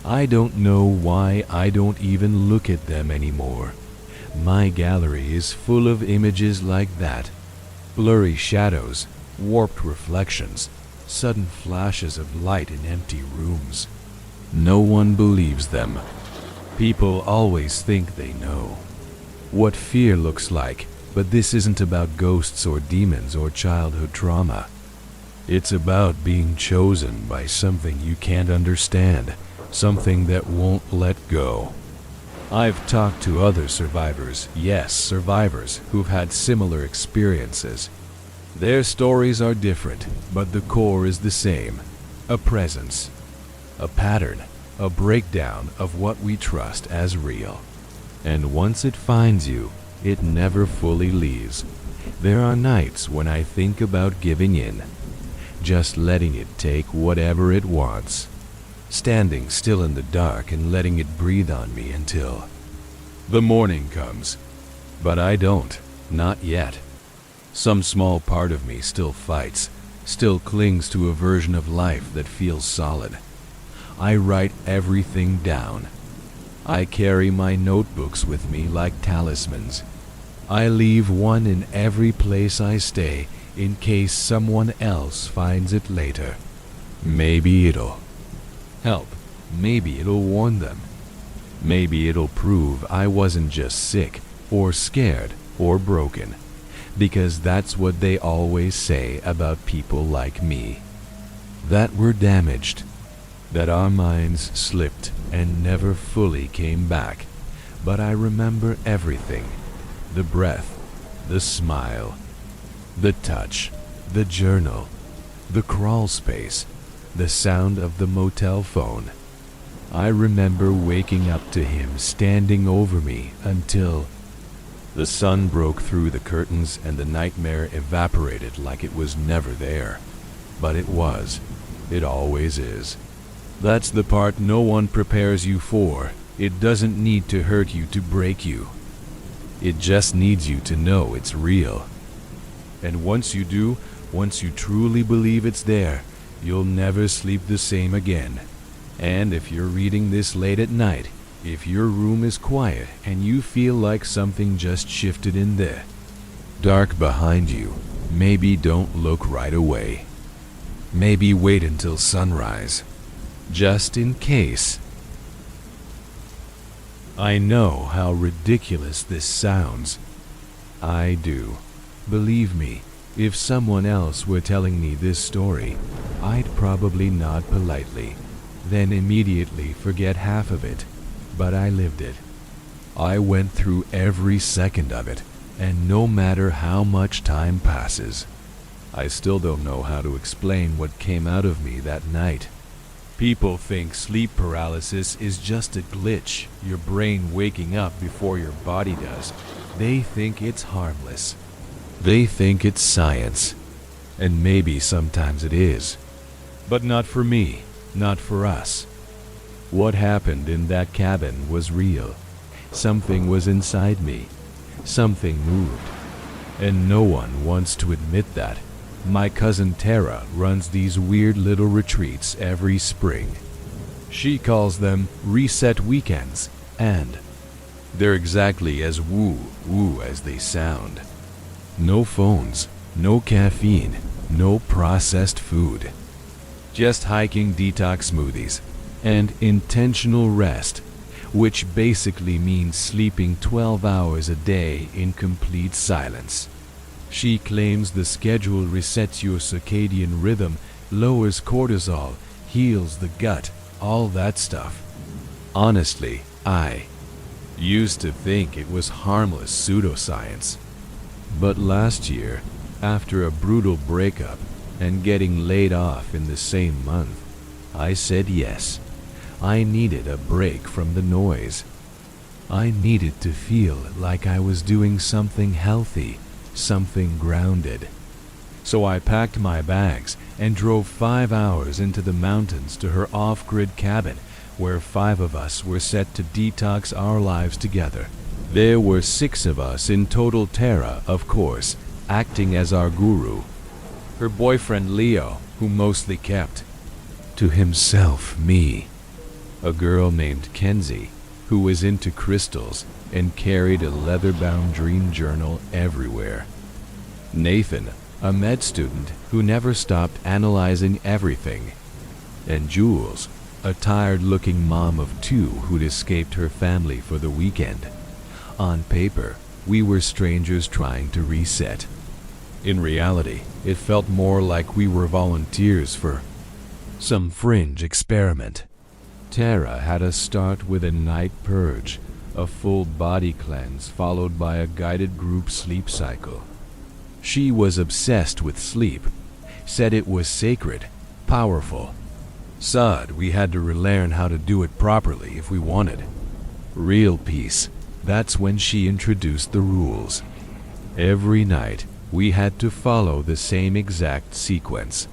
I don't know why I don't even look at them anymore. My gallery is full of images like that. Blurry shadows, warped reflections, sudden flashes of light in empty rooms. No one believes them. People always think they know what fear looks like, but this isn't about ghosts or demons or childhood trauma. It's about being chosen by something you can't understand, something that won't let go. I've talked to other survivors, yes, survivors, who've had similar experiences. Their stories are different, but the core is the same. A presence, a pattern, a breakdown of what we trust as real. And once it finds you, it never fully leaves. There are nights when I think about giving in, just letting it take whatever it wants, standing still in the dark and letting it breathe on me until the morning comes. But I don't, not yet. Some small part of me still fights, still clings to a version of life that feels solid. I write everything down. I carry my notebooks with me like talismans. I leave one in every place I stay in case someone else finds it later. Maybe it'll help. Maybe it'll warn them. Maybe it'll prove I wasn't just sick or scared or broken, because that's what they always say about people like me. That we're damaged, that our minds slipped and never fully came back. But I remember everything. The breath, the smile, the touch, the journal, the crawl space, the sound of the motel phone. I remember waking up to him standing over me until the sun broke through the curtains and the nightmare evaporated like it was never there. But it was. It always is. That's the part no one prepares you for. It doesn't need to hurt you to break you. It just needs you to know it's real. And once you do, once you truly believe it's there, you'll never sleep the same again. And if you're reading this late at night, if your room is quiet and you feel like something just shifted in there, dark behind you, maybe don't look right away. Maybe wait until sunrise. Just in case. I know how ridiculous this sounds. I do. Believe me, if someone else were telling me this story, I'd probably nod politely, then immediately forget half of it. But I lived it. I went through every second of it, and no matter how much time passes, I still don't know how to explain what came out of me that night. People think sleep paralysis is just a glitch, your brain waking up before your body does. They think it's harmless. They think it's science. And maybe sometimes it is. But not for me, not for us. What happened in that cabin was real. Something was inside me. Something moved. And no one wants to admit that. My cousin Tara runs these weird little retreats every spring. She calls them reset weekends, and they're exactly as woo-woo as they sound. No phones, no caffeine, no processed food. Just hiking detox smoothies and intentional rest, which basically means sleeping 12 hours a day in complete silence. She claims the schedule resets your circadian rhythm, lowers cortisol, heals the gut, all that stuff. Honestly, I used to think it was harmless pseudoscience. But last year, after a brutal breakup and getting laid off in the same month, I said yes. I needed a break from the noise. I needed to feel like I was doing something healthy, something grounded. So I packed my bags and drove 5 hours into the mountains to her off-grid cabin, where 5 of us were set to detox our lives together. There were 6 of us in total, Tara, of course, acting as our guru. Her boyfriend Leo, who mostly kept to himself me. A girl named Kenzie, who was into crystals and carried a leather-bound dream journal everywhere. Nathan, a med student who never stopped analyzing everything. And Jules, a tired-looking mom of 2 who'd escaped her family for the weekend. On paper, we were strangers trying to reset. In reality, it felt more like we were volunteers for some fringe experiment. Tara had us start with a night purge, a full body cleanse followed by a guided group sleep cycle. She was obsessed with sleep, said it was sacred, powerful. Said we had to relearn how to do it properly if we wanted. Real peace, that's when she introduced the rules. Every night, we had to follow the same exact sequence.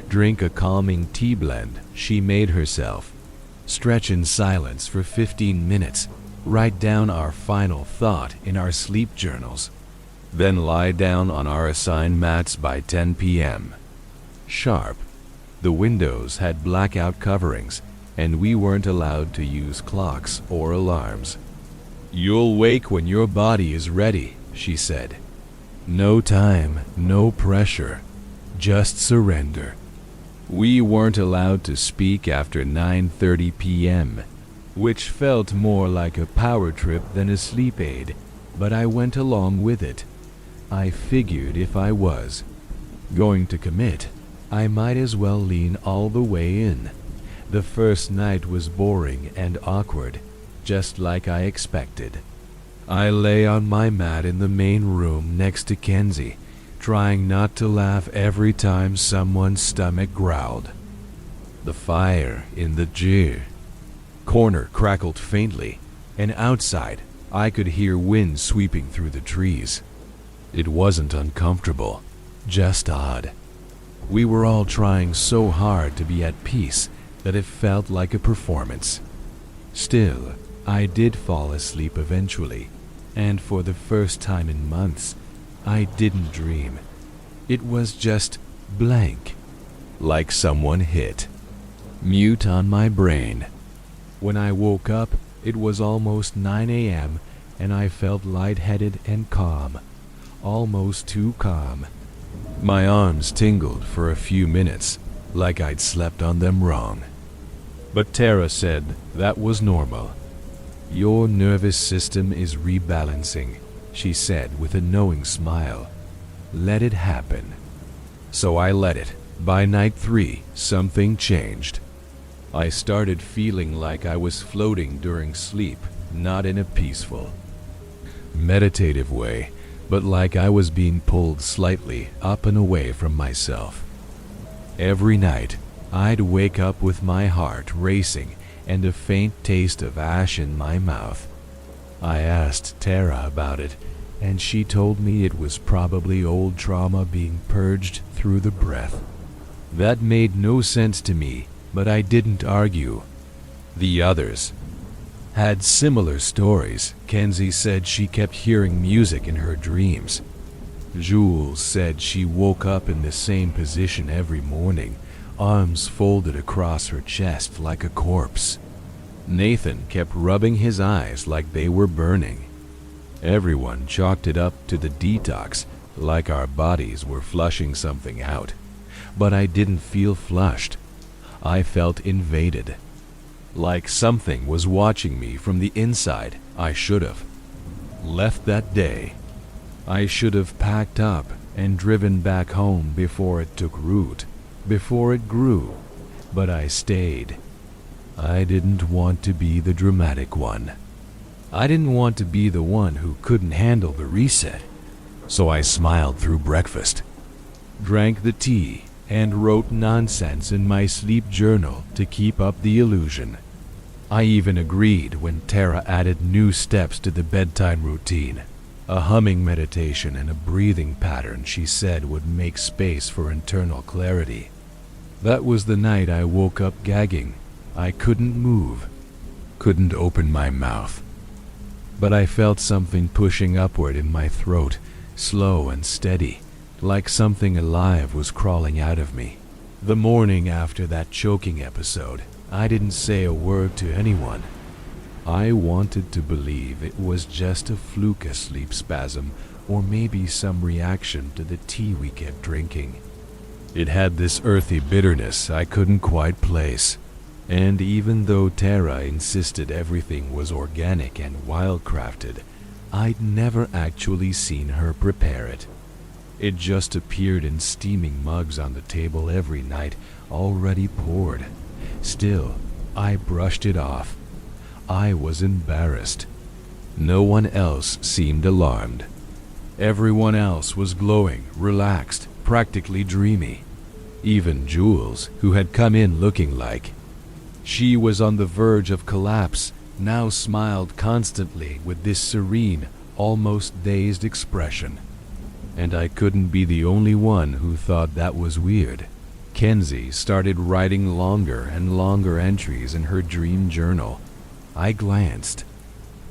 Drink a calming tea blend she made herself. Stretch in silence for 15 minutes. Write down our final thought in our sleep journals. Then lie down on our assigned mats by 10 p.m. Sharp. The windows had blackout coverings, and we weren't allowed to use clocks or alarms. "You'll wake when your body is ready," she said. No time, no pressure, just surrender. We weren't allowed to speak after 9:30 p.m., which felt more like a power trip than a sleep aid, but I went along with it. I figured if I was going to commit, I might as well lean all the way in. The first night was boring and awkward, just like I expected. I lay on my mat in the main room next to Kenzie, trying not to laugh every time someone's stomach growled. The fire in the corner crackled faintly, and outside I could hear wind sweeping through the trees. It wasn't uncomfortable, just odd. We were all trying so hard to be at peace that it felt like a performance. Still, I did fall asleep eventually, and for the first time in months, I didn't dream. It was just blank, like someone hit mute on my brain. When I woke up, it was almost 9 a.m., and I felt lightheaded and calm, almost too calm. My arms tingled for a few minutes, like I'd slept on them wrong. But Tara said that was normal. Your nervous system is rebalancing, she said with a knowing smile. Let it happen. So I let it. By night 3, something changed. I started feeling like I was floating during sleep, not in a peaceful, meditative way, but like I was being pulled slightly up and away from myself. Every night, I'd wake up with my heart racing and a faint taste of ash in my mouth. I asked Tara about it, and she told me it was probably old trauma being purged through the breath. That made no sense to me, but I didn't argue. The others had similar stories. Kenzie said she kept hearing music in her dreams. Jules said she woke up in the same position every morning, arms folded across her chest like a corpse. Nathan kept rubbing his eyes like they were burning. Everyone chalked it up to the detox, like our bodies were flushing something out. But I didn't feel flushed. I felt invaded. Like something was watching me from the inside. I should have left that day. I should have packed up and driven back home before it took root, before it grew. But I stayed. I didn't want to be the dramatic one. I didn't want to be the one who couldn't handle the reset. So I smiled through breakfast, drank the tea, and wrote nonsense in my sleep journal to keep up the illusion. I even agreed when Tara added new steps to the bedtime routine. A humming meditation and a breathing pattern she said would make space for internal clarity. That was the night I woke up gagging. I couldn't move, couldn't open my mouth. But I felt something pushing upward in my throat, slow and steady, like something alive was crawling out of me. The morning after that choking episode, I didn't say a word to anyone. I wanted to believe it was just a fluke sleep spasm, or maybe some reaction to the tea we kept drinking. It had this earthy bitterness I couldn't quite place. And even though Tara insisted everything was organic and wildcrafted, I'd never actually seen her prepare it. It just appeared in steaming mugs on the table every night, already poured. Still, I brushed it off. I was embarrassed. No one else seemed alarmed. Everyone else was glowing, relaxed, practically dreamy. Even Jules, who had come in looking like she was on the verge of collapse, now smiled constantly with this serene, almost dazed expression. And I couldn't be the only one who thought that was weird. Kenzie started writing longer and longer entries in her dream journal. I glanced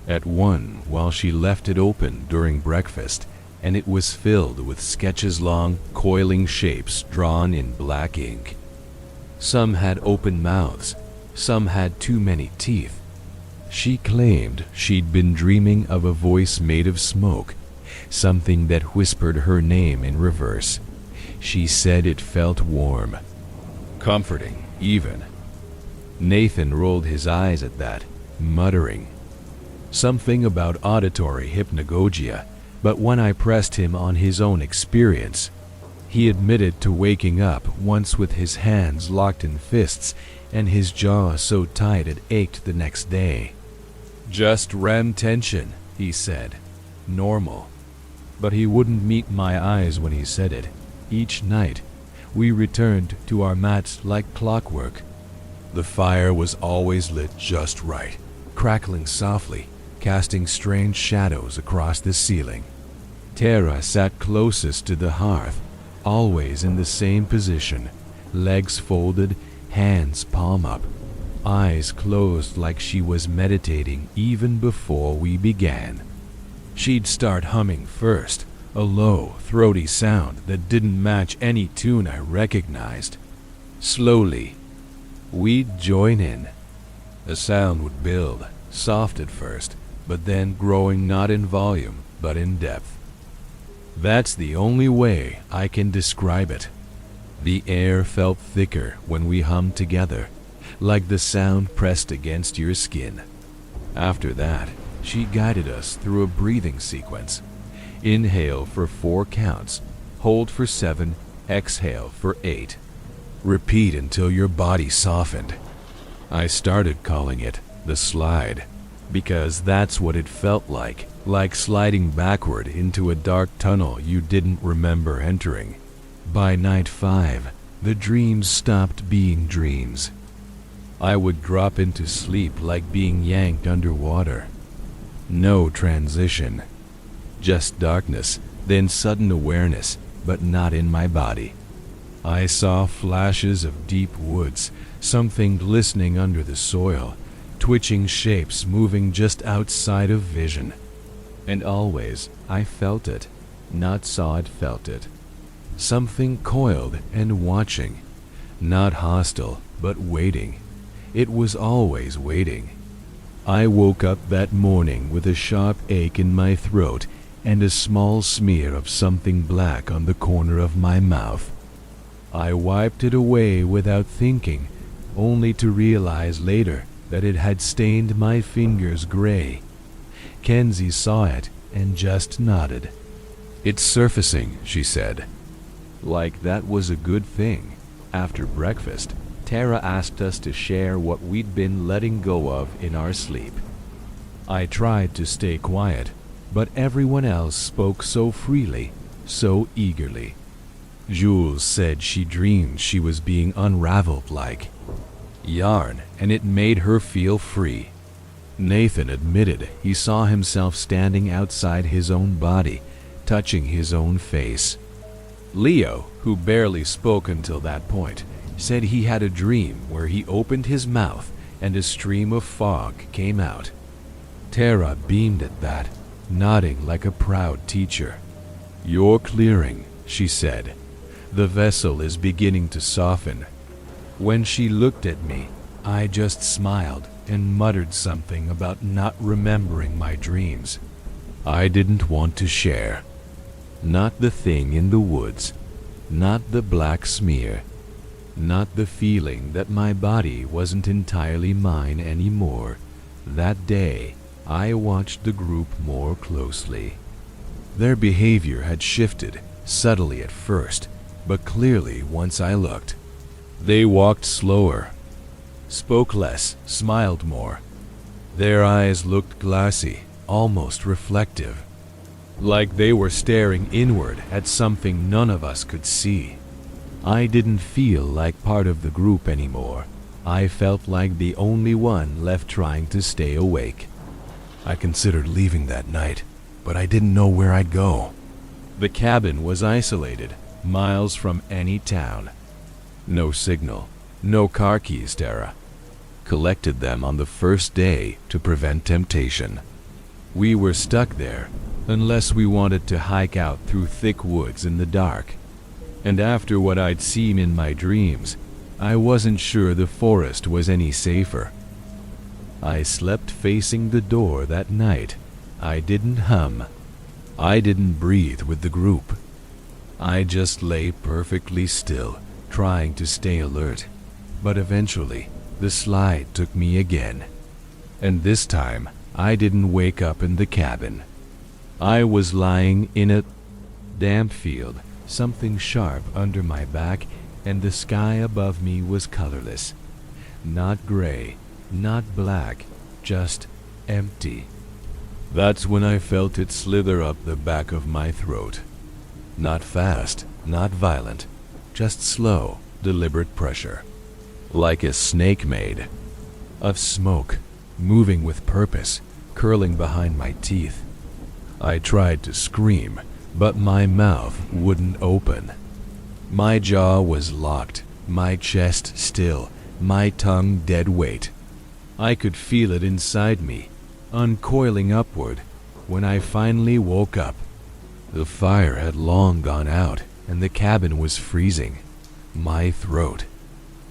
at one while she left it open during breakfast, and it was filled with sketches, long, coiling shapes drawn in black ink. Some had open mouths, some had too many teeth. She claimed she'd been dreaming of a voice made of smoke, something that whispered her name in reverse. She said it felt warm, comforting, even. Nathan rolled his eyes at that, muttering something about auditory hypnagogia, but when I pressed him on his own experience, he admitted to waking up once with his hands locked in fists and his jaw so tight it ached the next day. Just REM tension, he said. Normal. But he wouldn't meet my eyes when he said it. Each night, we returned to our mats like clockwork. The fire was always lit just right, crackling softly, casting strange shadows across the ceiling. Tara sat closest to the hearth, always in the same position, legs folded, hands palm up, eyes closed like she was meditating even before we began. She'd start humming first, a low, throaty sound that didn't match any tune I recognized. Slowly, we'd join in. The sound would build, soft at first, but then growing not in volume, but in depth. That's the only way I can describe it. The air felt thicker when we hummed together, like the sound pressed against your skin. After that, she guided us through a breathing sequence. Inhale for 4 counts, hold for 7, exhale for 8. Repeat until your body softened. I started calling it the slide, because that's what it felt like sliding backward into a dark tunnel you didn't remember entering. By night 5, the dreams stopped being dreams. I would drop into sleep like being yanked underwater. No transition. Just darkness, then sudden awareness, but not in my body. I saw flashes of deep woods, something glistening under the soil, twitching shapes moving just outside of vision. And always I felt it, not saw it, felt it. Something coiled and watching, not hostile, but waiting. It was always waiting. I woke up that morning with a sharp ache in my throat and a small smear of something black on the corner of my mouth. I wiped it away without thinking, only to realize later that it had stained my fingers gray. Kenzie saw it and just nodded. "It's surfacing," she said. Like that was a good thing. After breakfast, Tara asked us to share what we'd been letting go of in our sleep. I tried to stay quiet, but everyone else spoke so freely, so eagerly. Jules said she dreamed she was being unraveled like yarn, and it made her feel free. Nathan admitted he saw himself standing outside his own body, touching his own face. Leo, who barely spoke until that point, said he had a dream where he opened his mouth and a stream of fog came out. Tara beamed at that, nodding like a proud teacher. "You're clearing," she said. "The vessel is beginning to soften." When she looked at me, I just smiled and muttered something about not remembering my dreams. I didn't want to share. Not the thing in the woods, not the black smear, not the feeling that my body wasn't entirely mine anymore. That day, I watched the group more closely. Their behavior had shifted, subtly at first, but clearly once I looked. They walked slower, spoke less, smiled more. Their eyes looked glassy, almost reflective, like they were staring inward at something none of us could see. I didn't feel like part of the group anymore. I felt like the only one left trying to stay awake. I considered leaving that night, but I didn't know where I'd go. The cabin was isolated, miles from any town. No signal, no car keys, Tara. Collected them on the first day to prevent temptation. We were stuck there, unless we wanted to hike out through thick woods in the dark. And after what I'd seen in my dreams, I wasn't sure the forest was any safer. I slept facing the door that night. I didn't hum. I didn't breathe with the group. I just lay perfectly still, trying to stay alert. But eventually, the slide took me again. And this time, I didn't wake up in the cabin. I was lying in a damp field, something sharp under my back, and the sky above me was colorless. Not gray, not black, just empty. That's when I felt it slither up the back of my throat. Not fast, not violent, just slow, deliberate pressure. Like a snake made. Of smoke, moving with purpose, curling behind my teeth. I tried to scream, but my mouth wouldn't open. My jaw was locked, my chest still, my tongue dead weight. I could feel it inside me, uncoiling upward, when I finally woke up. The fire had long gone out, and the cabin was freezing. My throat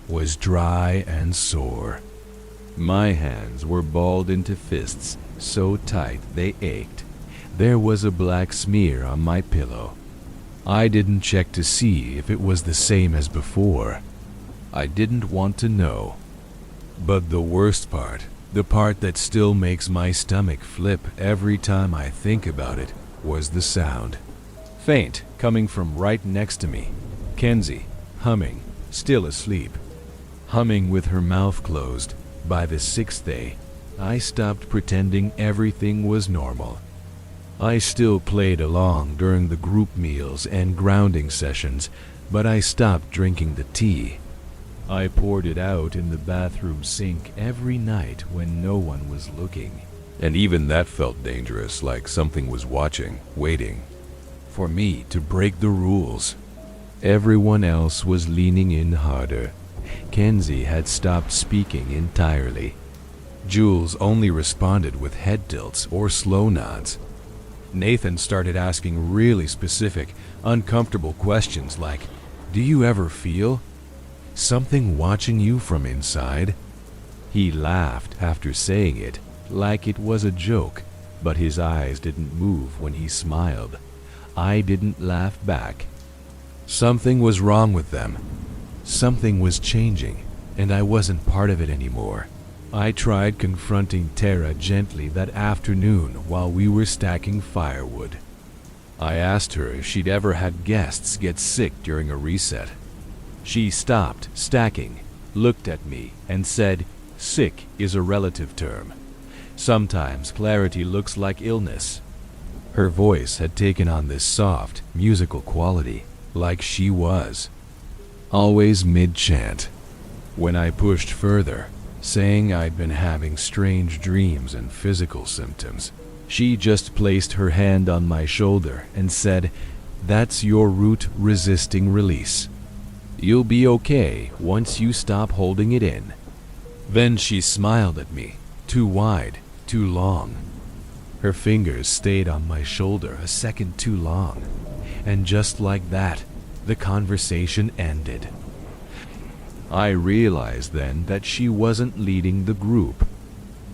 was dry and sore. My hands were balled into fists, so tight they ached. There was a black smear on my pillow. I didn't check to see if it was the same as before. I didn't want to know. But the worst part The part that still makes my stomach flip every time I think about it was the sound. Faint, coming from right next to me. Kenzie, humming, still asleep. Humming with her mouth closed. By the sixth day, I stopped pretending everything was normal. I still played along during the group meals and grounding sessions, but I stopped drinking the tea. I poured it out in the bathroom sink every night when no one was looking. And even that felt dangerous, like something was watching, waiting for me to break the rules. Everyone else was leaning in harder. Kenzie had stopped speaking entirely. Jules only responded with head tilts or slow nods. Nathan started asking really specific, uncomfortable questions like, "Do you ever feel something watching you from inside?" He laughed after saying it, like it was a joke, but his eyes didn't move when he smiled. I didn't laugh back. Something was wrong with them. Something was changing, and I wasn't part of it anymore. I tried confronting Tara gently that afternoon while we were stacking firewood. I asked her if she'd ever had guests get sick during a reset. She stopped stacking, looked at me, and said, "Sick is a relative term. Sometimes clarity looks like illness." Her voice had taken on this soft, musical quality, like she was always mid-chant. When I pushed further, saying I'd been having strange dreams and physical symptoms, she just placed her hand on my shoulder and said, "That's your root resisting release. You'll be okay once you stop holding it in." Then she smiled at me, too wide, too long. Her fingers stayed on my shoulder a second too long, and just like that, the conversation ended. I realized then that she wasn't leading the group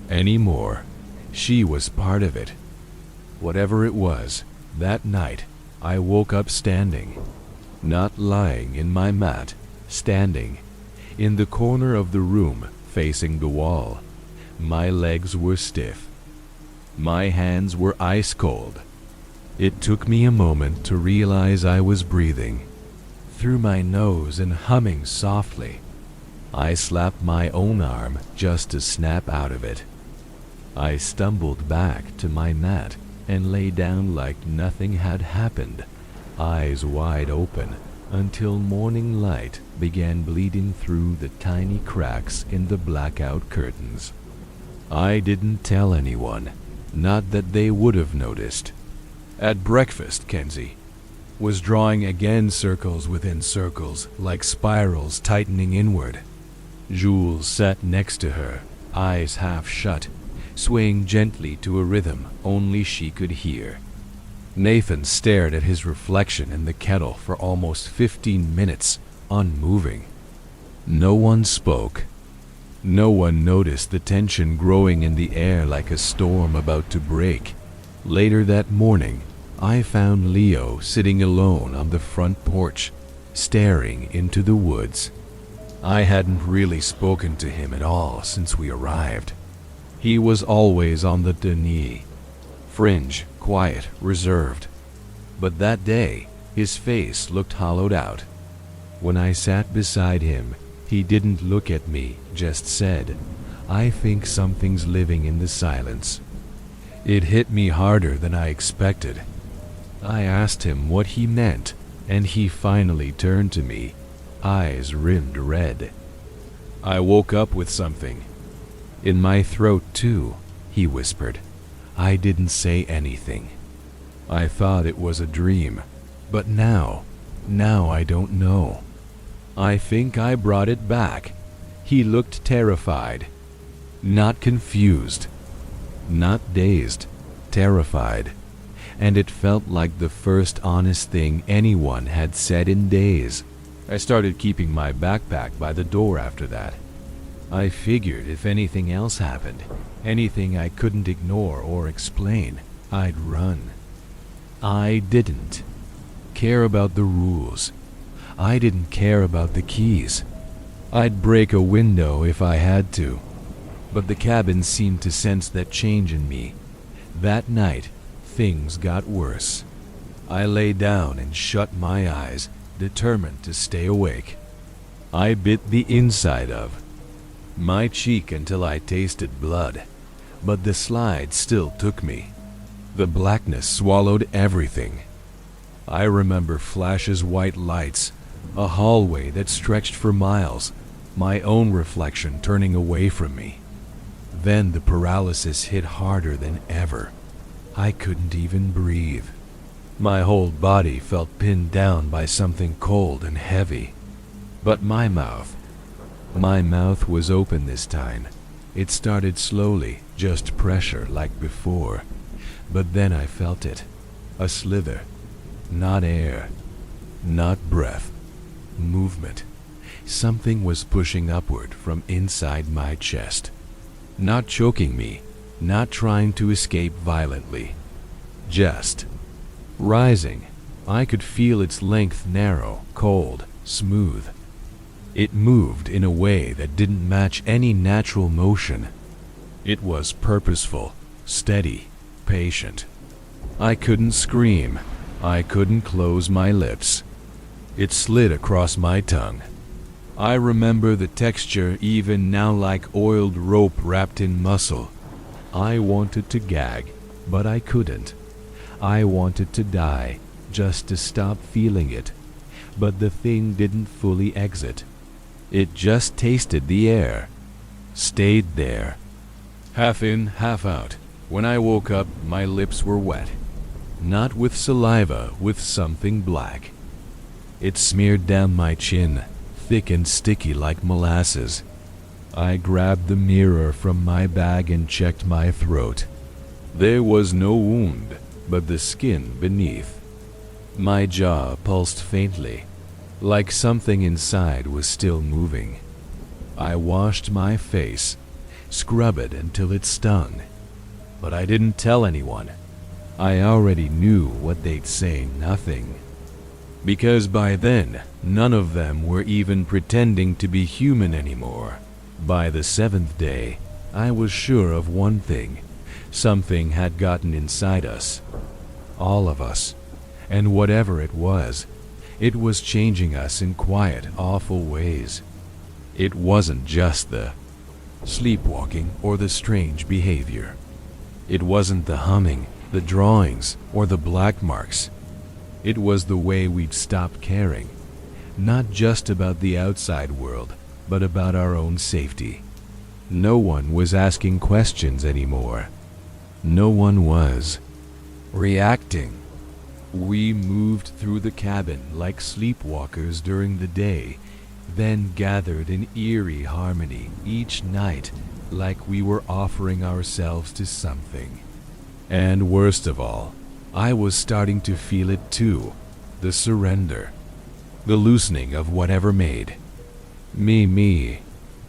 anymore. She was part of it. Whatever it was, that night I woke up standing, not lying in my mat, standing in the corner of the room facing the wall. My legs were stiff. My hands were ice cold. It took me a moment to realize I was breathing through my nose and humming softly. I slapped my own arm just to snap out of it. I stumbled back to my mat and lay down like nothing had happened, eyes wide open, until morning light began bleeding through the tiny cracks in the blackout curtains. I didn't tell anyone, not that they would have noticed. At breakfast, Kenzie was drawing again circles within circles, like spirals tightening inward. Jules sat next to her, eyes half shut, swaying gently to a rhythm only she could hear. Nathan stared at his reflection in the kettle for almost 15 minutes, unmoving. No one spoke. No one noticed the tension growing in the air like a storm about to break. Later that morning, I found Leo sitting alone on the front porch, staring into the woods. I hadn't really spoken to him at all since we arrived. He was always on the Denis, fringe, quiet, reserved. But that day, his face looked hollowed out. When I sat beside him, he didn't look at me, just said, "I think something's living in the silence." It hit me harder than I expected. I asked him what he meant, and he finally turned to me, eyes rimmed red. "I woke up with something in my throat too," he whispered. I didn't say anything. I thought it was a dream, but now I don't know. I think I brought it back. He looked terrified, not confused, not dazed, terrified. And it felt like the first honest thing anyone had said in days. I started keeping my backpack by the door after that. I figured if anything else happened, anything I couldn't ignore or explain, I'd run. I didn't care about the rules. I didn't care about the keys. I'd break a window if I had to. but the cabin seemed to sense that change in me. That night, things got worse. I lay down and shut my eyes, determined to stay awake. I bit the inside of my cheek until I tasted blood, but the slide still took me. The blackness swallowed everything. I remember flashes, white lights, a hallway that stretched for miles, my own reflection turning away from me. Then the paralysis hit harder than ever. I couldn't even breathe. My whole body felt pinned down by something cold and heavy. But my mouth was open this time. It started slowly, just pressure like before. But then I felt it. A slither. Not air. Not breath. Movement. Something was pushing upward from inside my chest. Not choking me. Not trying to escape violently. Just rising. I could feel its length narrow, cold, smooth. It moved in a way that didn't match any natural motion. It was purposeful, steady, patient. I couldn't scream. I couldn't close my lips. It slid across my tongue. I remember the texture even now, like oiled rope wrapped in muscle. I wanted to gag, but I couldn't. I wanted to die, just to stop feeling it. But the thing didn't fully exit. It just tasted the air. Stayed there. Half in, half out. When I woke up, my lips were wet. Not with saliva, with something black. It smeared down my chin, thick and sticky like molasses. I grabbed the mirror from my bag and checked my throat. There was no wound, but the skin beneath. My jaw pulsed faintly, like something inside was still moving. I washed my face, scrubbed it until it stung. But I didn't tell anyone. I already knew what they'd say, nothing. Because by then, none of them were even pretending to be human anymore. By the 7th day, I was sure of one thing. Something had gotten inside us. All of us. And whatever it was changing us in quiet, awful ways. It wasn't just the sleepwalking or the strange behavior. It wasn't the humming, the drawings, or the black marks. It was the way we'd stopped caring, not just about the outside world, but about our own safety. No one was asking questions anymore. No one was reacting. We moved through the cabin like sleepwalkers during the day, then gathered in eerie harmony each night like we were offering ourselves to something. And worst of all, I was starting to feel it too, the surrender, the loosening of whatever made me.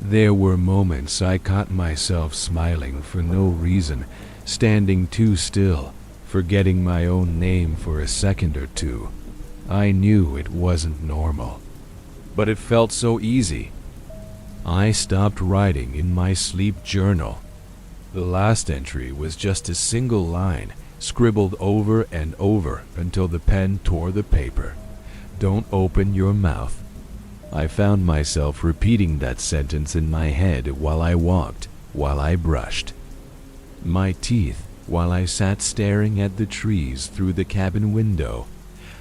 There were moments I caught myself smiling for no reason, standing too still, forgetting my own name for a second or two. I knew it wasn't normal, but it felt so easy. I stopped writing in my sleep journal. The last entry was just a single line, scribbled over and over until the pen tore the paper. Don't open your mouth. I found myself repeating that sentence in my head while I walked, while I brushed my teeth, while I sat staring at the trees through the cabin window.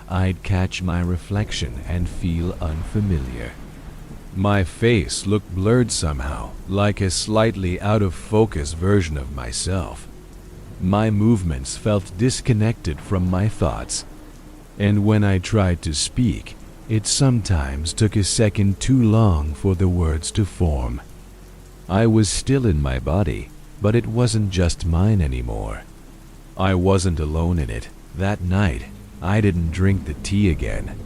I'd catch my reflection and feel unfamiliar. My face looked blurred somehow, like a slightly out-of-focus version of myself. My movements felt disconnected from my thoughts, and when I tried to speak, it sometimes took a second too long for the words to form. I was still in my body, but it wasn't just mine anymore. I wasn't alone in it. That night, I didn't drink the tea again.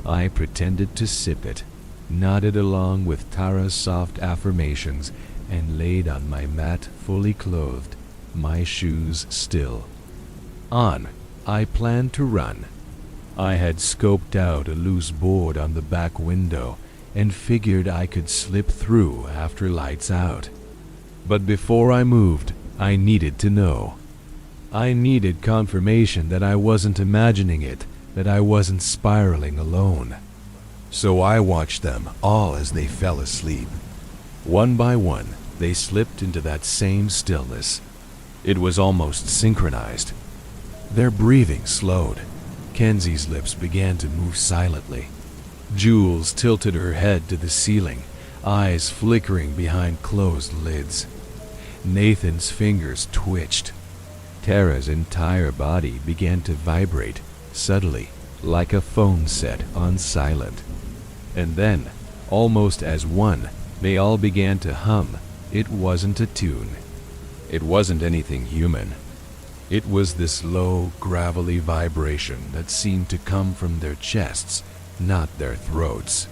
I pretended to sip it, nodded along with Tara's soft affirmations, and laid on my mat fully clothed, my shoes still. On, I planned to run. I had scoped out a loose board on the back window and figured I could slip through after lights out. But before I moved, I needed to know. I needed confirmation that I wasn't imagining it, that I wasn't spiraling alone. So I watched them all as they fell asleep. One by one, they slipped into that same stillness. It was almost synchronized. Their breathing slowed. Kenzie's lips began to move silently. Jules tilted her head to the ceiling, eyes flickering behind closed lids. Nathan's fingers twitched. Tara's entire body began to vibrate, subtly, like a phone set on silent. And then, almost as one, they all began to hum. It wasn't a tune. It wasn't anything human. It was this low, gravelly vibration that seemed to come from their chests, not their throats.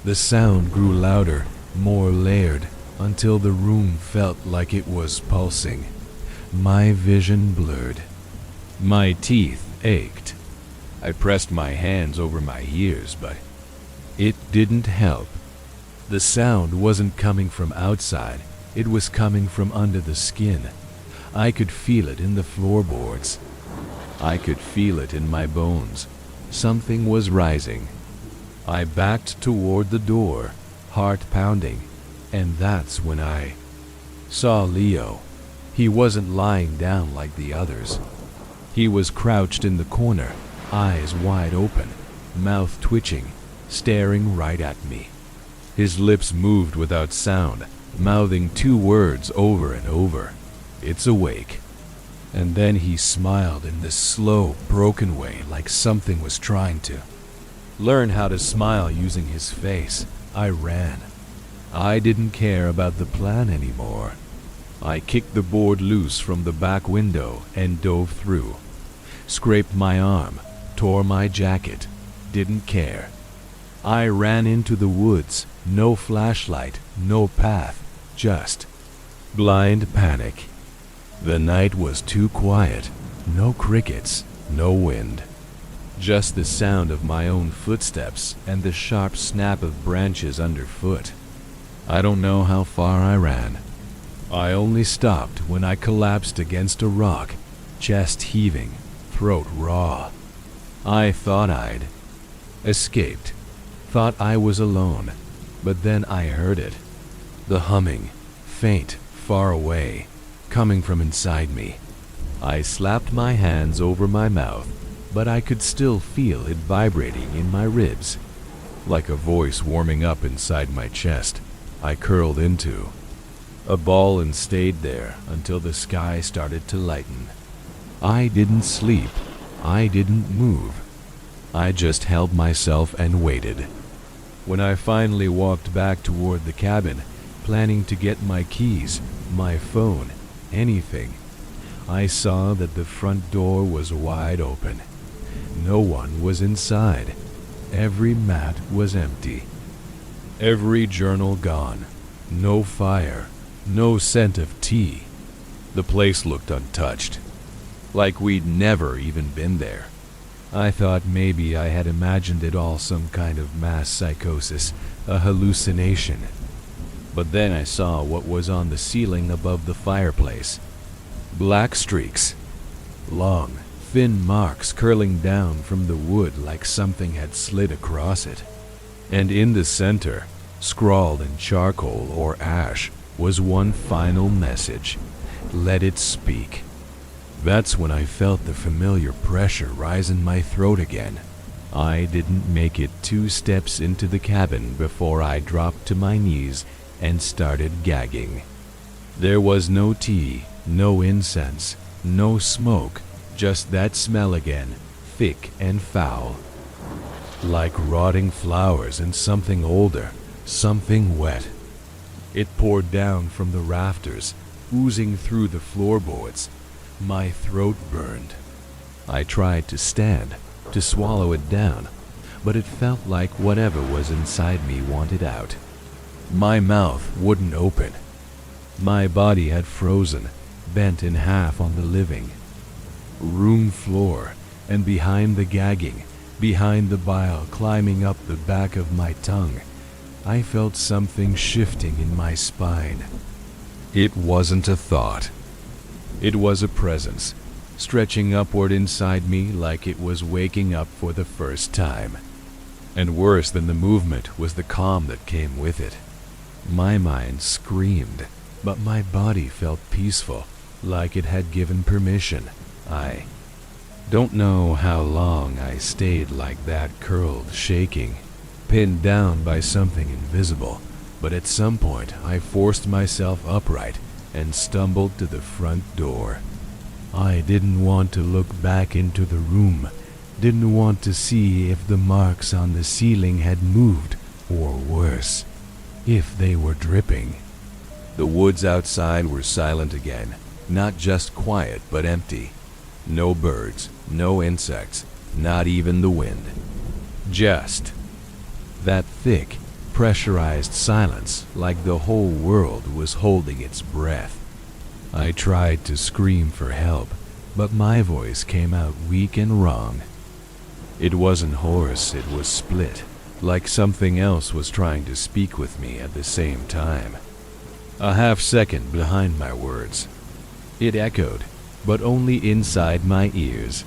The sound grew louder, more layered, until the room felt like it was pulsing. My vision blurred. My teeth ached. I pressed my hands over my ears, but it didn't help. The sound wasn't coming from outside. It was coming from under the skin. I could feel it in the floorboards. I could feel it in my bones. Something was rising. I backed toward the door, heart pounding, and that's when I saw Leo. He wasn't lying down like the others. He was crouched in the corner, eyes wide open, mouth twitching, staring right at me. His lips moved without sound, mouthing two words over and over. "It's awake." And then he smiled in this slow, broken way, like something was trying to learn how to smile using his face. I ran. I didn't care about the plan anymore. I kicked the board loose from the back window and dove through. Scraped my arm, tore my jacket, didn't care. I ran into the woods, no flashlight, no path, just blind panic. The night was too quiet, no crickets, no wind. Just the sound of my own footsteps and the sharp snap of branches underfoot. I don't know how far I ran. I only stopped when I collapsed against a rock, chest heaving, throat raw. I thought I'd escaped, thought I was alone, but then I heard it. The humming, faint, far away, coming from inside me. I slapped my hands over my mouth, but I could still feel it vibrating in my ribs. Like a voice warming up inside my chest, I curled into a ball and stayed there until the sky started to lighten. I didn't sleep. I didn't move. I just held myself and waited. When I finally walked back toward the cabin, planning to get my keys, my phone, anything, I saw that the front door was wide open. No one was inside. Every mat was empty. Every journal gone. No fire. No scent of tea. The place looked untouched, like we'd never even been there. I thought maybe I had imagined it all some kind of mass psychosis, a hallucination. But then I saw what was on the ceiling above the fireplace. Black streaks. Long, thin marks curling down from the wood like something had slid across it. And in the center, scrawled in charcoal or ash, was one final message. Let it speak. That's when I felt the familiar pressure rise in my throat again. I didn't make it 2 steps into the cabin before I dropped to my knees and started gagging. There was no tea, no incense, no smoke, just that smell again, thick and foul. Like rotting flowers and something older, something wet. It poured down from the rafters, oozing through the floorboards. My throat burned. I tried to stand, to swallow it down, but it felt like whatever was inside me wanted out. My mouth wouldn't open. My body had frozen, bent in half on the living room floor, and behind the gagging, behind the bile climbing up the back of my tongue, I felt something shifting in my spine. It wasn't a thought. It was a presence, stretching upward inside me like it was waking up for the first time. And worse than the movement was the calm that came with it. My mind screamed, but my body felt peaceful, like it had given permission. I don't know how long I stayed like that, curled, shaking, pinned down by something invisible, but at some point I forced myself upright and stumbled to the front door. I didn't want to look back into the room, didn't want to see if the marks on the ceiling had moved, or worse, if they were dripping. The woods outside were silent again, not just quiet but empty. No birds, no insects, not even the wind. Just that thick, pressurized silence, like the whole world was holding its breath. I tried to scream for help, but my voice came out weak and wrong. It wasn't hoarse, it was split, like something else was trying to speak with me at the same time. A half second behind my words. It echoed, but only inside my ears.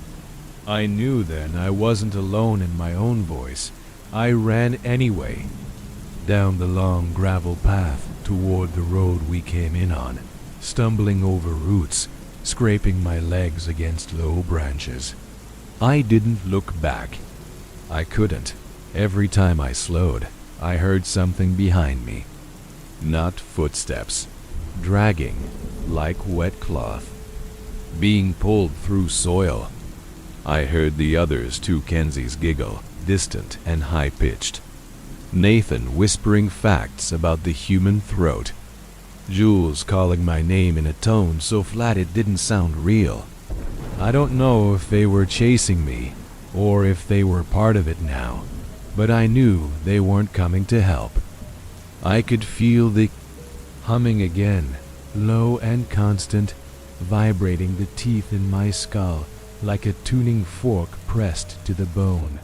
I knew then I wasn't alone in my own voice. I ran anyway, down the long gravel path toward the road we came in on, stumbling over roots, scraping my legs against low branches. I didn't look back. I couldn't. Every time I slowed, I heard something behind me. Not footsteps, dragging like wet cloth, being pulled through soil. I heard the others, two Kenzies, giggle, distant and high-pitched. Nathan whispering facts about the human throat. Jules calling my name in a tone so flat it didn't sound real. I don't know if they were chasing me, or if they were part of it now, but I knew they weren't coming to help. I could feel the humming again, low and constant, vibrating the teeth in my skull like a tuning fork pressed to the bone.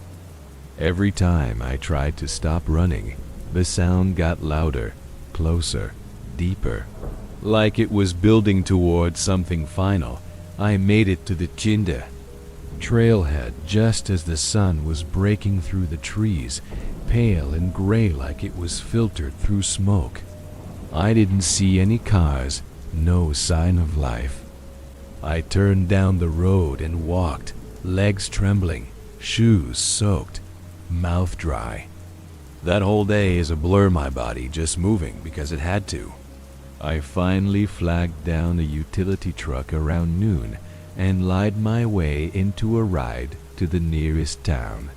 Every time I tried to stop running, the sound got louder, closer, deeper, like it was building toward something final. I made it to the Chinda trailhead just as the sun was breaking through the trees, pale and gray like it was filtered through smoke. I didn't see any cars, no sign of life. I turned down the road and walked, legs trembling, shoes soaked, mouth dry. That whole day is a blur, my body just moving because it had to. I finally flagged down a utility truck around noon and lied my way into a ride to the nearest town.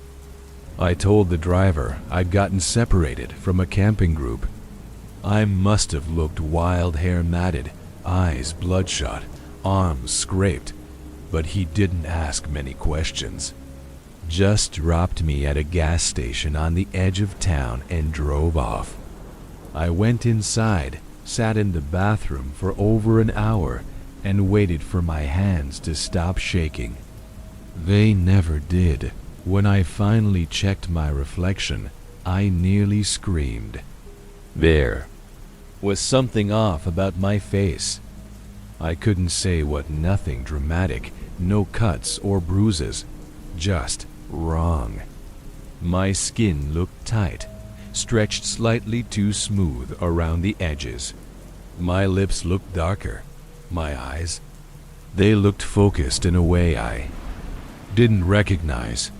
I told the driver I'd gotten separated from a camping group. I must have looked wild, hair matted, eyes bloodshot, arms scraped, but he didn't ask many questions. Just dropped me at a gas station on the edge of town and drove off. I went inside, sat in the bathroom for over an hour, and waited for my hands to stop shaking. They never did. When I finally checked my reflection, I nearly screamed. There was something off about my face. I couldn't say what. Nothing dramatic, no cuts or bruises, just wrong. My skin looked tight, stretched slightly too smooth around the edges. My lips looked darker. My eyes, they looked focused in a way I didn't recognize,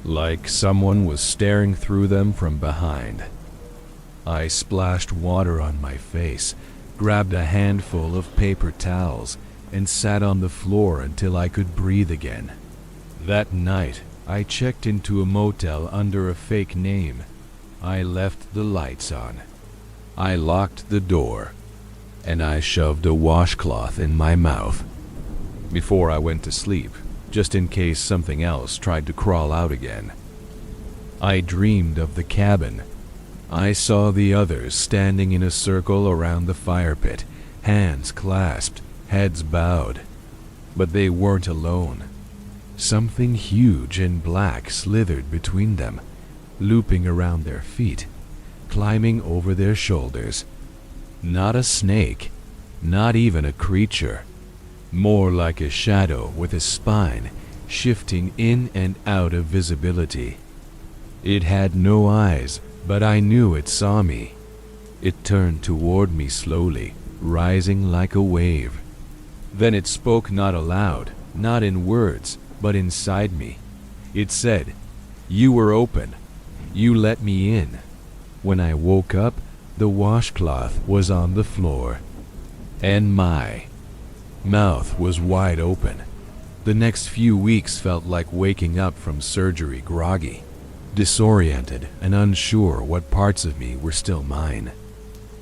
like someone was staring through them from behind. I splashed water on my face, grabbed a handful of paper towels, and sat on the floor until I could breathe again. That night, I checked into a motel under a fake name. I left the lights on. I locked the door, and I shoved a washcloth in my mouth before I went to sleep, just in case something else tried to crawl out again. I dreamed of the cabin. I saw the others standing in a circle around the fire pit, hands clasped, heads bowed. But they weren't alone. Something huge and black slithered between them, looping around their feet, climbing over their shoulders. Not a snake, Not even a creature. More like a shadow with a spine, shifting in and out of visibility. It had no eyes, but I knew it saw me. It turned toward me slowly, rising like a wave. Then it spoke, not aloud, not in words, but inside me. It said, "You were open. You let me in." When I woke up, the washcloth was on the floor, and my mouth was wide open. The next few weeks felt like waking up from surgery groggy, disoriented and unsure what parts of me were still mine.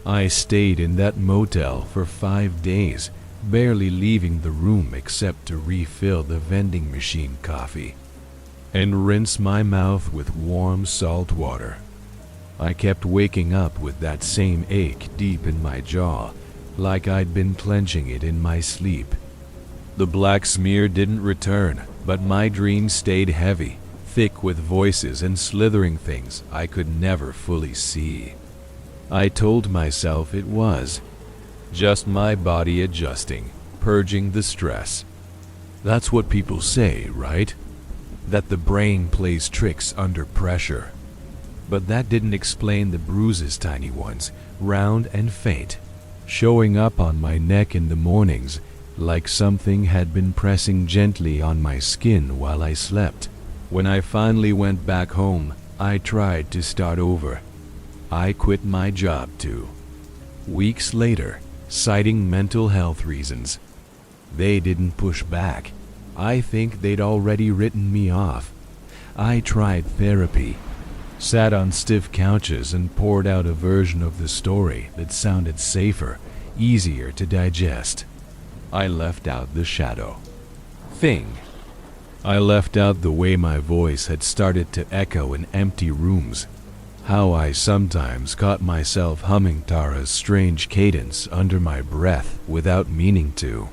I stayed in that motel for 5 days, barely leaving the room except to refill the vending machine coffee and rinse my mouth with warm salt water. I kept waking up with that same ache deep in my jaw, like I'd been clenching it in my sleep. The black smear didn't return, but my dreams stayed heavy, thick with voices and slithering things I could never fully see. I told myself it was just my body adjusting, purging the stress. That's what people say, right? That the brain plays tricks under pressure. But that didn't explain the bruises, tiny ones, round and faint, showing up on my neck in the mornings, like something had been pressing gently on my skin while I slept. When I finally went back home, I tried to start over. I quit my job too. Weeks later, citing mental health reasons. They didn't push back. I think they'd already written me off. I tried therapy, sat on stiff couches and poured out a version of the story that sounded safer, easier to digest. I left out the shadow thing. I left out the way my voice had started to echo in empty rooms, how I sometimes caught myself humming Tara's strange cadence under my breath without meaning to.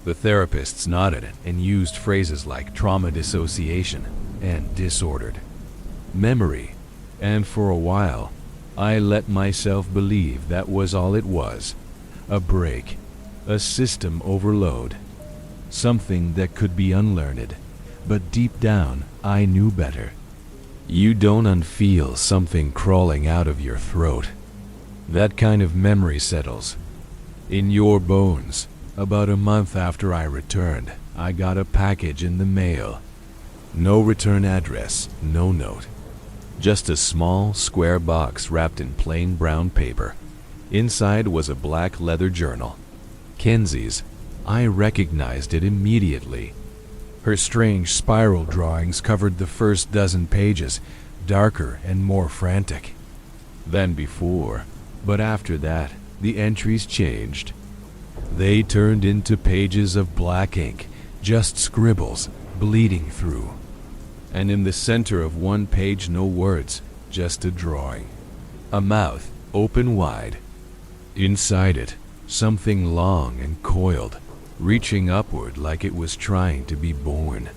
The therapists nodded and used phrases like trauma dissociation and disordered memory, and for a while, I let myself believe that was all it was, a break, a system overload, something that could be unlearned, but deep down, I knew better. You don't unfeel something crawling out of your throat. That kind of memory settles in your bones. About a month after I returned, I got a package in the mail. No return address, no note. Just a small, square box wrapped in plain brown paper. Inside was a black leather journal. Kenzie's. I recognized it immediately. Her strange spiral drawings covered the first dozen pages, darker and more frantic than before. But after that, the entries changed. They turned into pages of black ink, just scribbles, bleeding through. And in the center of one page, no words, just a drawing. A mouth, open wide. Inside it, something long and coiled, reaching upward like it was trying to be born.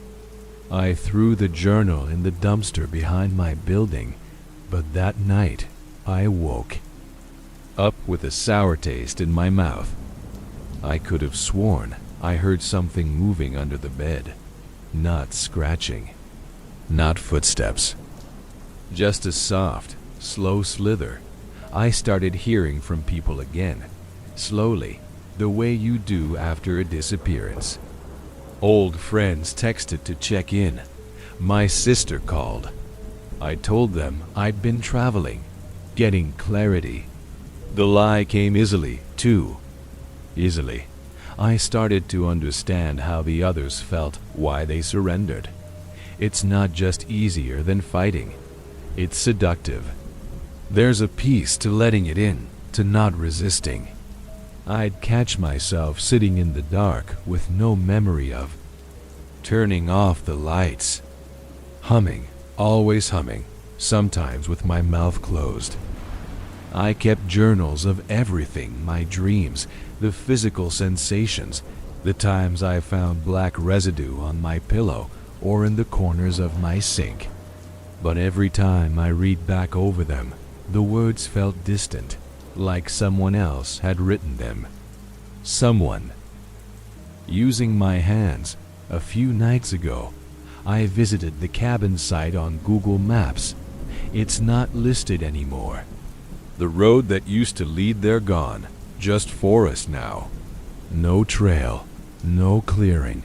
I threw the journal in the dumpster behind my building, but that night I woke up with a sour taste in my mouth. I could have sworn I heard something moving under the bed, not scratching, not footsteps, just a soft, slow slither. I started hearing from people again, slowly, the way you do after a disappearance. Old friends texted to check in. My sister called. I told them I'd been traveling, getting clarity. The lie came easily, too. Easily. I started to understand how the others felt, why they surrendered. It's not just easier than fighting. It's seductive. There's a peace to letting it in, to not resisting. I'd catch myself sitting in the dark with no memory of turning off the lights. Humming, always humming, sometimes with my mouth closed. I kept journals of everything, my dreams, the physical sensations, the times I found black residue on my pillow or in the corners of my sink. But every time I read back over them, the words felt distant, like someone else had written them. Someone. Using my hands, a few nights ago, I visited the cabin site on Google Maps. It's not listed anymore. The road that used to lead there gone, just forest now. No trail, no clearing.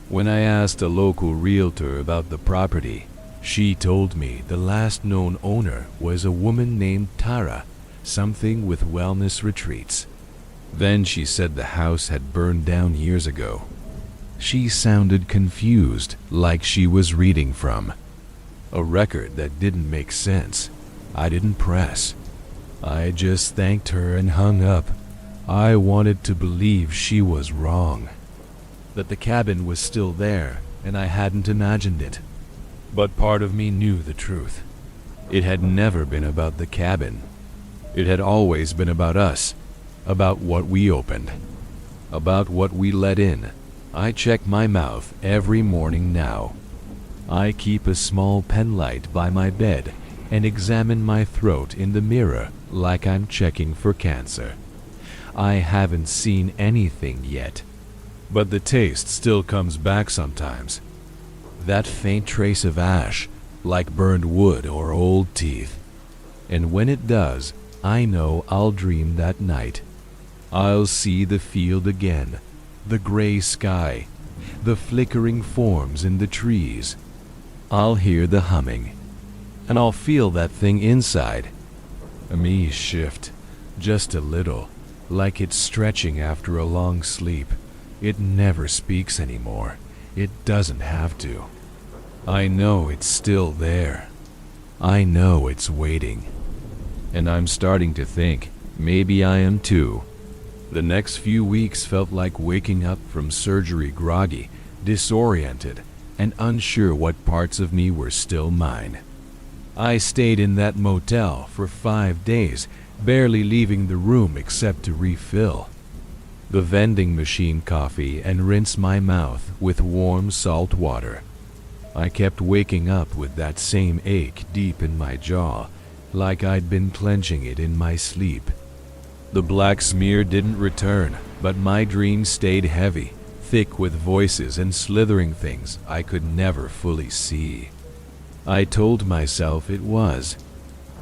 When I asked a local realtor about the property, she told me the last known owner was a woman named Tara, something with wellness retreats. Then she said the house had burned down years ago. She sounded confused, like she was reading from a record that didn't make sense. I didn't press. I just thanked her and hung up. I wanted to believe she was wrong, that the cabin was still there and I hadn't imagined it. But part of me knew the truth. It had never been about the cabin. It had always been about us, about what we opened, about what we let in. I check my mouth every morning now. I keep a small pen light by my bed and examine my throat in the mirror like I'm checking for cancer. I haven't seen anything yet, but the taste still comes back sometimes. That faint trace of ash, like burned wood or old teeth. And when it does, I know I'll dream that night. I'll see the field again, the gray sky, the flickering forms in the trees. I'll hear the humming, and I'll feel that thing inside. Me shift, just a little, like it's stretching after a long sleep. It never speaks anymore. It doesn't have to. I know it's still there. I know it's waiting. And I'm starting to think maybe I am too. The next few weeks felt like waking up from surgery groggy, disoriented, and unsure what parts of me were still mine. I stayed in that motel for 5 days, barely leaving the room except to refill the vending machine coffee and rinse my mouth with warm salt water. I kept waking up with that same ache deep in my jaw, like I'd been clenching it in my sleep. The black smear didn't return, but my dreams stayed heavy, thick with voices and slithering things I could never fully see. I told myself it was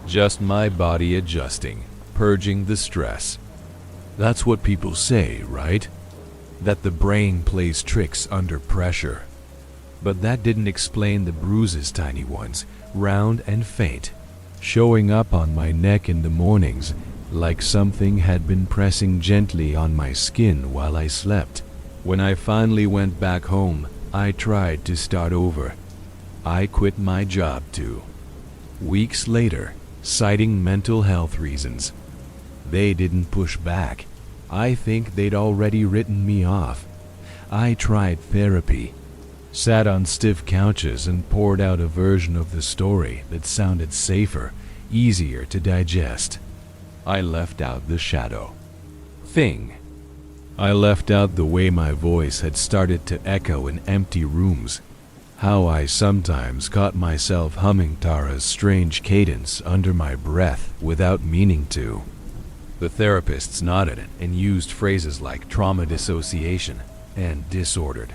just my body adjusting, purging the stress. That's what people say, right? That the brain plays tricks under pressure. But that didn't explain the bruises, tiny ones, round and faint, showing up on my neck in the mornings, like something had been pressing gently on my skin while I slept. When I finally went back home, I tried to start over. I quit my job too. Weeks later, citing mental health reasons. They didn't push back. I think they'd already written me off. I tried therapy, sat on stiff couches and poured out a version of the story that sounded safer, easier to digest. I left out the shadow thing. I left out the way my voice had started to echo in empty rooms, how I sometimes caught myself humming Tara's strange cadence under my breath without meaning to. The therapists nodded and used phrases like trauma dissociation and disordered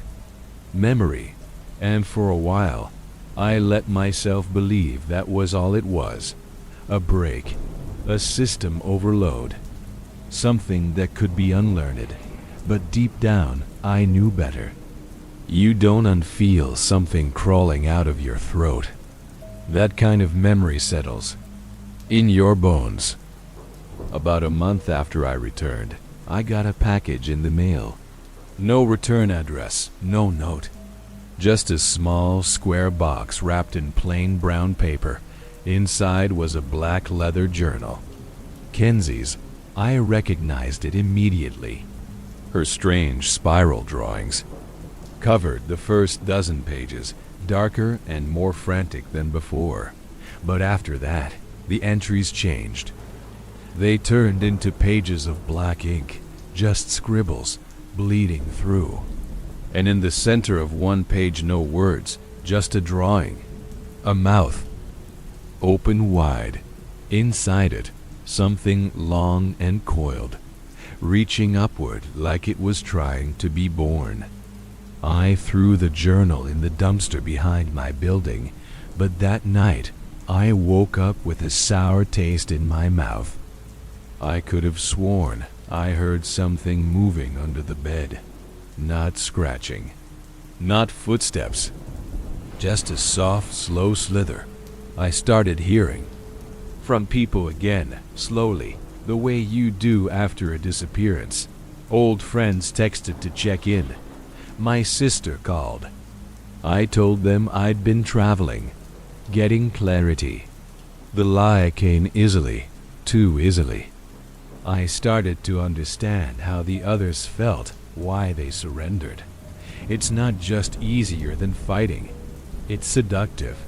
memory, and for a while, I let myself believe that was all it was, a break, a system overload, something that could be unlearned, but deep down, I knew better. You don't unfeel something crawling out of your throat. That kind of memory settles in your bones. About a month after I returned, I got a package in the mail. No return address, no note. Just a small, square box wrapped in plain brown paper. Inside was a black leather journal. Kenzie's. I recognized it immediately. Her strange spiral drawings covered the first dozen pages, darker and more frantic than before. But after that, the entries changed. They turned into pages of black ink, just scribbles, bleeding through. And in the center of one page, no words, just a drawing. A mouth, open wide. Inside it, something long and coiled, reaching upward like it was trying to be born. I threw the journal in the dumpster behind my building, but that night I woke up with a sour taste in my mouth. I could have sworn I heard something moving under the bed. Not scratching, not footsteps, just a soft, slow slither. I started hearing from people again, slowly, the way you do after a disappearance. Old friends texted to check in. My sister called. I told them I'd been traveling, getting clarity. The lie came easily, too easily. I started to understand how the others felt, why they surrendered. It's not just easier than fighting. It's seductive.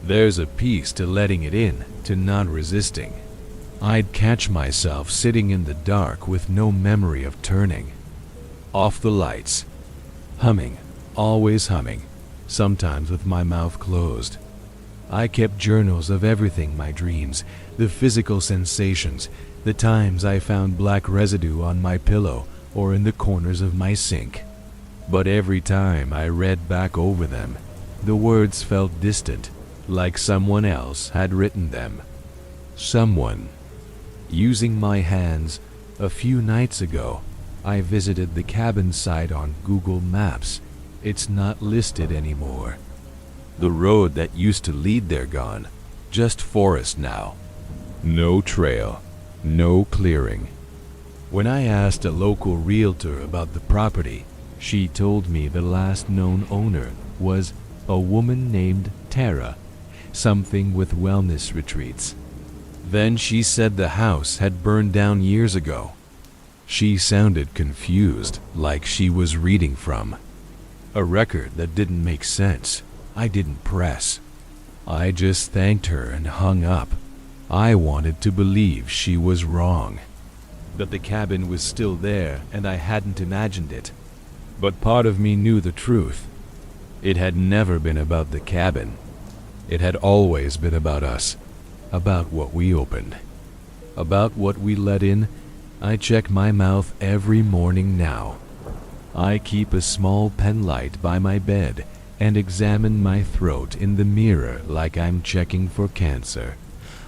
There's a piece to letting it in, to not resisting. I'd catch myself sitting in the dark with no memory of turning. Off the lights. Humming, always humming, sometimes with my mouth closed. I kept journals of everything, my dreams, the physical sensations, the times I found black residue on my pillow or in the corners of my sink. But every time I read back over them, the words felt distant, like someone else had written them. Someone. Using my hands, a few nights ago, I visited the cabin site on Google Maps. It's not listed anymore. The road that used to lead there gone, just forest now. No trail, no clearing. When I asked a local realtor about the property, she told me the last known owner was a woman named Tara, something with wellness retreats. Then she said the house had burned down years ago. She sounded confused, like she was reading from a record that didn't make sense. I didn't press. I just thanked her and hung up. I wanted to believe she was wrong, that the cabin was still there and I hadn't imagined it. But part of me knew the truth. It had never been about the cabin. It had always been about us, about what we opened, about what we let in. I check my mouth every morning now. I keep a small pen light by my bed and examine my throat in the mirror like I'm checking for cancer.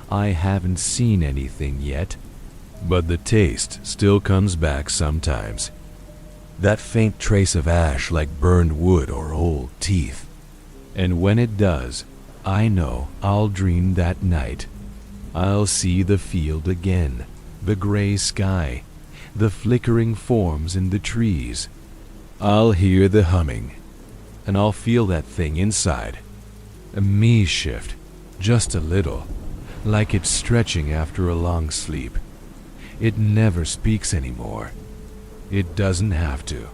I haven't seen anything yet, but the taste still comes back sometimes. That faint trace of ash like burned wood or old teeth. And when it does, I know I'll dream that night. I'll see the field again, the gray sky, the flickering forms in the trees. I'll hear the humming, and I'll feel that thing inside. A me shift, just a little, like it's stretching after a long sleep. It never speaks anymore. It doesn't have to.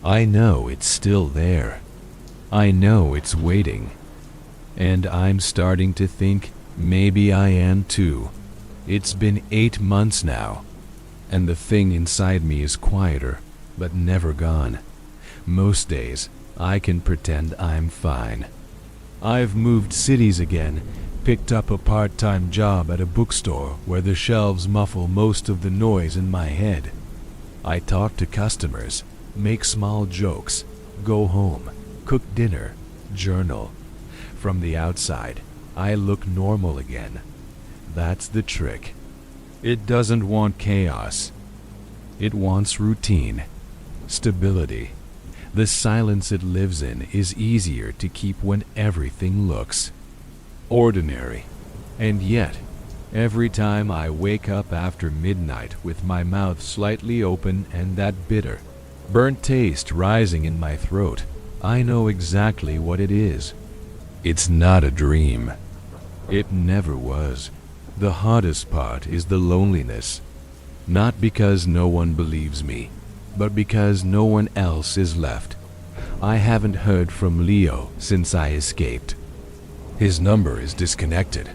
I know it's still there. I know it's waiting. And I'm starting to think maybe I am too. It's been 8 months now, and the thing inside me is quieter, but never gone. Most days, I can pretend I'm fine. I've moved cities again, picked up a part-time job at a bookstore where the shelves muffle most of the noise in my head. I talk to customers, make small jokes, go home, cook dinner, journal. From the outside, I look normal again. That's the trick. It doesn't want chaos. It wants routine, stability. The silence it lives in is easier to keep when everything looks ordinary. And yet, every time I wake up after midnight with my mouth slightly open and that bitter, burnt taste rising in my throat, I know exactly what it is. It's not a dream. It never was. The hardest part is the loneliness. Not because no one believes me, but because no one else is left. I haven't heard from Leo since I escaped. His number is disconnected.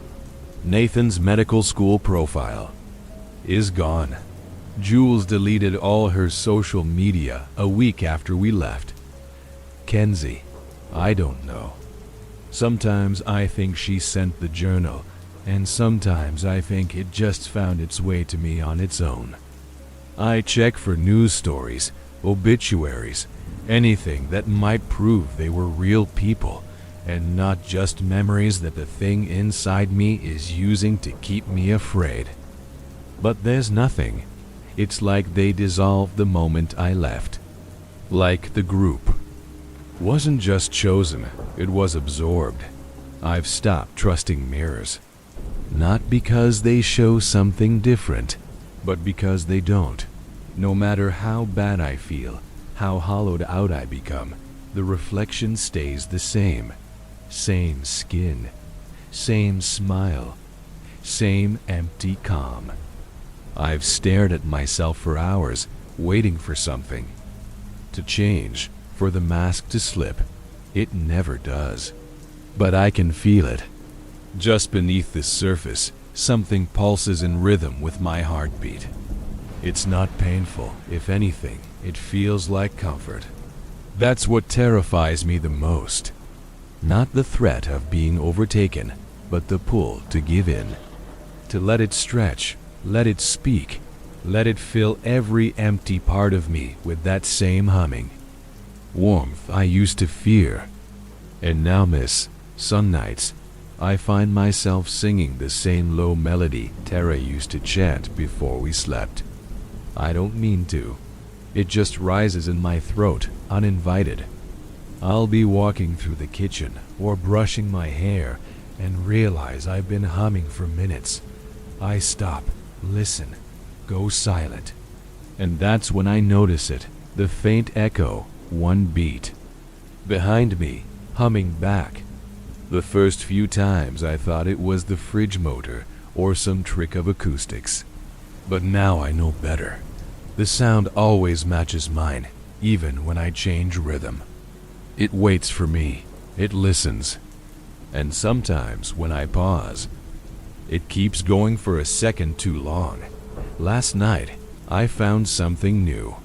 Nathan's medical school profile is gone. Jules deleted all her social media a week after we left. Kenzie, I don't know. Sometimes I think she sent the journal, and sometimes I think it just found its way to me on its own. I check for news stories, obituaries, anything that might prove they were real people and not just memories that the thing inside me is using to keep me afraid. But there's nothing. It's like they dissolved the moment I left. Like the group. Wasn't just chosen, it was absorbed. I've stopped trusting mirrors. Not because they show something different, but because they don't. No matter how bad I feel, how hollowed out I become, the reflection stays the same. Same skin, same smile, same empty calm. I've stared at myself for hours, waiting for something to change, for the mask to slip. It never does. But I can feel it. Just beneath this surface, something pulses in rhythm with my heartbeat. It's not painful. If anything, it feels like comfort. That's what terrifies me the most. Not the threat of being overtaken, but the pull to give in. To let it stretch, let it speak, let it fill every empty part of me with that same humming. Warmth I used to fear. And now, miss, some nights, I find myself singing the same low melody Tara used to chant before we slept. I don't mean to. It just rises in my throat, uninvited. I'll be walking through the kitchen or brushing my hair and realize I've been humming for minutes. I stop, listen, go silent. And that's when I notice it, the faint echo, one beat. Behind me, humming back. The first few times I thought it was the fridge motor or some trick of acoustics. But now I know better. The sound always matches mine, even when I change rhythm. It waits for me, it listens. And sometimes when I pause, it keeps going for a second too long. Last night, I found something new.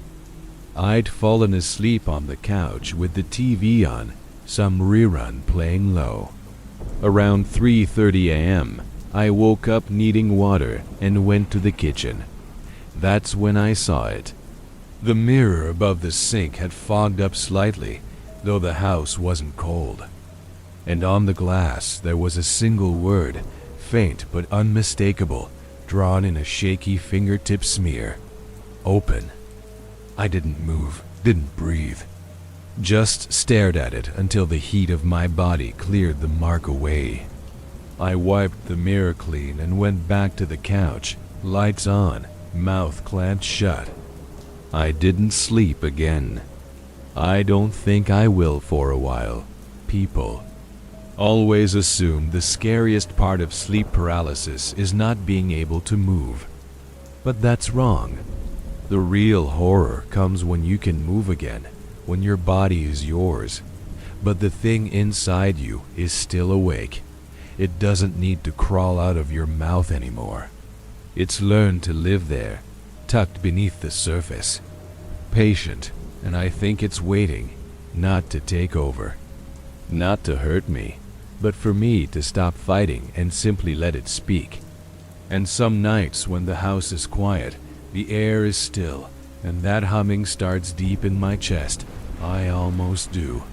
I'd fallen asleep on the couch with the TV on, some rerun playing low. Around 3:30 a.m., I woke up needing water and went to the kitchen. That's when I saw it. The mirror above the sink had fogged up slightly, though the house wasn't cold. And on the glass there was a single word, faint but unmistakable, drawn in a shaky fingertip smear. Open. I didn't move, didn't breathe. Just stared at it until the heat of my body cleared the mark away. I wiped the mirror clean and went back to the couch, lights on, mouth clamped shut. I didn't sleep again. I don't think I will for a while. People always assume the scariest part of sleep paralysis is not being able to move. But that's wrong. The real horror comes when you can move again, when your body is yours. But the thing inside you is still awake. It doesn't need to crawl out of your mouth anymore. It's learned to live there, tucked beneath the surface. Patient, and I think it's waiting, not to take over. Not to hurt me, but for me to stop fighting and simply let it speak. And some nights when the house is quiet, the air is still, and that humming starts deep in my chest, I almost do.